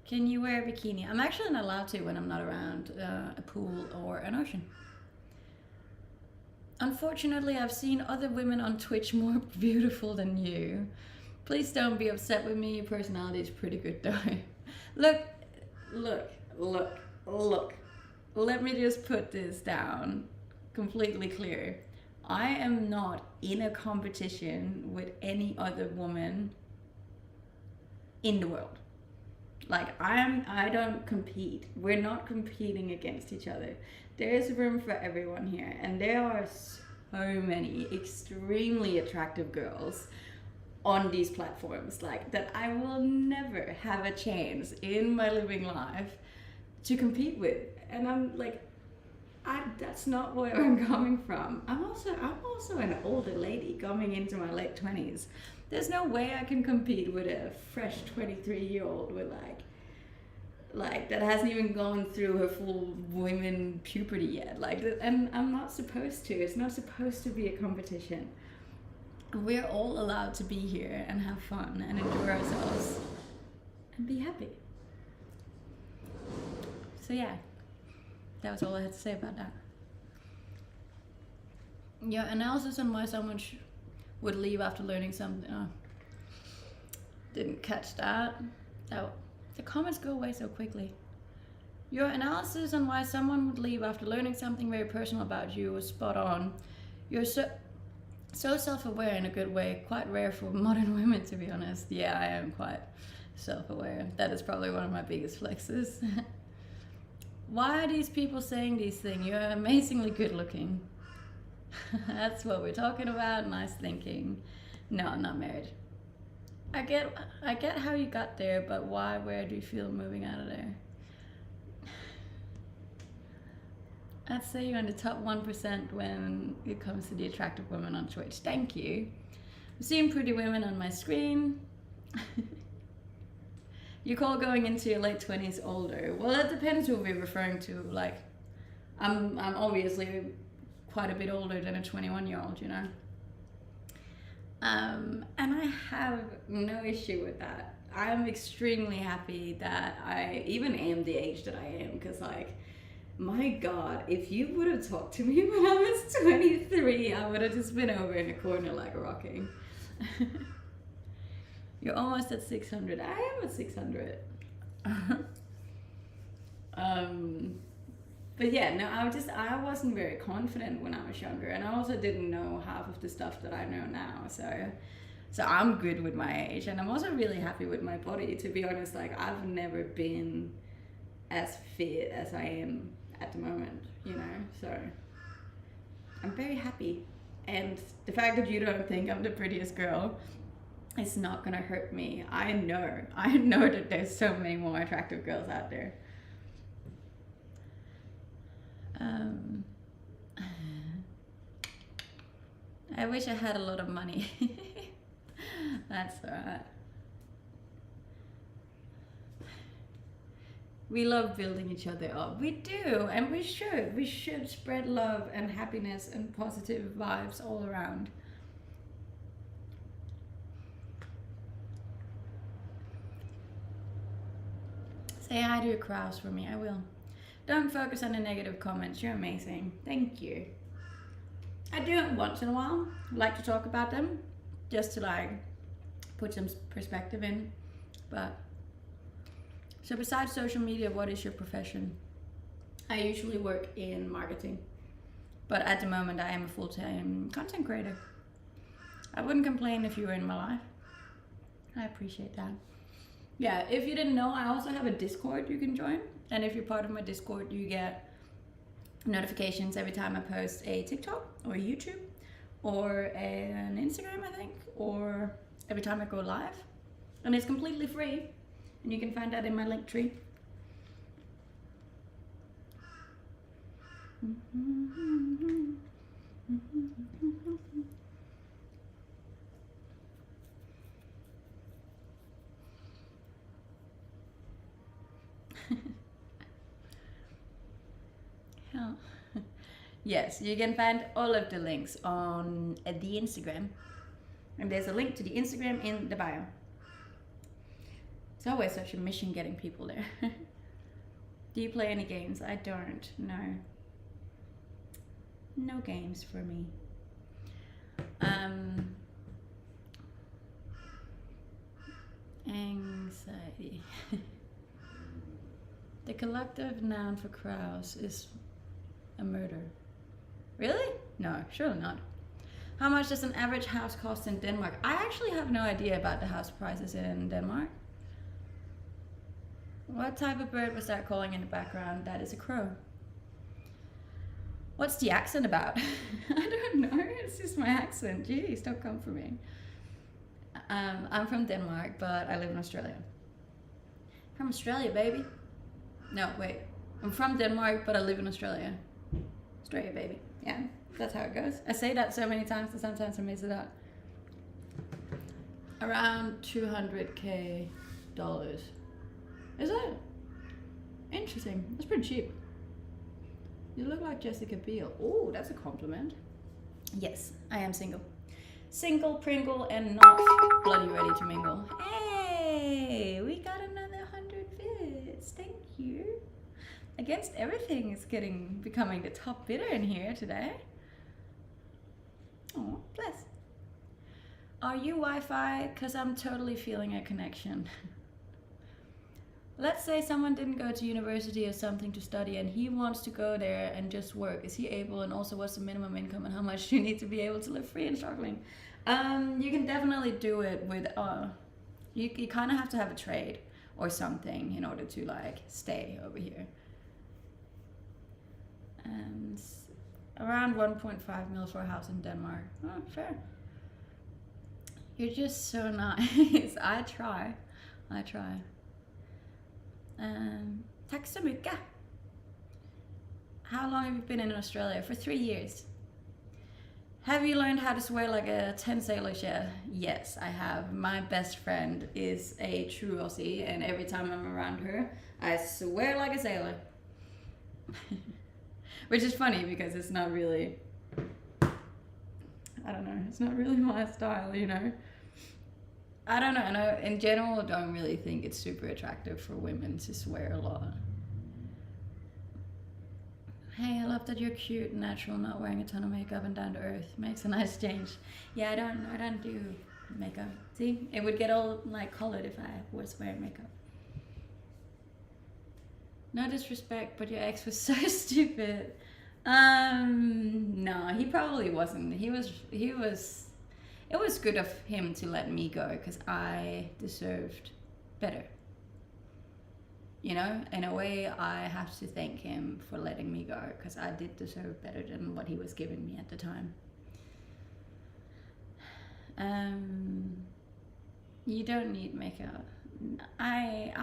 Can you wear a bikini? I'm actually not allowed to when I'm not around a pool or an ocean. Unfortunately, I've seen other women on Twitch more beautiful than you. Please don't be upset with me, your personality is pretty good though. Look. let me just put this down completely clear. I am not in a competition with any other woman in the world. Like, I don't compete. We're not competing against each other. There is room for everyone here, and there are so many extremely attractive girls on these platforms, like, that I will never have a chance in my living life to compete with. And I'm like, that's not where I'm coming from. I'm also an older lady coming into my late 20s. There's no way I can compete with a fresh 23-year-old with like that hasn't even gone through her full women puberty yet. Like, and I'm not supposed to. It's not supposed to be a competition. We're all allowed to be here and have fun and enjoy ourselves and be happy. So yeah, that was all I had to say about that. Your analysis on why someone would leave after learning something. Oh, didn't catch that. Oh, the comments go away so quickly. Your analysis on why someone would leave after learning something very personal about you was spot on. You're so self-aware in a good way. Quite rare for modern women, to be honest. Yeah, I am quite self-aware. That is probably one of my biggest flexes. Why are these people saying these things? You're amazingly good looking. That's what we're talking about. Nice thinking. No, I'm not married. I get how you got there, but why? Where do you feel moving out of there? I'd say you're in the top 1% when it comes to the attractive women on Twitch. Thank you. I'm seeing pretty women on my screen. You call going into your late 20s older. Well, it depends who we're referring to. Like, I'm obviously quite a bit older than a 21-year-old, you know. And I have no issue with that. I'm extremely happy that I even am the age that I am, because, like, my God, if you would have talked to me when I was 23, I would have just been over in a corner like rocking. You're almost at 600. I am at 600. But yeah, no, I wasn't very confident when I was younger, and I also didn't know half of the stuff that I know now. So I'm good with my age, and I'm also really happy with my body. To be honest, like, I've never been as fit as I am at the moment, you know. So I'm very happy, and the fact that you don't think I'm the prettiest girl, it's not gonna hurt me. I know that there's so many more attractive girls out there. I wish I had a lot of money. That's alright. We love building each other up. We do, and we should. We should spread love and happiness and positive vibes all around. Say hi to your crowds for me, I will. Don't focus on the negative comments, you're amazing. Thank you. I do it once in a while. I like to talk about them, just to like put some perspective in. But so besides social media, what is your profession? I usually work in marketing, but at the moment I am a full-time content creator. I wouldn't complain if you were in my life. I appreciate that. Yeah, if you didn't know, I also have a Discord you can join. And if you're part of my Discord, you get notifications every time I post a TikTok or a YouTube or an Instagram, I think, or every time I go live. And it's completely free. And you can find that in my link tree. Yes, you can find all of the links on the Instagram. And there's a link to the Instagram in the bio. It's always such a mission getting people there. Do you play any games? I don't, no. No games for me. Anxiety. The collective noun for crows is a murder. Really? No, surely not. How much does an average house cost in Denmark? I actually have no idea about the house prices in Denmark. What type of bird was that calling in the background? That is a crow. What's the accent about? I don't know. It's just my accent. Jeez, don't come for me. I'm from Denmark, but I live in Australia. From Australia, baby. No, wait. I'm from Denmark, but I live in Australia. Australia, baby. Yeah, that's how it goes. I say that so many times that sometimes I miss it out. Around $200K. Is it? Interesting. That's pretty cheap. You look like Jessica Biel. Oh, that's a compliment. Yes, I am single. Single, Pringle, and not bloody ready to mingle. Hey, we got another 100 bits. Thank you. Against Everything is becoming the top bidder in here today. Oh, bless. Are you Wi-Fi? Because I'm totally feeling a connection. Let's say someone didn't go to university or something to study and he wants to go there and just work. Is he able, and also what's the minimum income and how much do you need to be able to live free and struggling? You can definitely do it with, you kind of have to have a trade or something in order to like stay over here. And around 1.5 mil for a house in Denmark. Oh, fair. You're just so nice. I try. Tack så mycket. How long have you been in Australia? For 3 years. Have you learned how to swear like a 10 sailors yet? Yes, I have. My best friend is a true Aussie, and every time I'm around her, I swear like a sailor. Which is funny because it's not really, I don't know, it's not really my style, you know? I don't know, and I, in general, don't really think it's super attractive for women to swear a lot. Hey, I love that you're cute and natural, not wearing a ton of makeup and down to earth. Makes a nice change. Yeah, I don't do makeup. See, it would get all like colored if I was wearing makeup. No disrespect, but your ex was so stupid. No, he probably wasn't. It was good of him to let me go because I deserved better. You know, in a way, I have to thank him for letting me go because I did deserve better than what he was giving me at the time. You don't need makeup. I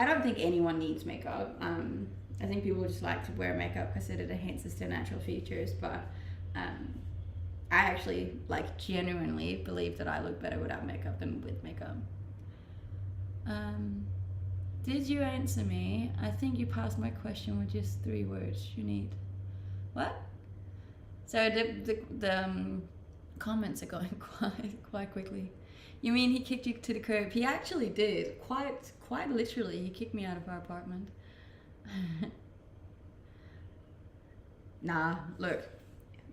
don't think anyone needs makeup. I think people just like to wear makeup because it enhances their natural features, but I actually like genuinely believe that I look better without makeup than with makeup. Did you answer me? I think you passed my question with just 3 words. You need what? So the comments are going quite quickly. You mean he kicked you to the curb? He actually did. Quite literally, he kicked me out of our apartment. Nah, look.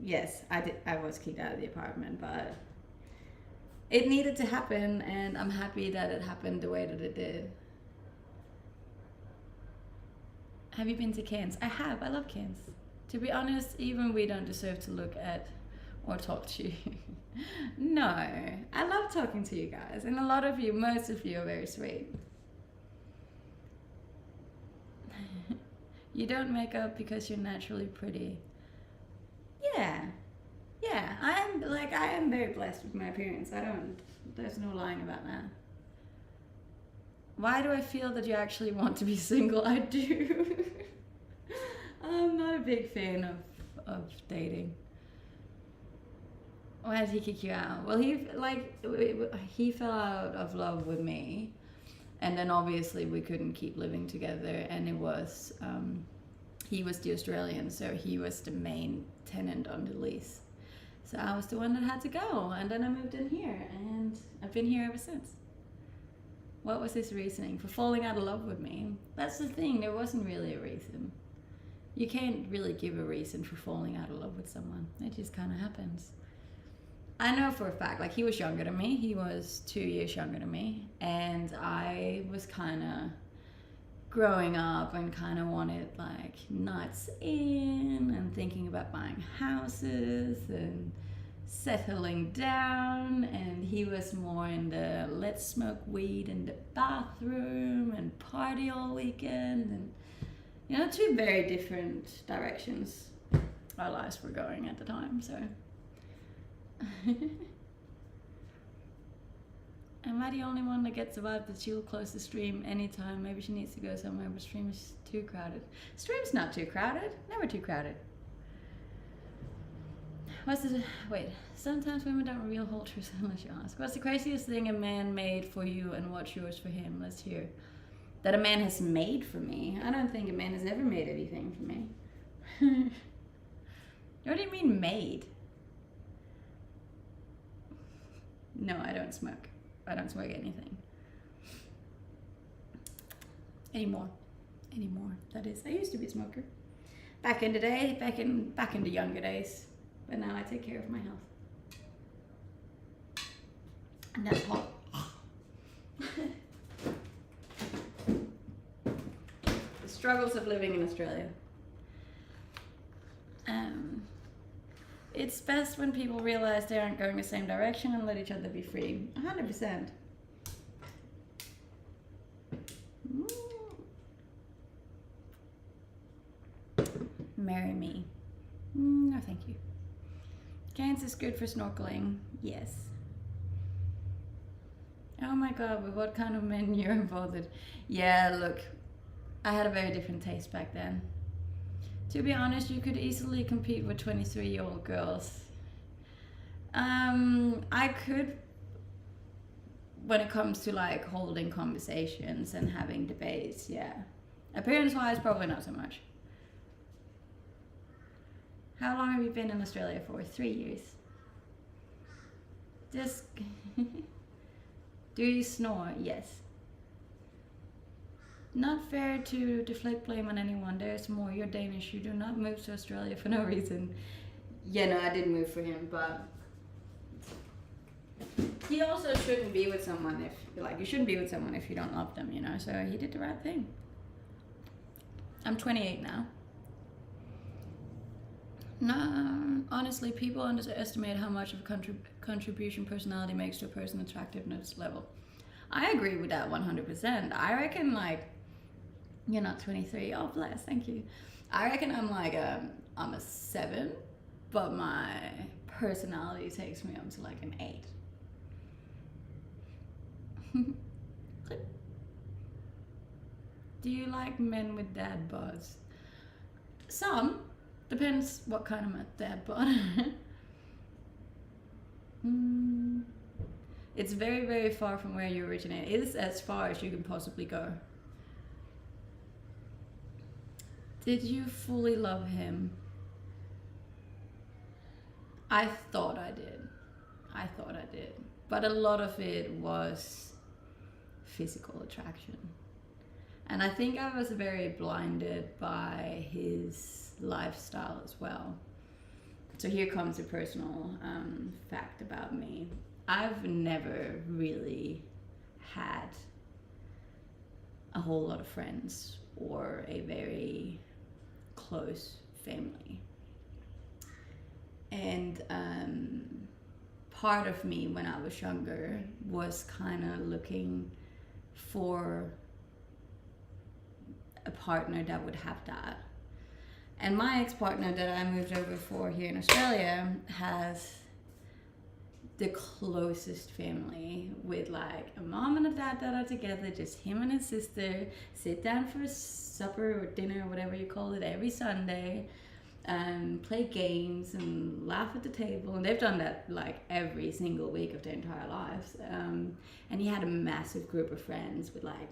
Yes, I was kicked out of the apartment, but it needed to happen, and I'm happy that it happened the way that it did. Have you been to Cairns? I have. I love Cairns. To be honest, even we don't deserve to look at or talk to you. No, I love talking to you guys, and a lot of you, most of you are very sweet. You don't make up because you're naturally pretty. Yeah, I am very blessed with my appearance. There's no lying about that. Why do I feel that you actually want to be single? I do. I'm not a big fan of dating. Why did he kick you out? Well, he fell out of love with me, and then obviously we couldn't keep living together, and it was he was the Australian, so he was the main tenant on the lease. So I was the one that had to go, and then I moved in here, and I've been here ever since. What was his reasoning for falling out of love with me? That's the thing, there wasn't really a reason. You can't really give a reason for falling out of love with someone. It just kind of happens. I know for a fact, like, he was younger than me. He was 2 years younger than me, and I was kind of growing up and kind of wanted like nuts in and thinking about buying houses and settling down, and he was more in the let's smoke weed in the bathroom and party all weekend, and you know, two very different directions our lives were going at the time. So am I the only one that gets the vibe that she'll close the stream anytime? Maybe she needs to go somewhere, but stream is too crowded. Stream's not too crowded, never too crowded. Wait, sometimes women don't reveal whole truths unless you ask. What's the craziest thing a man made for you and what's yours for him? Let's hear. That a man has made for me? I don't think a man has ever made anything for me. What do you mean made? No, I don't smoke. I don't smoke anything. Anymore, that is. I used to be a smoker. Back in the day, back in the younger days. But now I take care of my health. And that's hot. The struggles of living in Australia. It's best when people realize they aren't going the same direction and let each other be free. 100%. Marry me. No, thank you. Cairns is good for snorkeling. Yes. Oh my god, but what kind of men you're involved with? Yeah, look, I had a very different taste back then. To be honest, you could easily compete with 23-year-old girls. I could, when it comes to like holding conversations and having debates, yeah. Appearance-wise, probably not so much. How long have you been in Australia for? 3 years. Just... Do you snore? Yes. Not fair to deflect blame on anyone. There's more. You're Danish. You do not move to Australia for no reason. Yeah, no, I did move for him, but... He also shouldn't be with someone if... Like, you shouldn't be with someone if you don't love them, you know? So he did the right thing. I'm 28 now. No, honestly, people underestimate how much of a contribution personality makes to a person's attractiveness level. I agree with that 100%. I reckon, like, you're not 23. Oh, bless, thank you. I reckon I'm like I'm a 7, but my personality takes me up to like an 8. Do you like men with dad bods? Some. Depends what kind of dad bod. It's very, very far from where you originate. It is as far as you can possibly go. Did you fully love him? I thought I did. But a lot of it was physical attraction. And I think I was very blinded by his lifestyle as well. So here comes a personal fact about me. I've never really had a whole lot of friends or a very close family. And part of me when I was younger was kind of looking for a partner that would have that. And my ex-partner that I moved over for here in Australia has the closest family, with like a mom and a dad that are together, just him and his sister, sit down for supper or dinner or whatever you call it every Sunday, and play games and laugh at the table. And they've done that like every single week of their entire lives. And he had a massive group of friends with like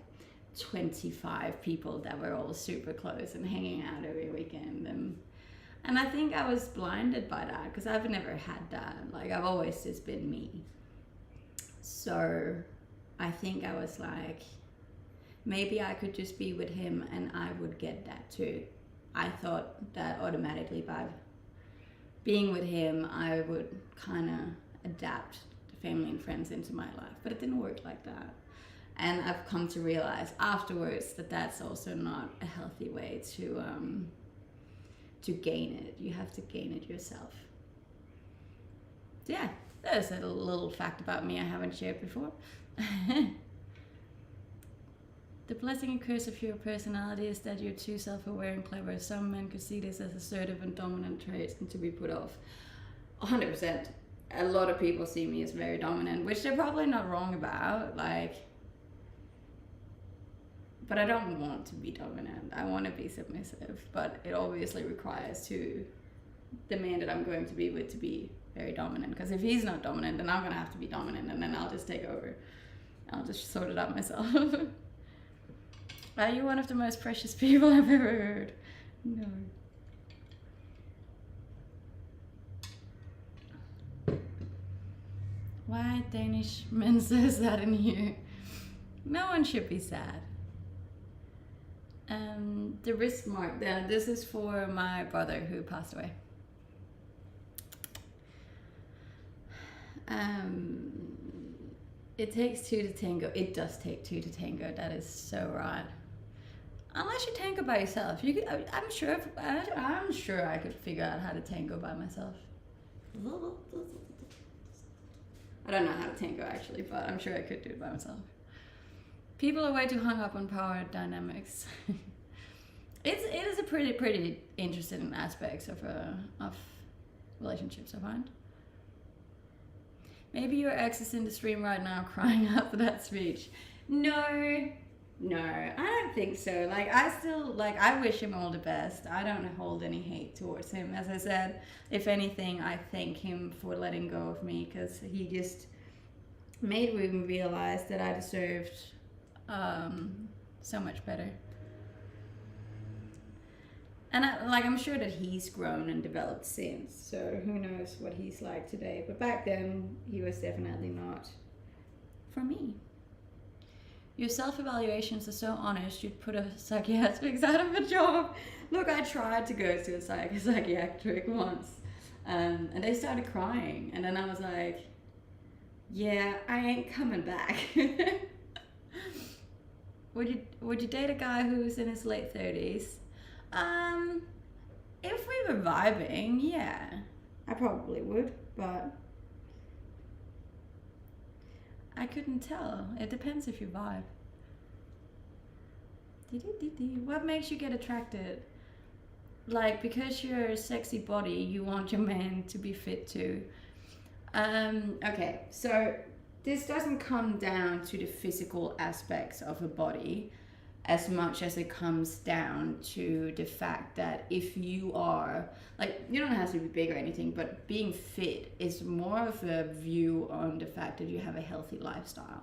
25 people that were all super close and hanging out every weekend. And I think I was blinded by that because I've never had that. Like, I've always just been me. So I think I was like, maybe I could just be with him and I would get that too. I thought that automatically by being with him, I would kind of adapt the family and friends into my life. But it didn't work like that. And I've come to realize afterwards that that's also not a healthy way to gain it. You have to gain it yourself. So yeah, there's a little fact about me I haven't shared before. The blessing and curse of your personality is that you're too self-aware and clever. Some men could see this as assertive and dominant traits and to be put off. 100%. A lot of people see me as very dominant, which they're probably not wrong about. But I don't want to be dominant. I want to be submissive. But it obviously requires the man that I'm going to be with to be very dominant. Because if he's not dominant, then I'm going to have to be dominant, and then I'll just take over. I'll just sort it out myself. Are you one of the most precious people I've ever heard? No. Why Danish men says that in here? No one should be sad. The wrist mark. This is for my brother who passed away. It takes two to tango. It does take two to tango. That is so right. Unless you tango by yourself, I'm sure I could figure out how to tango by myself. I don't know how to tango actually, but I'm sure I could do it by myself. People are way too hung up on power dynamics. It is a pretty interesting aspects of relationships, I find. Maybe your ex is in the stream right now crying out for that speech. No, I don't think so. I wish him all the best. I don't hold any hate towards him. As I said, if anything, I thank him for letting go of me, because he just made me realize that I deserved so much better. And I'm sure that he's grown and developed since, so who knows what he's like today. But back then, he was definitely not for me. Your self-evaluations are so honest, you'd put a psychiatric out of a job. Look, I tried to go to a psychiatric once, and they started crying. And then I was like, yeah, I ain't coming back. Would you date a guy who's in his late 30s? If we were vibing, yeah, I probably would, but I couldn't tell. It depends if you vibe. What makes you get attracted? Because you're a sexy body, you want your man to be fit too. Okay, so this doesn't come down to the physical aspects of a body as much as it comes down to the fact that if you are, you don't have to be big or anything, but being fit is more of a view on the fact that you have a healthy lifestyle.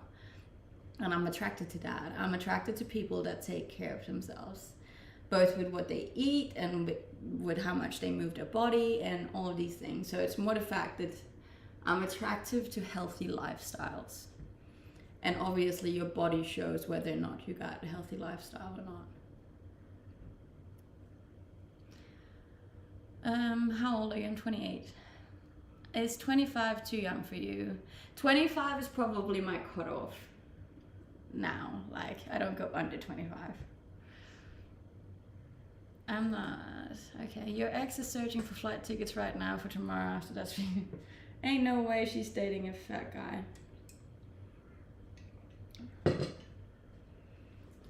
And I'm attracted to that. I'm attracted to people that take care of themselves, both with what they eat and with how much they move their body and all of these things. So it's more the fact that I'm attractive to healthy lifestyles. And obviously your body shows whether or not you got a healthy lifestyle or not. How old are you? I'm 28. Is 25 too young for you? 25 is probably my cutoff now. I don't go under 25. I'm not. Okay, your ex is searching for flight tickets right now for tomorrow after that. Ain't no way she's dating a fat guy.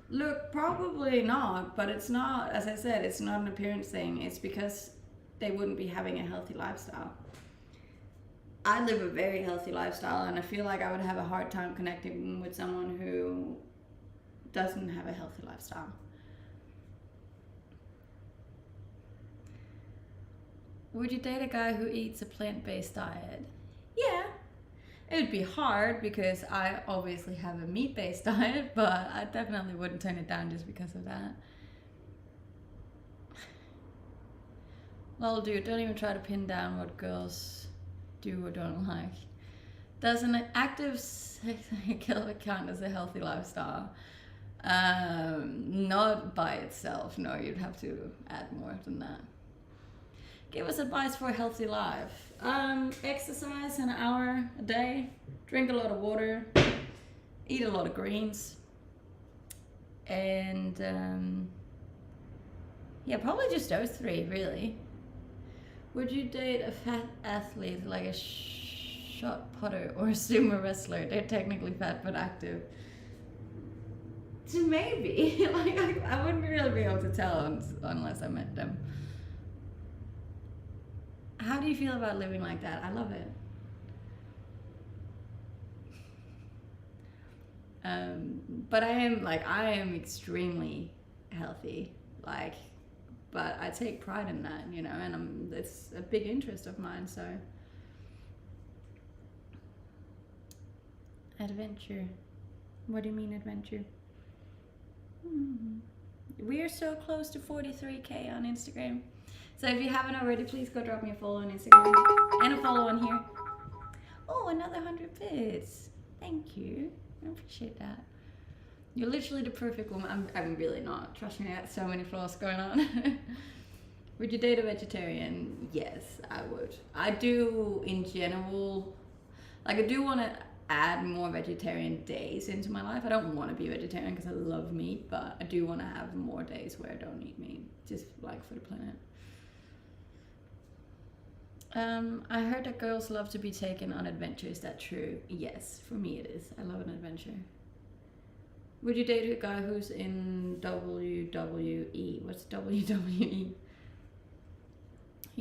Look, probably not, but it's not, as I said, it's not an appearance thing. It's because they wouldn't be having a healthy lifestyle. I live a very healthy lifestyle, and I feel like I would have a hard time connecting with someone who doesn't have a healthy lifestyle. Would you date a guy who eats a plant-based diet? Yeah. It would be hard because I obviously have a meat-based diet, but I definitely wouldn't turn it down just because of that. Well, dude, don't even try to pin down what girls do or don't like. Does an active sex cycle count as a healthy lifestyle? Not by itself. No, you'd have to add more than that. Give us advice for a healthy life. Exercise an hour a day, drink a lot of water, eat a lot of greens, and yeah, probably just those three really. Would you date a fat athlete like a shot putter or a sumo wrestler? They're technically fat but active. So maybe, like I wouldn't really be able to tell unless I met them. How do you feel about living like that? I love it. But I am extremely healthy, like, but I take pride in that, you know, and it's a big interest of mine. So adventure. What do you mean adventure? We are so close to 43k on Instagram. So if you haven't already, please go drop me a follow on Instagram and a follow on here. Oh, another 100 bits. Thank you. I appreciate that. You're literally the perfect woman. I'm really not. Trust me, I got so many flaws going on. Would you date a vegetarian? Yes, I would. I do in general. Like, I do want to add more vegetarian days into my life. I don't want to be a vegetarian because I love meat, but I do want to have more days where I don't eat meat, just like for the planet. I heard that girls love to be taken on adventures. Is that true? Yes, for me it is. I love an adventure. Would you date a guy who's in WWE? What's WWE?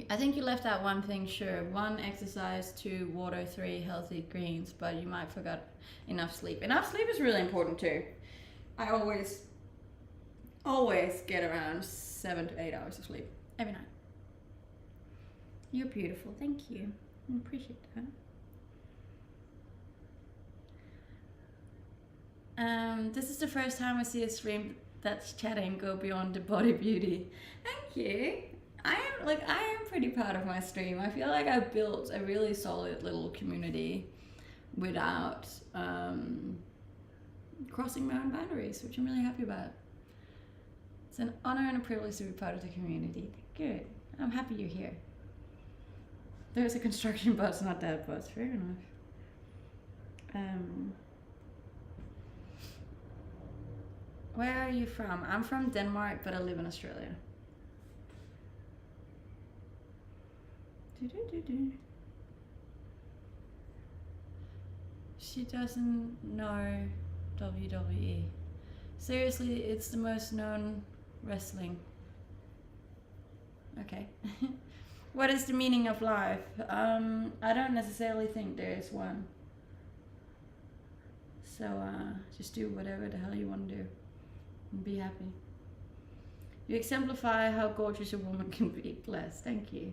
I think you left out one thing, sure. 1, exercise. 2, water. 3, healthy greens. But you might forgot enough sleep. Enough sleep is really important too. I always get around 7 to 8 hours of sleep every night. You're beautiful. Thank you. I appreciate that. This is the first time I see a stream that's chatting go beyond the body beauty. Thank you. I am pretty proud of my stream. I feel like I built a really solid little community without crossing my own boundaries, which I'm really happy about. It's an honor and a privilege to be part of the community. Good. I'm happy you're here. There's a construction bus, not that bus. Fair enough. Where are you from? I'm from Denmark, but I live in Australia. She doesn't know WWE. Seriously, it's the most known wrestling. Okay. What is the meaning of life? I don't necessarily think there is one. So just do whatever the hell you want to do and be happy. You exemplify how gorgeous a woman can be. Blessed. Thank you.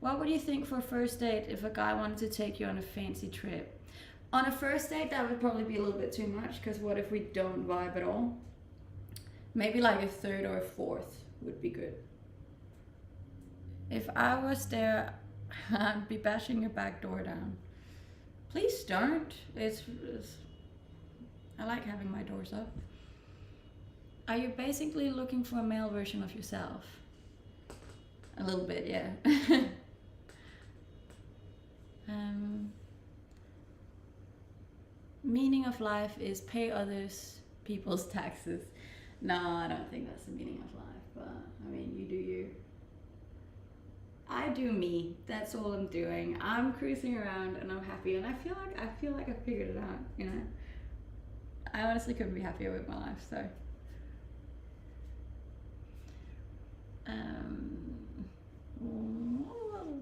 What would you think for a first date if a guy wanted to take you on a fancy trip? On a first date, that would probably be a little bit too much, because what if we don't vibe at all? Maybe like a third or a fourth would be good. If I was there, I'd be bashing your back door down. Please don't. I like having my doors up. Are you basically looking for a male version of yourself? A little bit, yeah. Meaning of life is pay others people's taxes. No, I don't think that's the meaning of life, but I mean, you do you. I do me. That's all I'm doing. I'm cruising around and I'm happy, and I feel like I figured it out, you know. I honestly couldn't be happier with my life, so.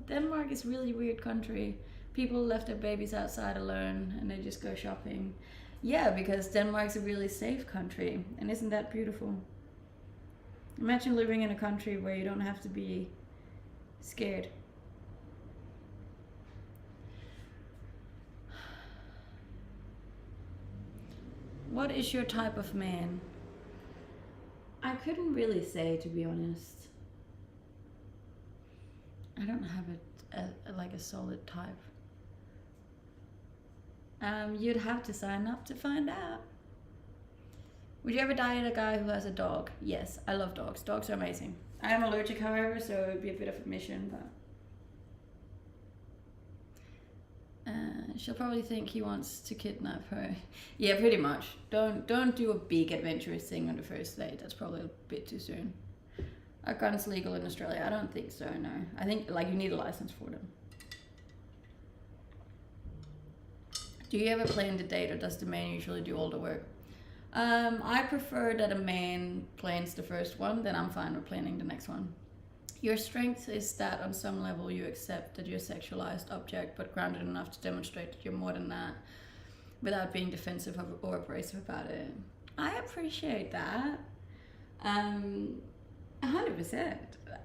Denmark is a really weird country. People left their babies outside alone and they just go shopping. Yeah, because Denmark's a really safe country, and isn't that beautiful? Imagine living in a country where you don't have to be scared. What is your type of man? I couldn't really say, to be honest. I don't have a solid type. You'd have to sign up to find out. Would you ever date a guy who has a dog? Yes, I love dogs. Dogs are amazing. I am allergic, however, so it would be a bit of a mission, but... She'll probably think he wants to kidnap her. Yeah, pretty much. Don't do a big adventurous thing on the first date. That's probably a bit too soon. Are guns legal in Australia? I don't think so, no. I think like you need a license for them. Do you ever plan the date or does the man usually do all the work? I prefer that a man plans the first one, then I'm fine with planning the next one. Your strength is that on some level you accept that you're a sexualized object, but grounded enough to demonstrate that you're more than that without being defensive or abrasive about it. I appreciate that. 100%.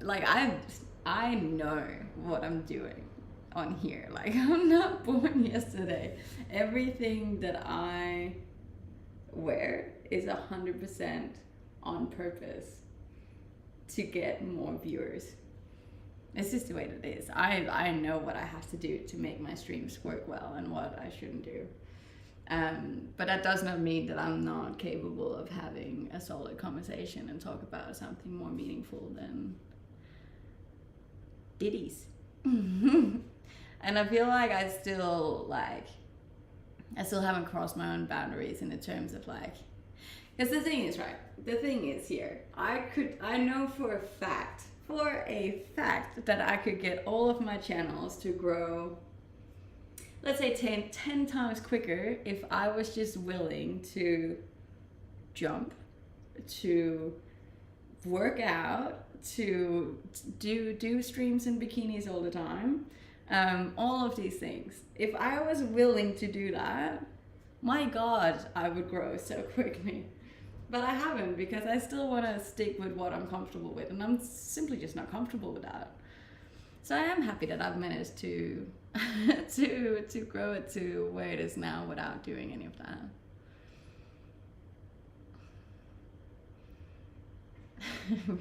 Like I know what I'm doing on here. Like I'm not born yesterday. Everything that I wear is 100% on purpose to get more viewers. It's just the way that it is. I know what I have to do to make my streams work well and what I shouldn't do. But that does not mean that I'm not capable of having a solid conversation and talk about something more meaningful than ditties. And I feel like I still haven't crossed my own boundaries in the terms of like, because the thing is, right, the thing is here, I know for a fact that I could get all of my channels to grow, let's say 10 times quicker if I was just willing to jump, to work out, to do streams in bikinis all the time, all of these things. If I was willing to do that, my God, I would grow so quickly. But I haven't, because I still want to stick with what I'm comfortable with, and I'm simply just not comfortable with that. So I am happy that I've managed to to grow it to where it is now without doing any of that.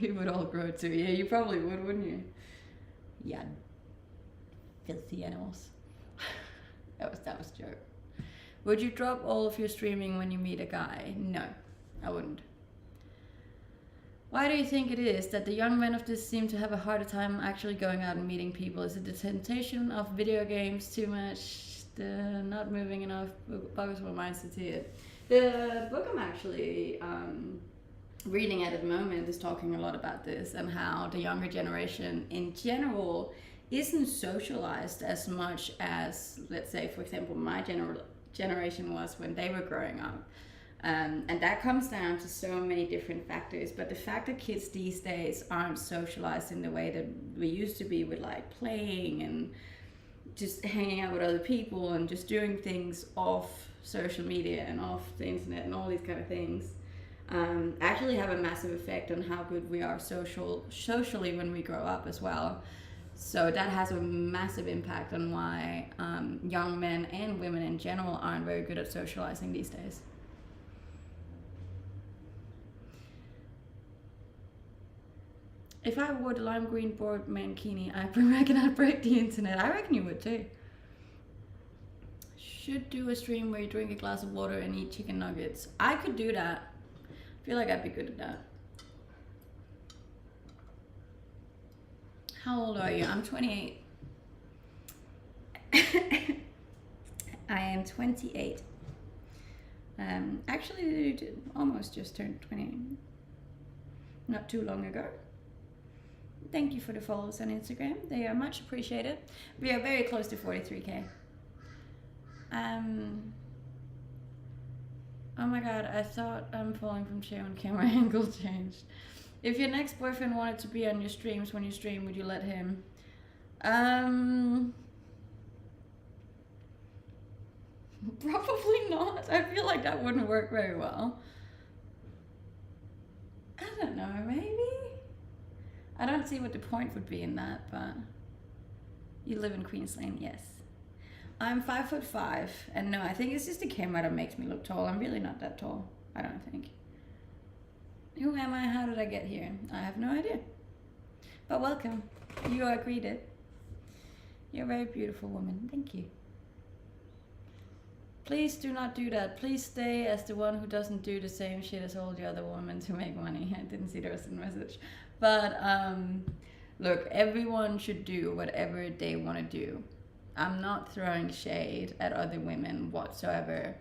We would all grow too. Yeah, you probably would, wouldn't you? Yeah, filthy animals. that was a joke. Would you drop all of your streaming when you meet a guy? No, I wouldn't. Why do you think it is that the young men of this seem to have a harder time actually going out and meeting people? Is it the temptation of video games too much, the not moving enough, bugs my minds to see it? The book I'm actually reading at the moment is talking a lot about this and how the younger generation in general isn't socialized as much as, let's say, for example, my generation was when they were growing up. And that comes down to so many different factors, but the fact that kids these days aren't socialized in the way that we used to be, with like playing and just hanging out with other people and just doing things off social media and off the internet and all these kind of things, actually have a massive effect on how good we are socially when we grow up as well. So that has a massive impact on why young men and women in general aren't very good at socializing these days. If I wore the lime green board mankini, I reckon I'd break the internet. I reckon you would too. Should do a stream where you drink a glass of water and eat chicken nuggets. I could do that. I feel like I'd be good at that. How old are you? I'm 28. I am 28. Actually, almost just turned 20. Not too long ago. Thank you for the follows on Instagram. They are much appreciated. We are very close to 43k. Oh my god, I thought I'm falling from chair when camera angle changed. If your next boyfriend wanted to be on your streams when you stream, would you let him? Probably not. I feel like that wouldn't work very well. I don't know, maybe? I don't see what the point would be in that, but you live in Queensland, yes. I'm 5'5", and no, I think it's just the camera that makes me look tall. I'm really not that tall, I don't think. Who am I? How did I get here? I have no idea. But welcome. You are greeted. You're a very beautiful woman. Thank you. Please do not do that. Please stay as the one who doesn't do the same shit as all the other women to make money. I didn't see the rest of the message. But look, everyone should do whatever they want to do. I'm not throwing shade at other women whatsoever.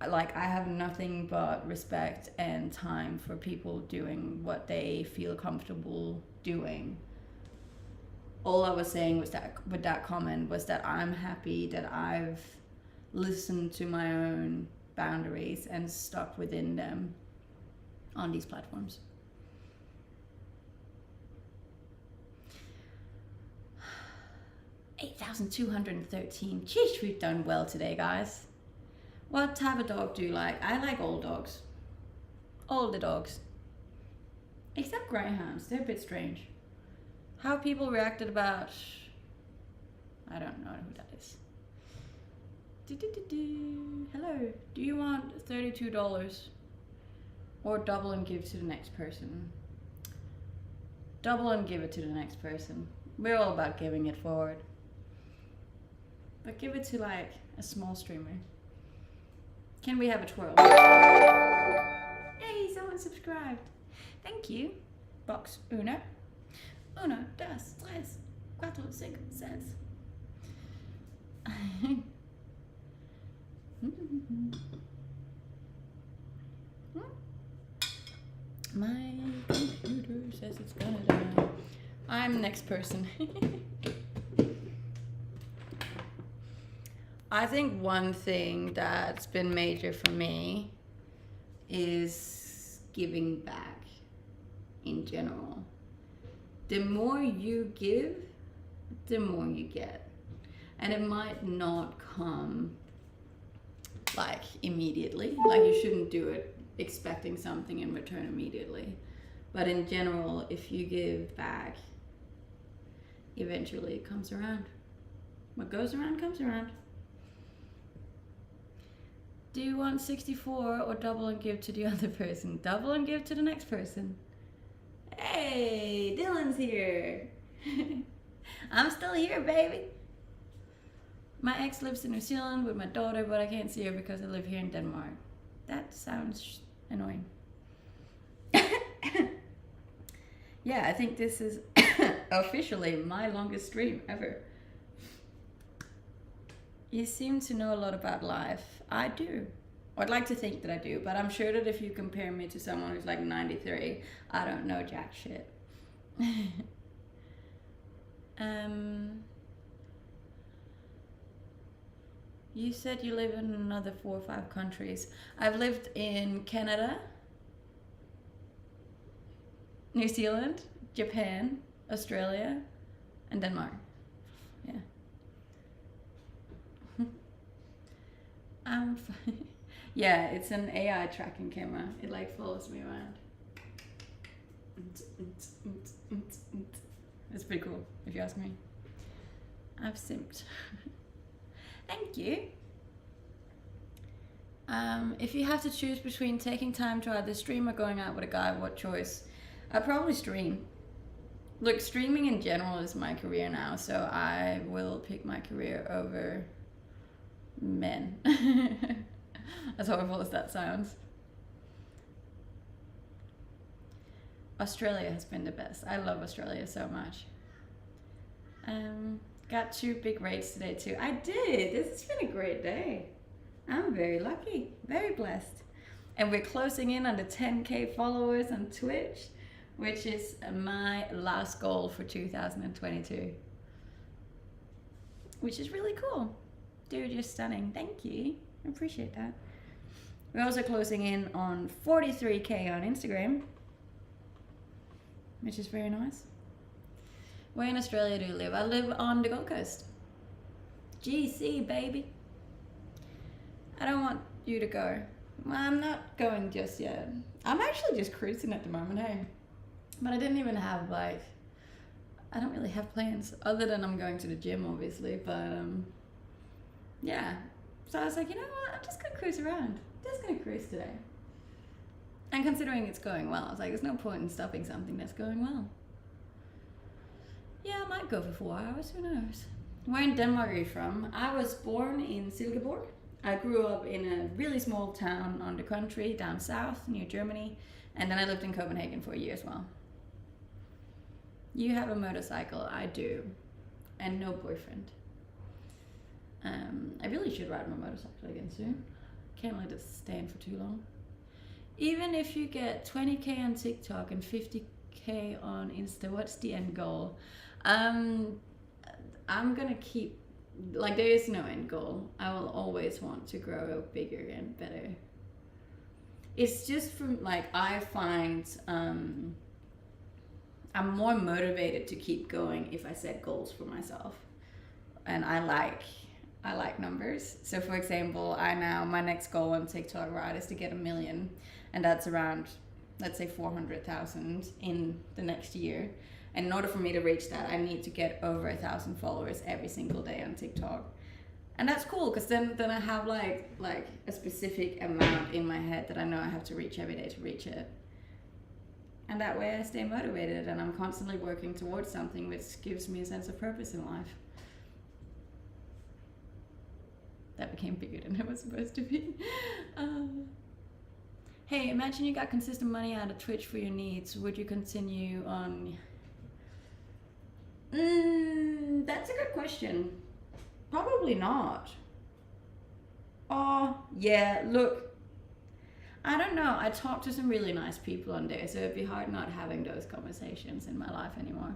Like, I have nothing but respect and time for people doing what they feel comfortable doing. All I was saying was that with that comment was that I'm happy that I've listened to my own boundaries and stuck within them on these platforms. $8,213. Jeez, we've done well today, guys. What type of dog do you like? I like all dogs. All the dogs. Except greyhounds. They're a bit strange. How people reacted about... I don't know who that is. Hello. Do you want $32? Or double and give to the next person? Double and give it to the next person. We're all about giving it forward. But give it to like a small streamer. Can we have a twirl? Hey, someone subscribed. Thank you. Box uno. Uno, dos, tres, cuatro, cinco, seis. My computer says it's gonna die. I'm next person. I think one thing that's been major for me is giving back in general. The more you give, the more you get. And it might not come like immediately. Like, you shouldn't do it expecting something in return immediately. But in general, if you give back, eventually it comes around. What goes around comes around. Do you want 64 or double and give to the other person? Double and give to the next person. Hey, Dylan's here. I'm still here, baby. My ex lives in New Zealand with my daughter, but I can't see her because I live here in Denmark. That sounds annoying. Yeah, I think this is officially my longest stream ever. You seem to know a lot about life. I do. I'd like to think that I do, but I'm sure that if you compare me to someone who's like 93, I don't know jack shit. You said you live in another 4 or 5 countries. I've lived in Canada, New Zealand, Japan, Australia, and Denmark. Yeah. Yeah, it's an AI tracking camera. It like follows me around. It's pretty cool, if you ask me. I've simped. Thank you. If you have to choose between taking time to either stream or going out with a guy, what choice? I'd probably stream. Look, streaming in general is my career now, so I will pick my career over men. As horrible as that sounds. Australia has been the best. I love Australia so much. Got 2 big raids today too. I did. This has been a great day. I'm very lucky, very blessed. And we're closing in on the 10K followers on Twitch, which is my last goal for 2022. Which is really cool. Dude, you're stunning. Thank you. I appreciate that. We're also closing in on 43K on Instagram, which is very nice. Where in Australia do you live? I live on the Gold Coast. GC, baby. I don't want you to go. Well, I'm not going just yet. I'm actually just cruising at the moment, hey. But I didn't even have I don't really have plans other than I'm going to the gym, obviously. But yeah. So I was like, you know what? I'm just gonna cruise around. Just gonna cruise today. And considering it's going well, I was like, there's no point in stopping something that's going well. Yeah, I might go for 4 hours, who knows? Where in Denmark are you from? I was born in Silkeborg. I grew up in a really small town on the country down south near Germany, and then I lived in Copenhagen for a year as well. You have a motorcycle, I do. and no boyfriend. I really should ride my motorcycle again soon. Can't let it stand for too long. Even if you get 20k on TikTok and 50k on Insta, what's the end goal? I'm gonna keep, like, there is no end goal. I will always want to grow bigger and better. It's just from, like, I find I'm more motivated to keep going if I set goals for myself. And I like numbers. So for example, my next goal on TikTok, right, is to get 1 million, and that's around, let's say, 400,000 in the next year. And in order for me to reach that, I need to get over 1,000 followers every single day on TikTok. And that's cool, because then I have like a specific amount in my head that I know I have to reach every day to reach it. And that way I stay motivated, and I'm constantly working towards something which gives me a sense of purpose in life. That became bigger than it was supposed to be. Hey, imagine you got consistent money out of Twitch for your needs. Would you continue on? That's a good question. Probably not. Oh, yeah, look. I don't know. I talk to some really nice people on there, so it'd be hard not having those conversations in my life anymore.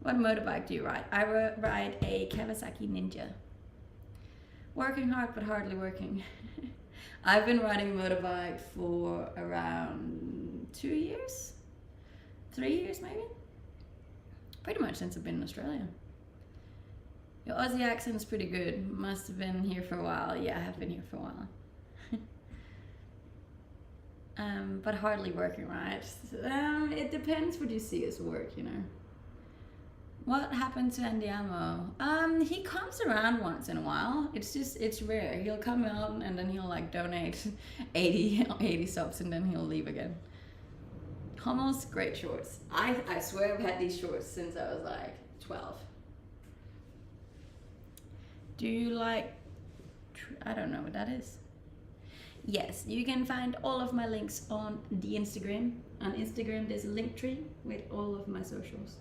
What motorbike do you ride? I ride a Kawasaki Ninja. Working hard, but hardly working. I've been riding a motorbike for around 2 years? 3 years, maybe? Pretty much since I've been in Australia. Your Aussie accent's pretty good. Must have been here for a while. Yeah, I have been here for a while. But hardly working, right? It depends what you see as work, you know. What happened to Andiamo? He comes around once in a while. It's rare. He'll come out and then he'll like donate 80 subs and then he'll leave again. Hummels, great shorts. I swear I've had these shorts since I was like 12. Do you like, I don't know what that is. Yes, you can find all of my links on the Instagram. On Instagram there's a link tree with all of my socials.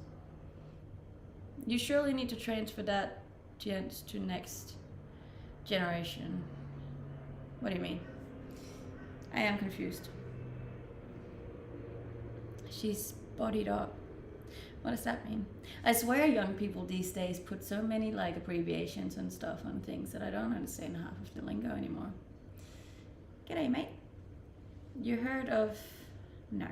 You surely need to transfer that to next generation. What do you mean? I am confused. She's bodied up. What does that mean? I swear young people these days put so many like abbreviations and stuff on things that I don't understand half of the lingo anymore. G'day, mate. You heard of... No.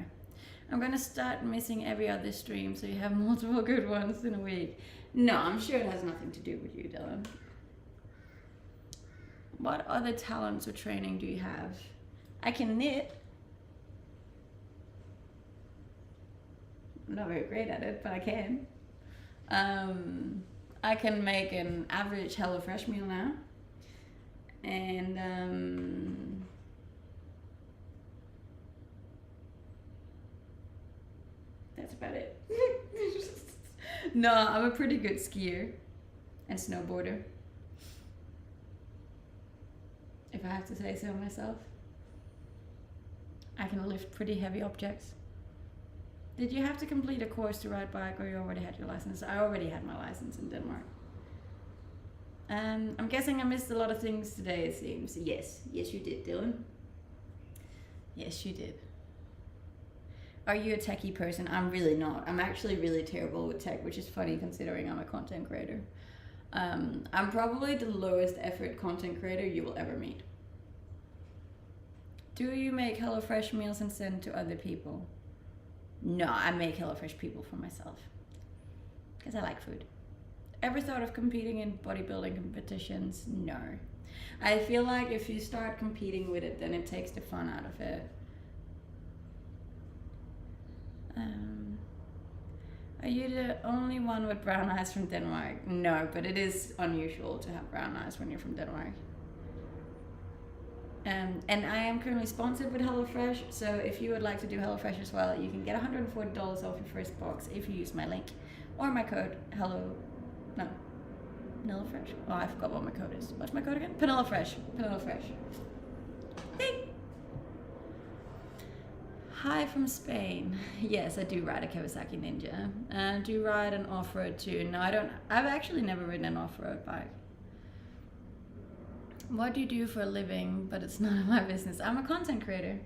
I'm gonna start missing every other stream so you have multiple good ones in a week. No, I'm sure it has nothing to do with you, Dylan. What other talents or training do you have? I can knit. I'm not very great at it, but I can. I can make an average HelloFresh meal now. And that's about it. No, I'm a pretty good skier and snowboarder, if I have to say so myself. I can lift pretty heavy objects. Did you have to complete a course to ride bike, or you already had your license? I already had my license in Denmark. I'm guessing I missed a lot of things today, it seems. Yes you did, Dylan. Yes you did. Are you a techie person? I'm really not. I'm actually really terrible with tech, which is funny considering I'm a content creator. I'm probably the lowest effort content creator you will ever meet. Do you make HelloFresh meals and send to other people? No, I make HelloFresh people for myself. Because I like food. Ever thought of competing in bodybuilding competitions? No. I feel like if you start competing with it, then it takes the fun out of it. Are you the only one with brown eyes from Denmark? No, but it is unusual to have brown eyes when you're from Denmark. And I am currently sponsored with HelloFresh, so if you would like to do HelloFresh as well, you can get $140 off your first box if you use my link or my code HelloFresh. Oh, I forgot what my code is. What's my code again? HelloFresh. Hi from Spain. Yes, I do ride a Kawasaki Ninja. I do ride an off-road too. No, I don't. I've actually never ridden an off-road bike. What do you do for a living? But it's none of my business. I'm a content creator.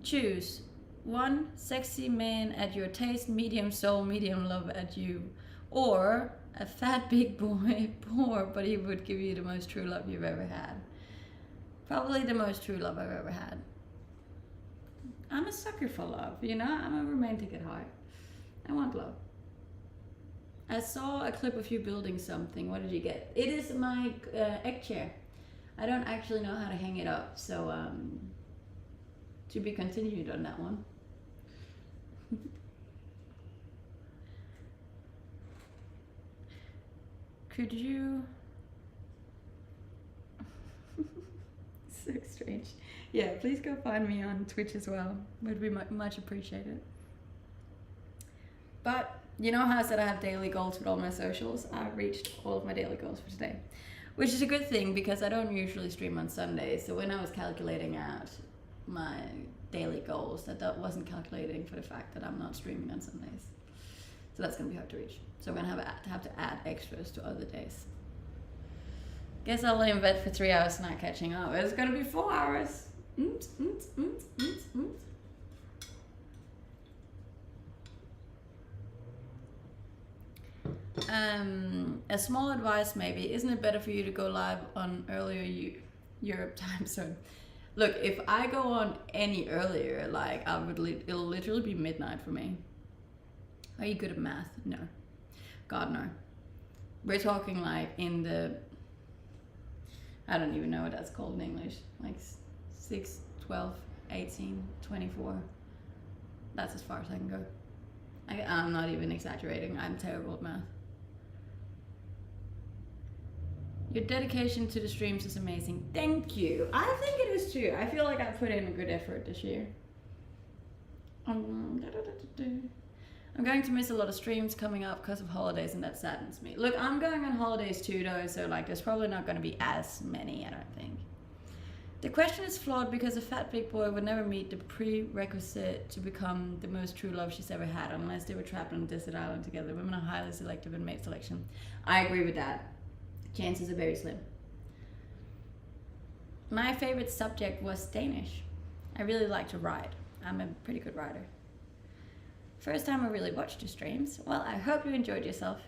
Choose one sexy man at your taste, medium soul, medium love at you, or a fat big boy, poor, but he would give you the most true love you've ever had. Probably the most true love I've ever had. I'm a sucker for love, you know? I'm a romantic at heart. I want love. I saw a clip of you building something. What did you get? It is my egg chair. I don't actually know how to hang it up, so to be continued on that one. Could you... So strange. Yeah, please go find me on Twitch as well. Would be much appreciated. But you know how I said I have daily goals with all my socials? I've reached all of my daily goals for today, which is a good thing because I don't usually stream on Sundays. So when I was calculating out my daily goals, that wasn't calculating for the fact that I'm not streaming on Sundays. So that's gonna be hard to reach. So I'm gonna have to add extras to other days. Guess I'll lay in bed for 3 hours not catching up. It's gonna be 4 hours. A small advice maybe, isn't it better for you to go live on earlier Europe time zone? Look, if I go on any earlier, like it'll literally be midnight for me. Are you good at math? No. God, no. We're talking like in the, I don't even know what that's called in English, like 6, 12, 18, 24. That's as far as I can go. I'm not even exaggerating, I'm terrible at math. Your dedication to the streams is amazing. Thank you. I think it is too. I feel like I put in a good effort this year. I'm going to miss a lot of streams coming up because of holidays, and that saddens me. Look, I'm going on holidays too though, so like there's probably not going to be as many, I don't think. The question is flawed because a fat big boy would never meet the prerequisite to become the most true love she's ever had unless they were trapped on a desert island together. Women are highly selective in mate selection. I agree with that. Chances are very slim. My favorite subject was Danish. I really like to ride. I'm a pretty good rider. First time I really watched your streams. Well, I hope you enjoyed yourself.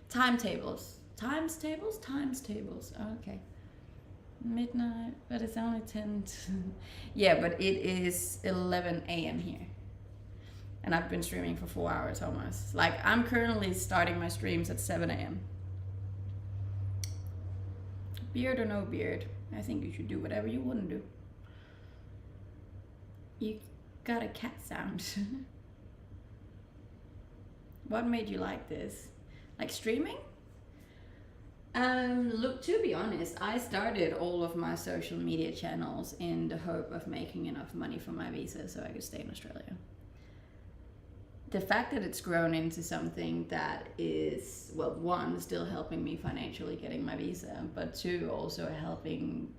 Timetables. Times tables? Times tables. Oh, okay. Midnight, but it's only 10 to... Yeah, but it is 11 a.m. here. And I've been streaming for 4 hours almost. Like, I'm currently starting my streams at 7 a.m. Beard or no beard, I think you should do whatever you want to do. You got a cat sound. What made you like this? Like streaming? Look, to be honest, I started all of my social media channels in the hope of making enough money for my visa so I could stay in Australia. The fact that it's grown into something that is, well, one, still helping me financially getting my visa, but two, also helping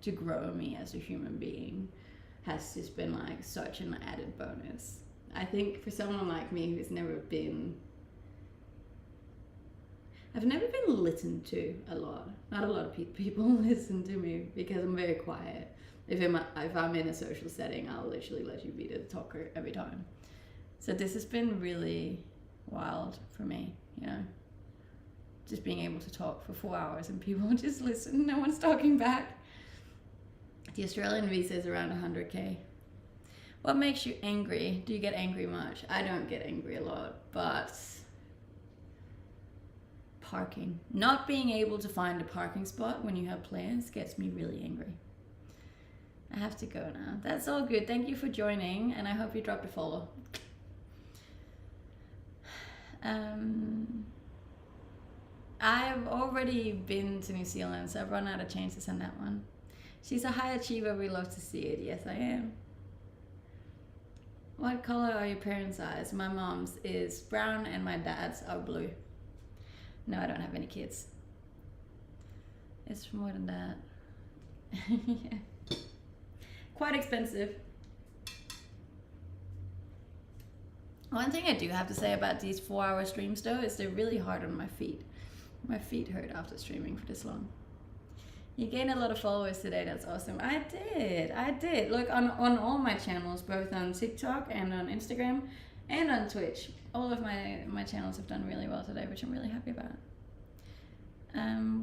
to grow me as a human being has just been like such an added bonus. I think for someone like me who's never been, I've never been listened to a lot. Not a lot of people listen to me because I'm very quiet. If I'm in a social setting, I'll literally let you be the talker every time. So this has been really wild for me, you know, just being able to talk for 4 hours and people just listen, no one's talking back. The Australian visa is around 100K. What makes you angry? Do you get angry much? I don't get angry a lot, but parking. Not being able to find a parking spot when you have plans gets me really angry. I have to go now. That's all good. Thank you for joining, and I hope you dropped a follow. I've already been to New Zealand, so I've run out of change to send that one. She's a high achiever, we love to see it. Yes, I am. What color are your parents' eyes? My mom's is brown and my dad's are blue. No, I don't have any kids. It's more than that. Yeah. Quite expensive. One thing I do have to say about these 4-hour streams though is they're really hard on my feet. My feet hurt after streaming for this long. You gained a lot of followers today, that's awesome. I did. Look, on all my channels, both on TikTok and on Instagram and on Twitch, all of my channels have done really well today, which I'm really happy about.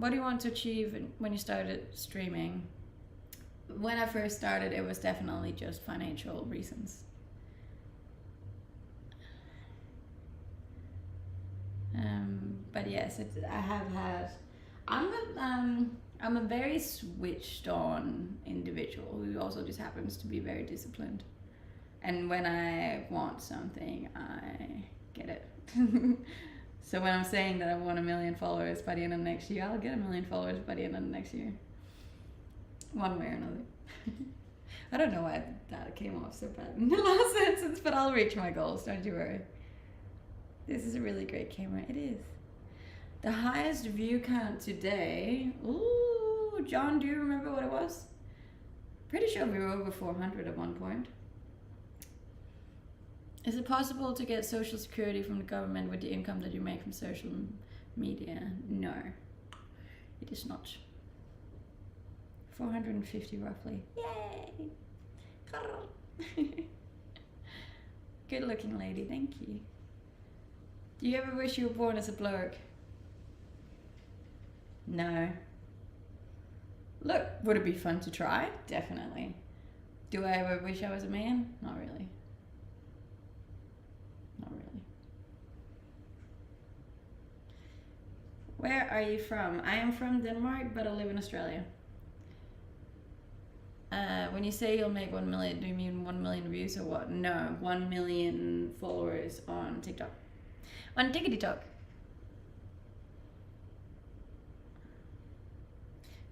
What do you want to achieve when you started streaming? When I first started, it was definitely just financial reasons. But yes, I have had. I'm a very switched on individual who also just happens to be very disciplined. And when I want something, I get it. So when I'm saying that I want 1 million followers by the end of next year, I'll get 1 million followers by the end of next year. One way or another. I don't know why that came off so bad in the last sentence, but I'll reach my goals, don't you worry. This is a really great camera. It is. The highest view count today. Ooh, John, do you remember what it was? Pretty sure we were over 400 at one point. Is it possible to get social security from the government with the income that you make from social media? No, it is not. 450 roughly. Yay! Good looking lady, thank you. Do you ever wish you were born as a bloke? No. Look, would it be fun to try? Definitely. Do I ever wish I was a man? Not really. Not really. Where are you from? I am from Denmark, but I live in Australia. When you say you'll make 1 million, do you mean 1 million views or what? No, 1 million followers on TikTok. On TikTok.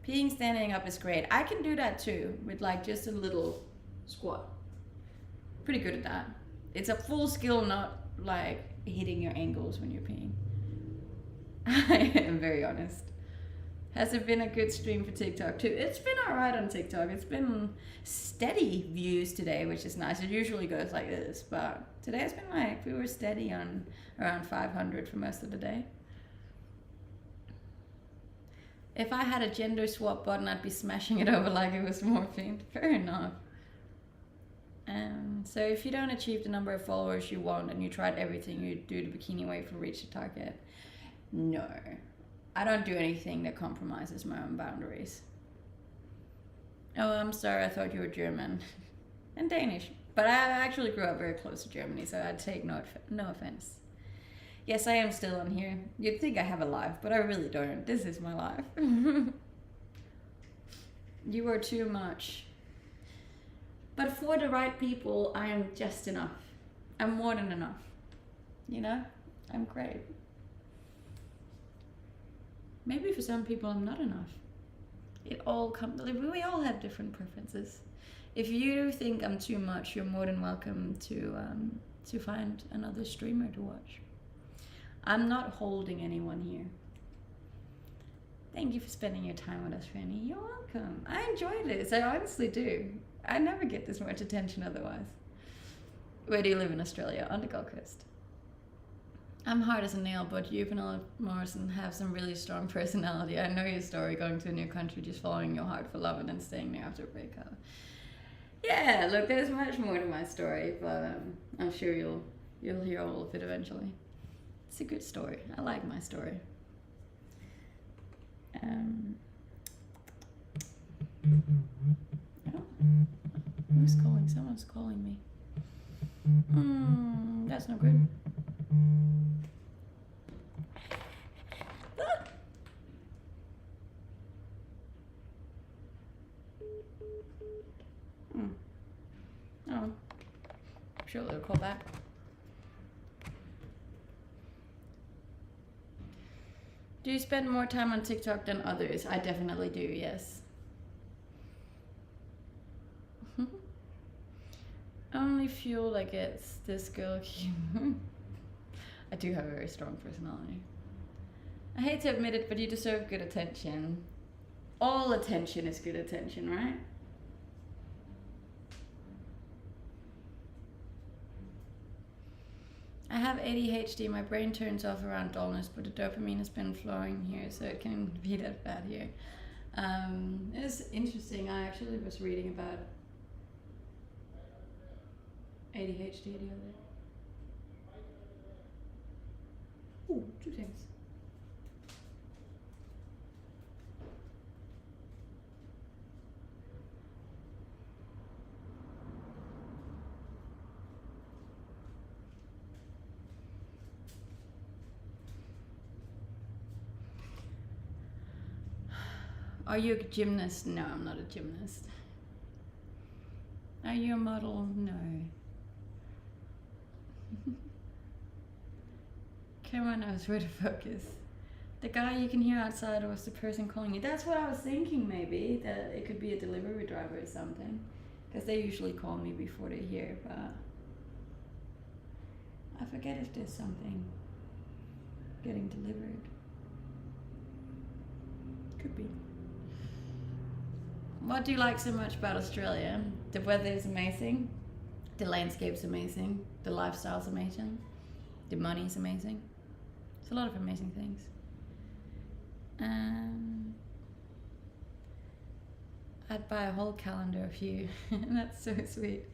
Peeing standing up is great. I can do that too, with like just a little squat. Pretty good at that. It's a full skill, not like hitting your ankles when you're peeing. I am very honest. Has it been a good stream for TikTok too? It's been alright on TikTok. It's been steady views today, which is nice. It usually goes like this, but today it's been like, we were steady on around 500 for most of the day. If I had a gender swap button, I'd be smashing it over like it was morphine. Fair enough. So if you don't achieve the number of followers you want and you tried everything you do the bikini weight for reach the target, no. I don't do anything that compromises my own boundaries. Oh, I'm sorry, I thought you were German. And Danish. But I actually grew up very close to Germany, so I'd take no offense. Yes, I am still on here. You'd think I have a life, but I really don't. This is my life. You are too much. But for the right people, I am just enough. I'm more than enough. You know? I'm great. Maybe for some people I'm not enough. It all comes, we all have different preferences. If you think I'm too much, you're more than welcome to find another streamer to watch. I'm not holding anyone here. Thank you for spending your time with us, Fanny. You're welcome. I enjoy this. I honestly do. I never get this much attention otherwise. Where do you live in Australia? On the Gold Coast. I'm hard as a nail, but you and Morrison have some really strong personality. I know your story, going to a new country, just following your heart for love and then staying there after a breakup. Yeah, look, there's much more to my story, but I'm sure you'll hear all of it eventually. It's a good story. I like my story. Oh, who's calling? Someone's calling me. That's no good. Oh, sure they'll call back. Do you spend more time on TikTok than others? I definitely do, yes. I only feel like it's this girl. I do have a very strong personality. I hate to admit it, but you deserve good attention. All attention is good attention, right? I have ADHD. My brain turns off around dullness, but the dopamine has been flowing here, so it can be that bad here. It's interesting. I actually was reading about ADHD the other day. Ooh, 2 things. Are you a gymnast? No, I'm not a gymnast. Are you a model? No. Camera knows where to focus. The guy you can hear outside was the person calling you. That's what I was thinking, maybe, that it could be a delivery driver or something. Because they usually call me before they're here, but I forget if there's something getting delivered. Could be. What do you like so much about Australia? The weather is amazing. The landscape's amazing. The lifestyle's amazing. The money's amazing. It's a lot of amazing things. I'd buy a whole calendar of you. That's so sweet.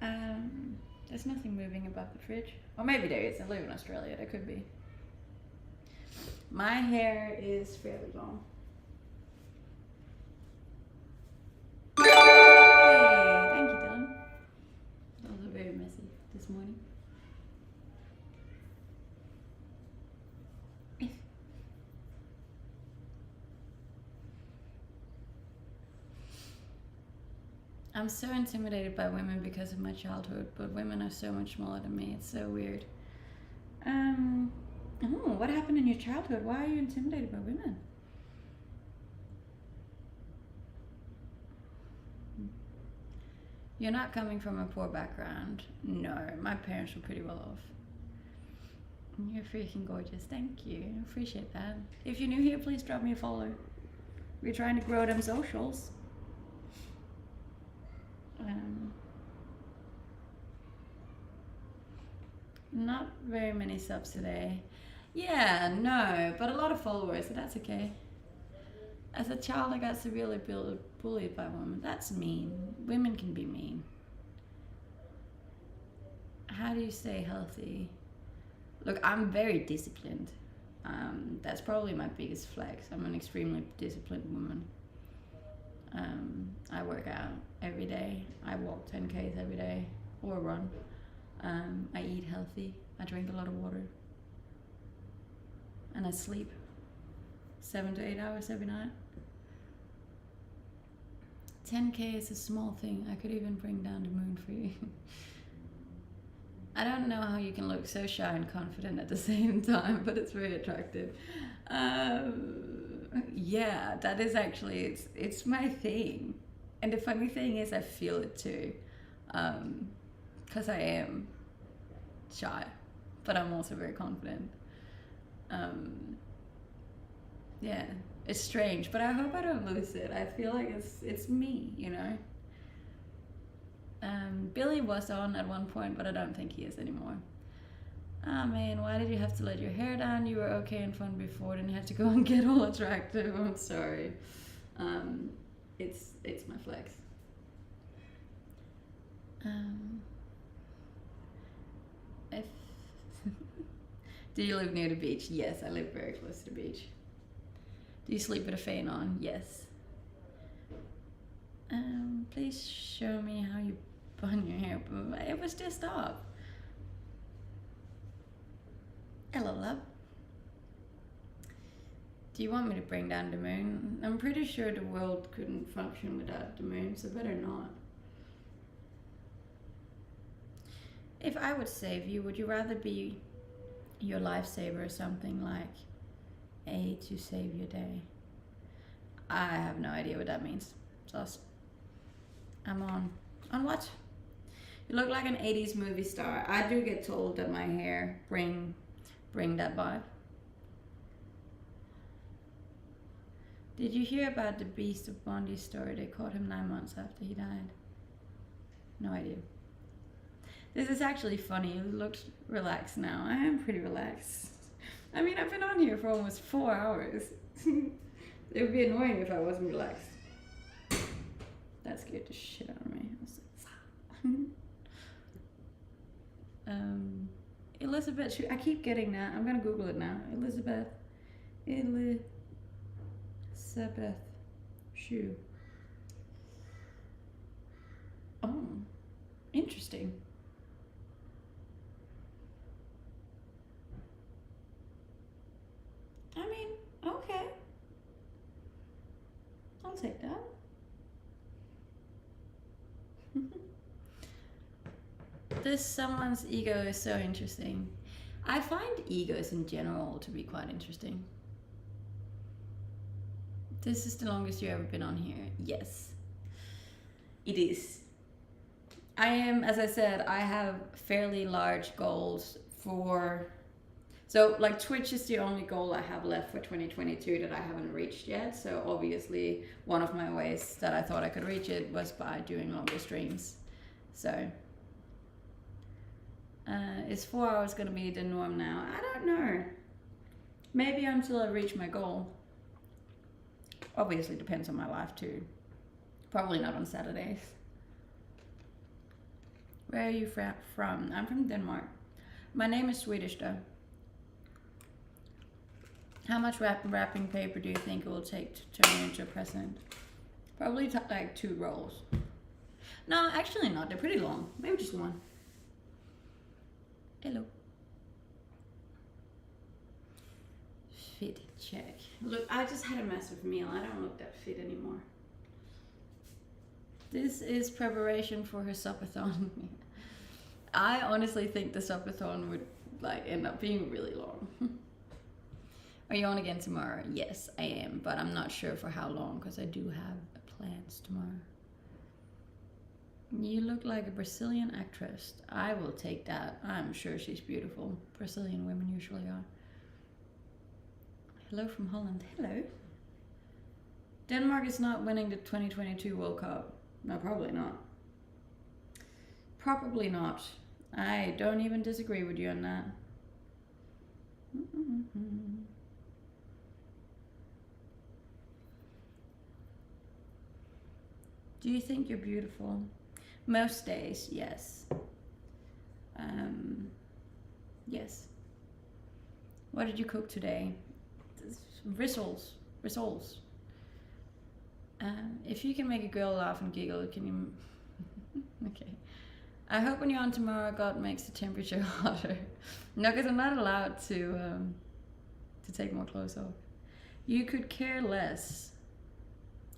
There's nothing moving above the fridge. Or maybe there is. I live in Australia. There could be. My hair is fairly long. Hey, thank you, Dylan. That was very messy this morning. I'm so intimidated by women because of my childhood, but women are so much smaller than me. It's so weird. What happened in your childhood? Why are you intimidated by women? You're not coming from a poor background. No, my parents were pretty well off. You're freaking gorgeous. Thank you. I appreciate that. If you're new here, please drop me a follow. We're trying to grow them socials. Not very many subs today. Yeah, no, but a lot of followers, so that's okay. As a child, I got severely bullied by women. That's mean. Women can be mean. How do you stay healthy? Look, I'm very disciplined. That's probably my biggest flex. I'm an extremely disciplined woman. I work out every day. I walk 10Ks every day, or run. I eat healthy. I drink a lot of water. And I sleep 7 to 8 hours every night. 10K is a small thing. I could even bring down the moon for you. I don't know how you can look so shy and confident at the same time, but it's very attractive. Yeah, that is actually, it's my thing. And the funny thing is I feel it too. Because I am shy, but I'm also very confident. Yeah, it's strange, but I hope I don't lose it. I feel like it's me, you know. Billy was on at one point, but I don't think he is anymore. Ah, man, why did you have to let your hair down? You were okay and fun before, then you have to go and get all attractive. I'm sorry. It's my flex. If do you live near the beach? Yes, I live very close to the beach. Do you sleep with a fan on? Yes. Please show me how you bun your hair. It was just up. Hello, love. Do you want me to bring down the moon? I'm pretty sure the world couldn't function without the moon, so better not. If I would save you, would you rather be your lifesaver or something like A to save your day? I have no idea what that means. Sus. I'm on. On what? You look like an 80s movie star. I do get told that my hair bring that vibe. Did you hear about the Beast of Bondi story? They caught him 9 months after he died. No idea. This is actually funny. You look relaxed now. I am pretty relaxed. I mean, I've been on here for almost 4 hours. It would be annoying if I wasn't relaxed. That scared the shit out of me. Elizabeth, I keep getting that. I'm gonna Google it now. Elizabeth Shue. Oh, interesting. I mean, okay. I'll take that. This someone's ego is so interesting. I find egos in general to be quite interesting. This is the longest you've ever been on here. Yes, it is. I am, as I said, I have fairly large goals for, so like Twitch is the only goal I have left for 2022 that I haven't reached yet. So obviously one of my ways that I thought I could reach it was by doing longer streams. So is 4 hours going to be the norm now? I don't know. Maybe until I reach my goal. Obviously depends on my life too. Probably not on Saturdays. Where are you from? I'm from Denmark. My name is Swedish though. How much wrapping paper do you think it will take to turn you into a present? Probably like 2 rolls. No, actually not. They're pretty long. Maybe just 1. Hello. Fit check. Look, I just had a massive meal. I don't look that fit anymore. This is preparation for her supathon. I honestly think the supathon would like end up being really long. Are you on again tomorrow? Yes, I am, but I'm not sure for how long because I do have plans tomorrow. You look like a Brazilian actress. I will take that. I'm sure she's beautiful. Brazilian women usually are. Hello from Holland. Hello. Denmark is not winning the 2022 World Cup. No, probably not. Probably not. I don't even disagree with you on that. Do you think you're beautiful? Most days, yes. Yes. What did you cook today? Rissoles. If you can make a girl laugh and giggle, can you? Okay. I hope when you're on tomorrow, God makes the temperature hotter. No, because I'm not allowed to take more clothes off. You could care less.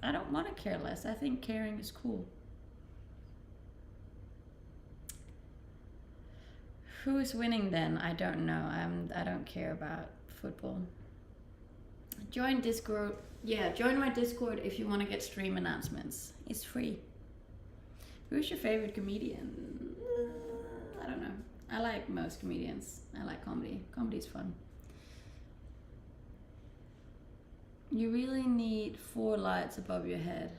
I don't want to care less. I think caring is cool. Who's winning then? I don't know. I don't care about football. Join Discord. Yeah, join my Discord if you want to get stream announcements. It's free. Who's your favorite comedian? I don't know. I like most comedians. I like comedy. Comedy's fun. You really need 4 lights above your head.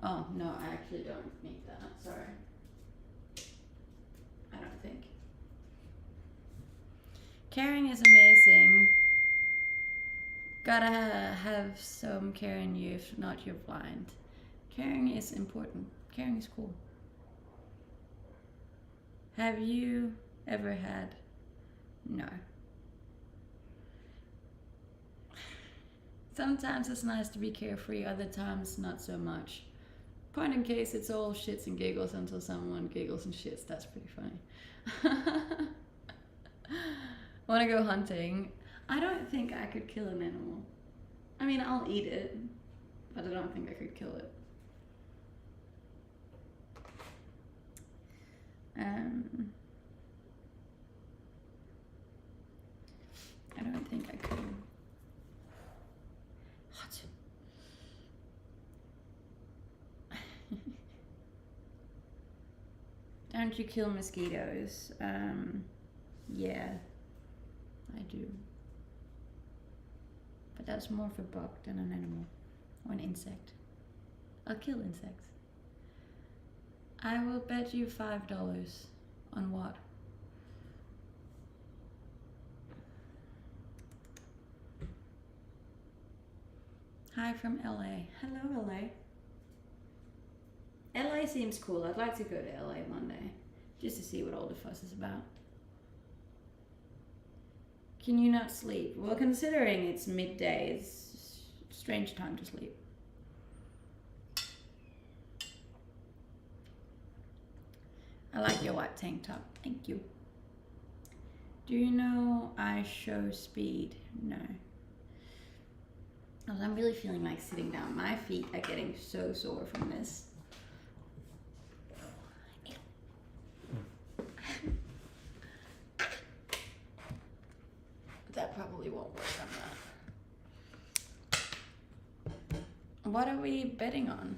Oh, no, I actually don't need that. Sorry. I don't think. Caring is amazing. Gotta have some care in you, if not you're blind. Caring is important. Caring is cool. Have you ever had? No. Sometimes it's nice to be carefree, other times not so much. Point in case, it's all shits and giggles until someone giggles and shits. That's pretty funny. Wanna go hunting? I don't think I could kill an animal. I mean, I'll eat it, but I don't think I could kill it. I don't think I could. Hot. Don't you kill mosquitoes? Yeah, I do. But that's more of a bug than an animal or an insect. I'll kill insects. I will bet you $5 on what? Hi from LA. Hello, LA. LA seems cool. I'd like to go to LA one day just to see what all the fuss is about. Can you not sleep? Well, considering it's midday, it's a strange time to sleep. I like your white tank top. Thank you. Do you know I show speed? No. I'm really feeling like sitting down. My feet are getting so sore from this. That probably won't work on that. What are we betting on?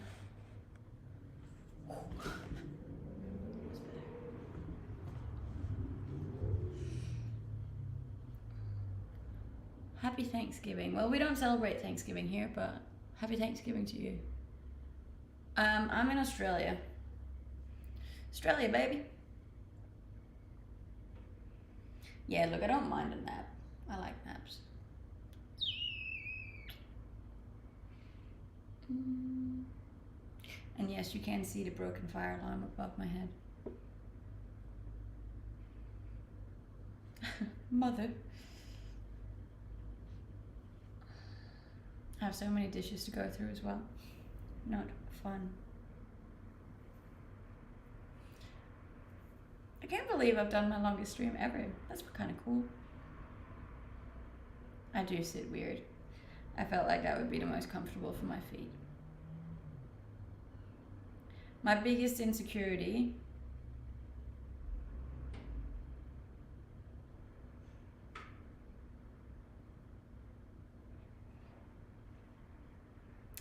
Happy Thanksgiving. Well, we don't celebrate Thanksgiving here, but happy Thanksgiving to you. I'm in Australia. Australia, baby. Yeah, look, I don't mind a nap. I like naps. And yes, you can see the broken fire alarm above my head. Mother. I have so many dishes to go through as well. Not fun. I can't believe I've done my longest stream ever. That's kind of cool. I do sit weird. I felt like that would be the most comfortable for my feet. My biggest insecurity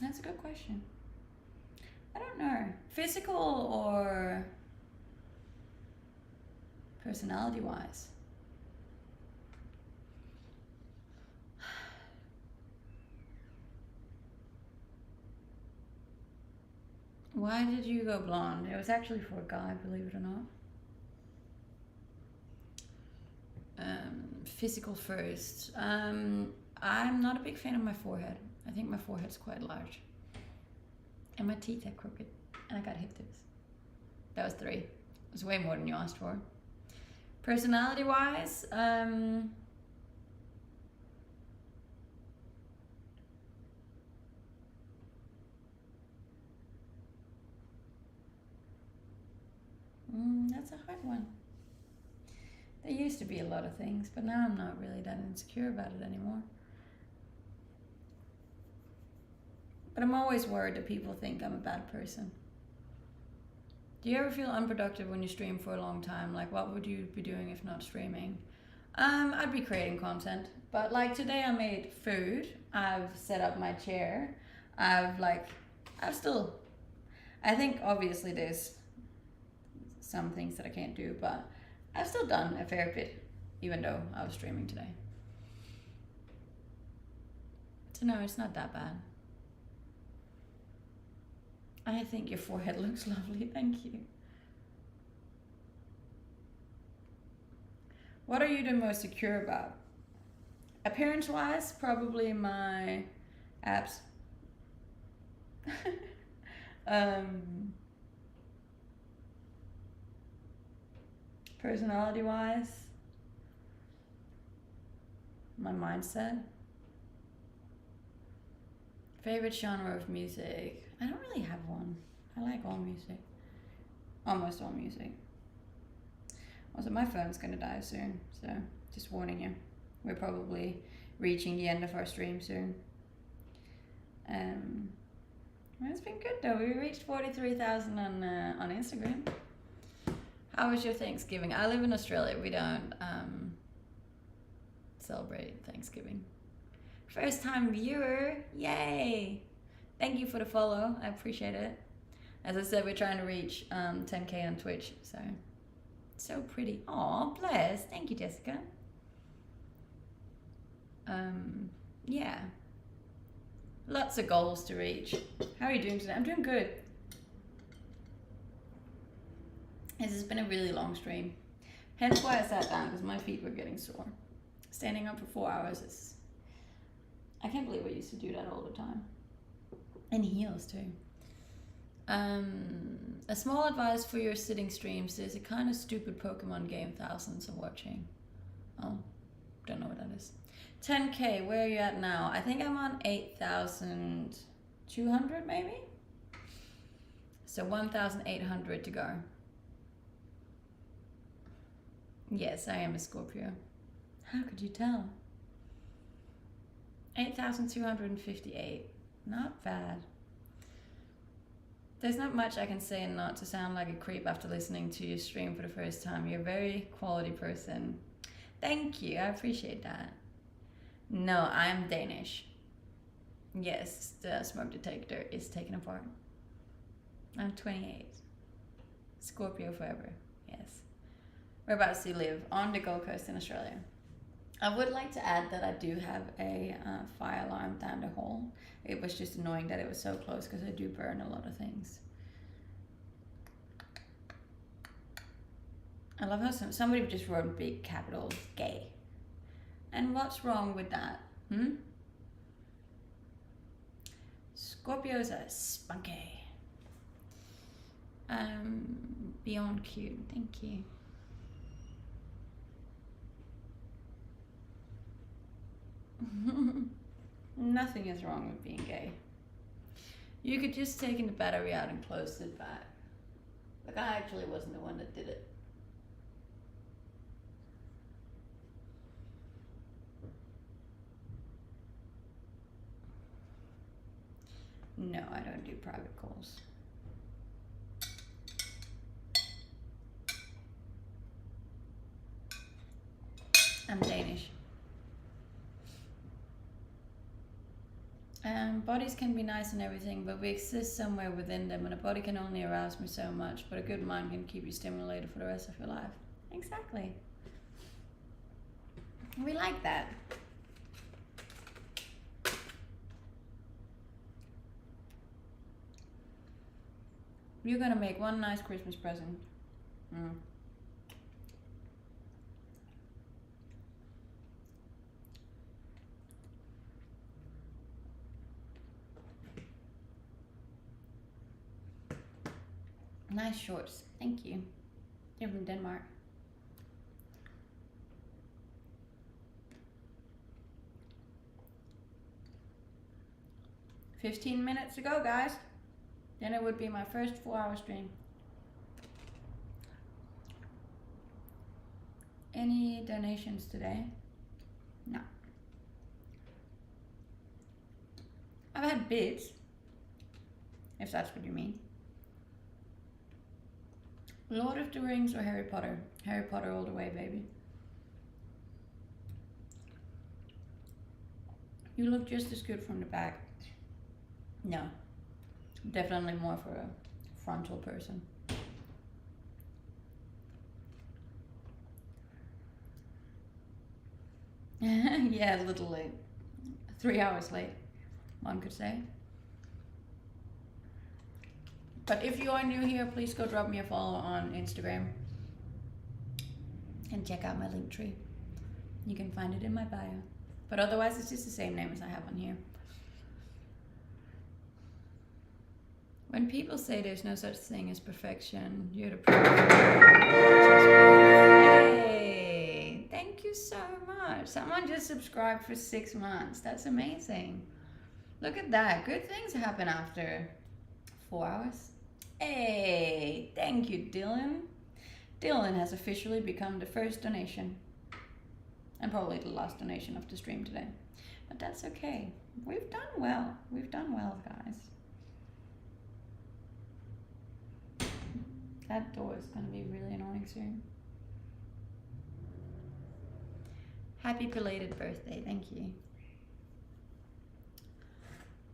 That's a good question. I don't know. Physical or personality wise? Why did you go blonde? It was actually for a guy, believe it or not. Physical first. I'm not a big fan of my forehead. I think my forehead's quite large. And my teeth are crooked. And I got hip tips. That was 3. It was way more than you asked for. Personality wise, that's a hard one. There used to be a lot of things, but now I'm not really that insecure about it anymore. But I'm always worried that people think I'm a bad person. Do you ever feel unproductive when you stream for a long time? Like, what would you be doing if not streaming? I'd be creating content. But like today I made food. I've set up my chair. I think obviously there's some things that I can't do, but I've still done a fair bit, even though I was streaming today. So no, it's not that bad. I think your forehead looks lovely, thank you. What are you the most secure about? Appearance-wise, probably my abs. Personality-wise, my mindset. Favorite genre of music? I don't really have one. I like all music. Almost all music. Also, my phone's gonna die soon, so just warning you. We're probably reaching the end of our stream soon. Well, it's been good though. We reached 43,000 on Instagram. How was your Thanksgiving? I live in Australia. We don't celebrate Thanksgiving. First time viewer, yay! Thank you for the follow, I appreciate it. As I said, we're trying to reach 10K on Twitch, so pretty. Aw, bless, thank you, Jessica. Yeah, lots of goals to reach. How are you doing today? I'm doing good. This has been a really long stream. Hence why I sat down, because my feet were getting sore. Standing up for 4 hours is... I can't believe I used to do that all the time. And heels too. A small advice for your sitting streams. There's a kind of stupid Pokemon game thousands are watching. Oh, don't know what that is. 10k, where are you at now? I think I'm on 8,200 maybe? So 1,800 to go. Yes, I am a Scorpio. How could you tell? 8,258. Not bad. There's not much I can say and not to sound like a creep after listening to your stream for the first time. You're a very quality person. Thank you, I appreciate that. No, I'm Danish. Yes, the smoke detector is taken apart. I'm 28. Scorpio forever, yes. Whereabouts do you live? On the Gold Coast in Australia. I would like to add that I do have a fire alarm down the hall. It was just annoying that it was so close because I do burn a lot of things. I love how somebody just wrote in big capitals, gay. And what's wrong with that? Scorpios are spunky. Beyond cute, thank you. Nothing is wrong with being gay. You could just take the battery out and close it back. Like, I actually wasn't the one that did it. No, I don't do private calls. I'm Danish. Bodies can be nice and everything, but we exist somewhere within them, and a body can only arouse me so much, but a good mind can keep you stimulated for the rest of your life. Exactly. We like that. You're gonna make one nice Christmas present. Nice shorts, thank you. You're from Denmark. "15 minutes to go, guys. Then it would be my first 4-hour stream." Any donations today? No. I've had bids, if that's what you mean. Lord of the Rings or Harry Potter? Harry Potter all the way, baby. You look just as good from the back. No, definitely more for a frontal person. Yeah, a little late. 3 hours late, one could say. But if you are new here, please go drop me a follow on Instagram and check out my link tree. You can find it in my bio. But otherwise, it's just the same name as I have on here. When people say there's no such thing as perfection, you're the perfect. Hey, thank you so much. Someone just subscribed for 6 months. That's amazing. Look at that. Good things happen after 4 hours. Hey, thank you, Dylan. Dylan has officially become the first donation. And probably the last donation of the stream today. But that's okay. We've done well. We've done well, guys. That door is going to be really annoying soon. Happy belated birthday. Thank you.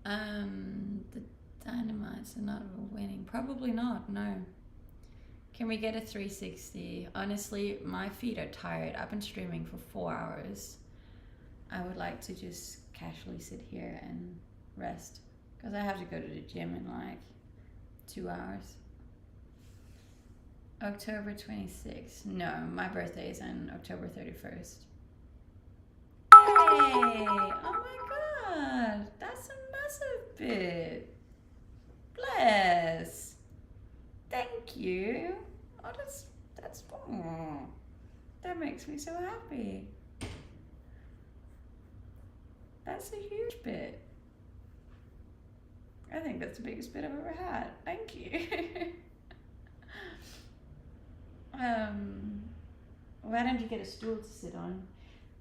The Dynamites are not winning. Probably not, no. Can we get a 360? Honestly, my feet are tired. I've been streaming for 4 hours. I would like to just casually sit here and rest, because I have to go to the gym in like 2 hours. October 26th. No, my birthday is on October 31st. Hey! Oh my god! That's a massive bit. Bless. Thank you. Oh, that's oh, that makes me so happy. That's a huge bit. I think that's the biggest bit I've ever had. Thank you. Why don't you get a stool to sit on?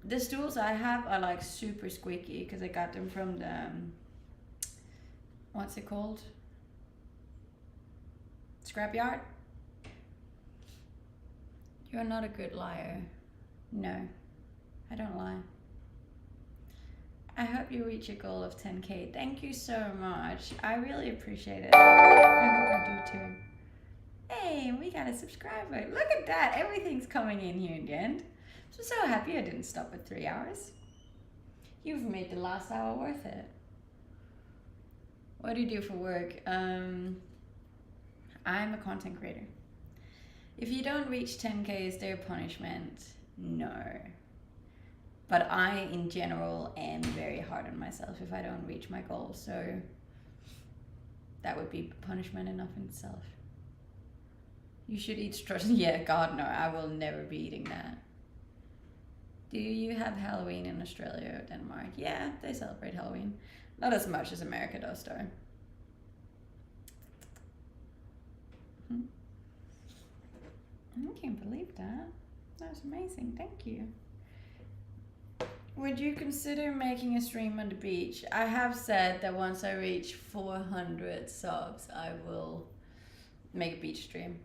The stools I have are like super squeaky because I got them from the what's it called? Scrapyard? You're not a good liar. No, I don't lie. I hope you reach your goal of 10K. Thank you so much. I really appreciate it. I hope I do too. Hey, we got a subscriber. Look at that. Everything's coming in here in the end. I'm so happy I didn't stop at 3 hours. You've made the last hour worth it. What do you do for work? I'm a content creator. If you don't reach 10K, is there punishment? No. But I, in general, am very hard on myself if I don't reach my goal. So that would be punishment enough in itself. You should eat strawberries. Yeah, God, no. I will never be eating that. Do you have Halloween in Australia or Denmark? Yeah, they celebrate Halloween. Not as much as America does, though. I can't believe that. That was amazing. Thank you. Would you consider making a stream on the beach? I have said that once I reach 400 subs, I will make a beach stream.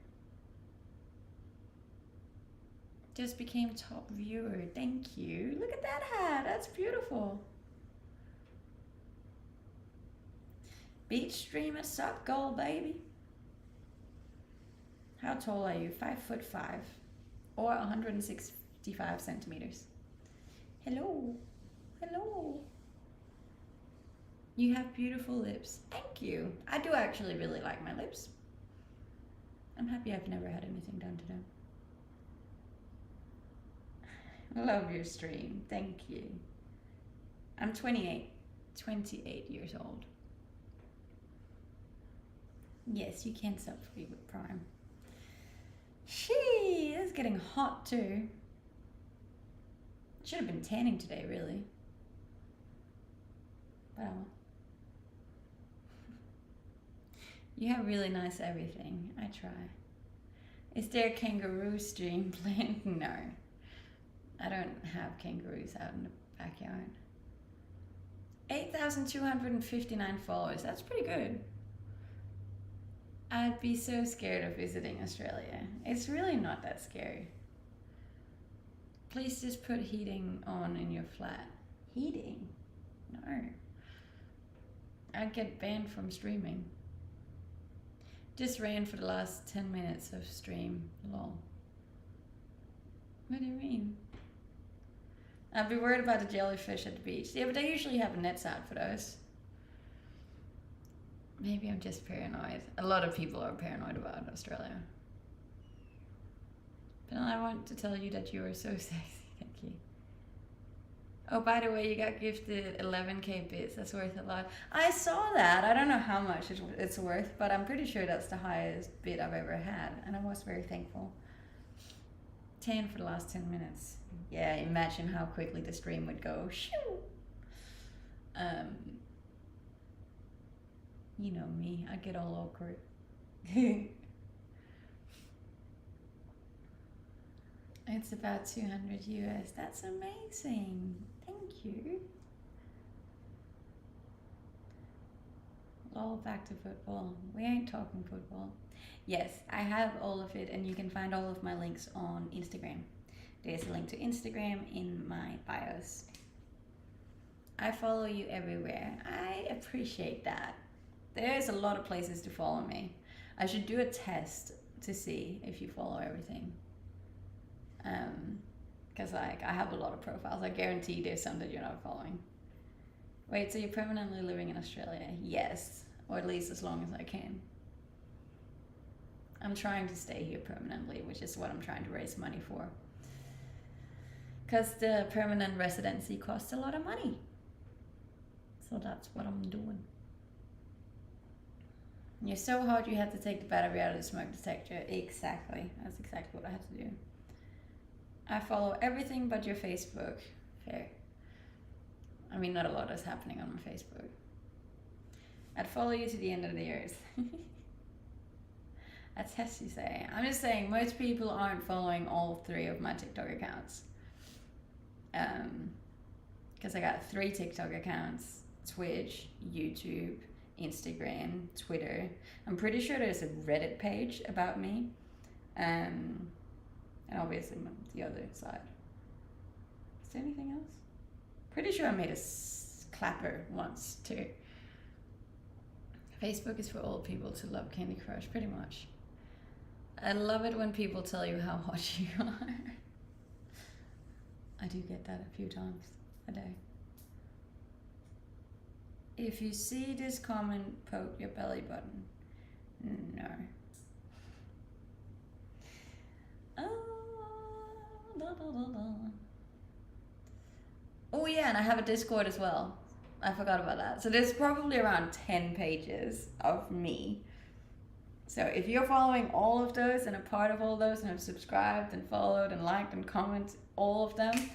Just became top viewer. Thank you. Look at that hat. That's beautiful. Beach streamer, sup goal, baby. How tall are you? 5'5" or 165 centimeters. Hello. Hello. You have beautiful lips. Thank you. I do actually really like my lips. I'm happy I've never had anything done to them. Love your stream. Thank you. I'm 28 years old. Yes, you can sub free with Prime. Shee, it's getting hot too. Should have been tanning today, really. But you have really nice everything. I try. Is there a kangaroo stream planned? No. I don't have kangaroos out in the backyard. 8,259 followers. That's pretty good. I'd be so scared of visiting Australia. It's really not that scary. Please just put heating on in your flat. Heating? No. I'd get banned from streaming. Just ran for the last 10 minutes of stream. Lol. What do you mean? I'd be worried about the jellyfish at the beach. Yeah, but they usually have nets out for those. Maybe I'm just paranoid. A lot of people are paranoid about Australia. But I want to tell you that you are so sexy. Thank you. Oh, by the way, you got gifted 11K bits. That's worth a lot. I saw that. I don't know how much it's worth, but I'm pretty sure that's the highest bid I've ever had. And I was very thankful. 10 for the last 10 minutes. Yeah, imagine how quickly the stream would go. Shoo! You know me, I get all awkward. It's about 200 US. That's amazing. Thank you. All back to football. We ain't talking football. Yes, I have all of it, and you can find all of my links on Instagram. There's a link to Instagram in my bios. I follow you everywhere. I appreciate that. There's a lot of places to follow me. I should do a test to see if you follow everything. Because like I have a lot of profiles. I guarantee there's some that you're not following. Wait, so you're permanently living in Australia? Yes, or at least as long as I can. I'm trying to stay here permanently, which is what I'm trying to raise money for. Because the permanent residency costs a lot of money. So that's what I'm doing. You're so hot you had to take the battery out of the smoke detector. Exactly. That's exactly what I had to do. I follow everything but your Facebook. Fair. I mean, not a lot is happening on my Facebook. I'd follow you to the end of the earth. That's as you say. I'm just saying, most people aren't following all 3 of my TikTok accounts. Because I got 3 TikTok accounts: Twitch, YouTube, Instagram, Twitter. I'm pretty sure there's a Reddit page about me. And obviously the other side. Is there anything else? Pretty sure I made a clapper once too. Facebook is for old people to love Candy Crush, pretty much. I love it when people tell you how hot you are. I do get that a few times a day. If you see this comment, poke your belly button. No. Oh yeah, and I have a Discord as well. I forgot about that. So there's probably around 10 pages of me. So if you're following all of those and a part of all those and have subscribed and followed and liked and commented all of them,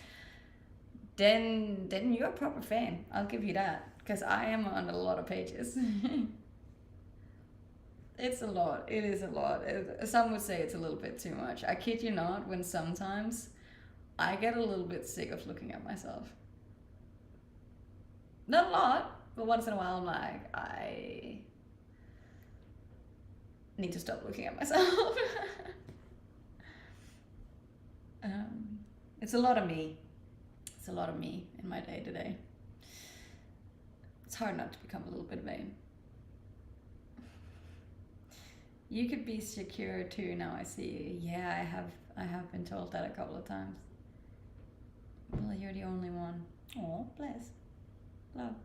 then you're a proper fan. I'll give you that. Because I am on a lot of pages. It's a lot. It is a lot. Some would say it's a little bit too much. I kid you not, when sometimes I get a little bit sick of looking at myself. Not a lot, but once in a while I'm like, I need to stop looking at myself. It's a lot of me. It's a lot of me in my day to day. It's hard not to become a little bit vain. You could be secure too, now I see you. Yeah, I have been told that a couple of times. Well, you're the only one. Oh, bless. Love.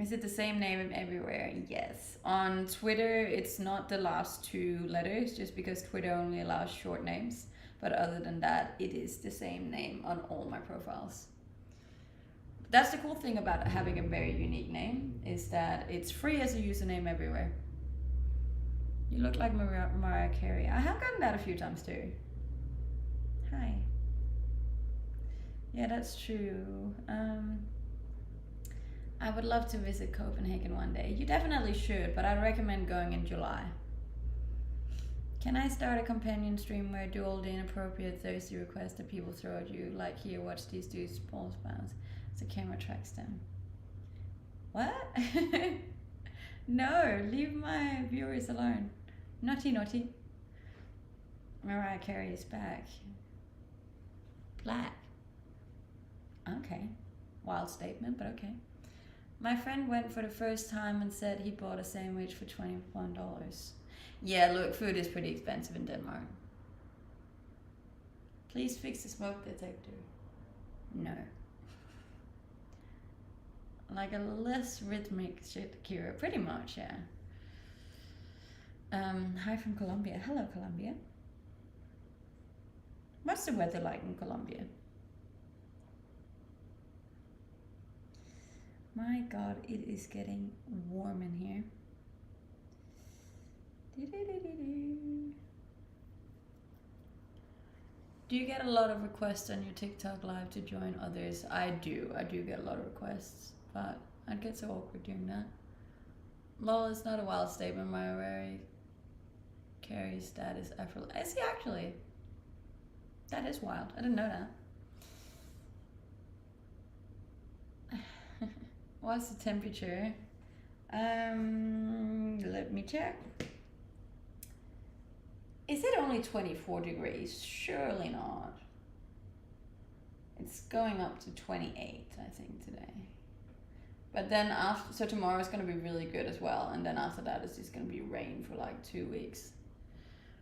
Is it the same name everywhere? Yes. On Twitter, it's not the last 2 letters, just because Twitter only allows short names. But other than that, it is the same name on all my profiles. That's the cool thing about having a very unique name, is that it's free as a username everywhere. You look like Mariah Carey. I have gotten that a few times too. Hi. Yeah, that's true. I would love to visit Copenhagen one day. You definitely should, but I'd recommend going in July. Can I start a companion stream where I do all the inappropriate thirsty requests that people throw at you? Like, here, watch these dudes balls bounce. The camera tracks them. What? No, leave my viewers alone. Naughty, naughty. Mariah Carey is back. Black. Okay. Wild statement, but okay. My friend went for the first time and said he bought a sandwich for $21. Yeah, look, food is pretty expensive in Denmark. Please fix the smoke detector. No. Like a less rhythmic Shakira, pretty much, yeah. Hi from Colombia. Hello, Colombia. What's the weather like in Colombia? My God, it is getting warm in here. Do you get a lot of requests on your TikTok live to join others? I do get a lot of requests, but I'd get so awkward doing that. Well, it's not a wild statement. Mariah Carey's dad is effortless. Is he actually? That is wild. I didn't know that. What's the temperature? Let me check. Is it only 24 degrees? Surely not. It's going up to 28, I think, today. But then after, so tomorrow is going to be really good as well. And then after that, it's just going to be rain for like 2 weeks.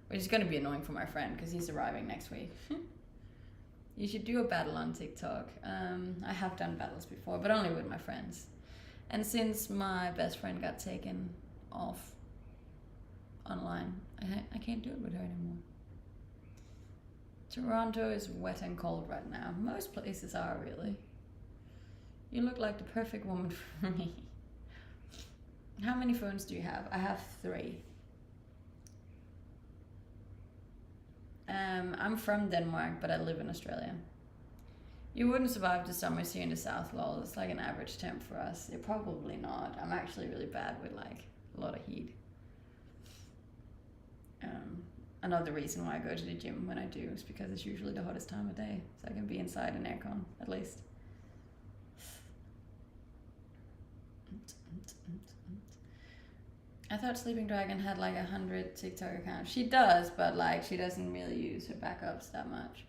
Which is going to be annoying for my friend because he's arriving next week. You should do a battle on TikTok. I have done battles before, but only with my friends. And since my best friend got taken off online, I can't do it with her anymore. Toronto is wet and cold right now. Most places are, really. You look like the perfect woman for me. How many phones do you have? I have 3. I'm from Denmark, but I live in Australia. You wouldn't survive the summers here in the south, lol. It's like an average temp for us. You're probably not. I'm actually really bad with like a lot of heat. Another reason why I go to the gym when I do is because it's usually the hottest time of day, so I can be inside in aircon at least. I thought Sleeping Dragon had like 100 TikTok accounts. She does, but like she doesn't really use her backups that much.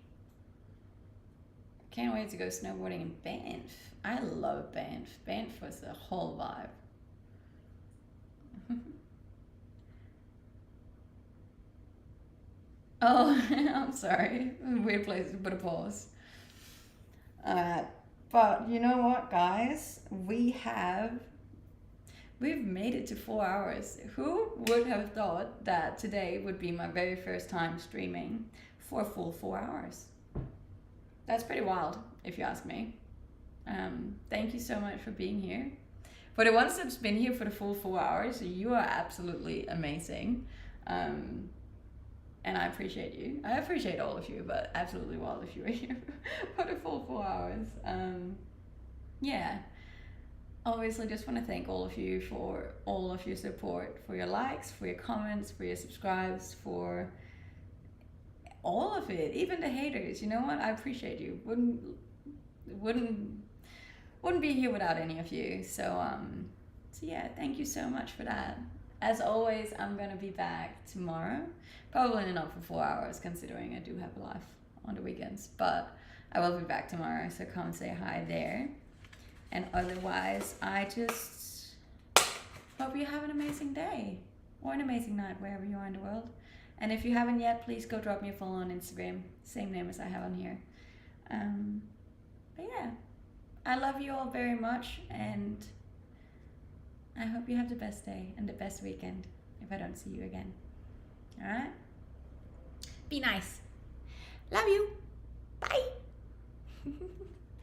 Can't wait to go snowboarding in Banff. I love Banff. Banff was the whole vibe. Oh, I'm sorry. Weird place to put a pause. But you know what, guys? We've made it to 4 hours. Who would have thought that today would be my very first time streaming for a full 4 hours? That's pretty wild, if you ask me. Thank you so much for being here. For the ones that's been here for the full 4 hours, you are absolutely amazing. And I appreciate you. I appreciate all of you, but absolutely wild if you were here for the full 4 hours. Yeah. Obviously, just want to thank all of you for all of your support, for your likes, for your comments, for your subscribes, for all of it, even the haters. You know what? I appreciate you. Wouldn't be here without any of you. So yeah, thank you so much for that. As always, I'm gonna be back tomorrow. Probably not for 4 hours, considering I do have a life on the weekends, but I will be back tomorrow, so come say hi there. And otherwise, I just hope you have an amazing day or an amazing night wherever you are in the world. And if you haven't yet, please go drop me a follow on Instagram, same name as I have on here. But yeah, I love you all very much, and I hope you have the best day and the best weekend if I don't see you again. All right? Be nice. Love you. Bye.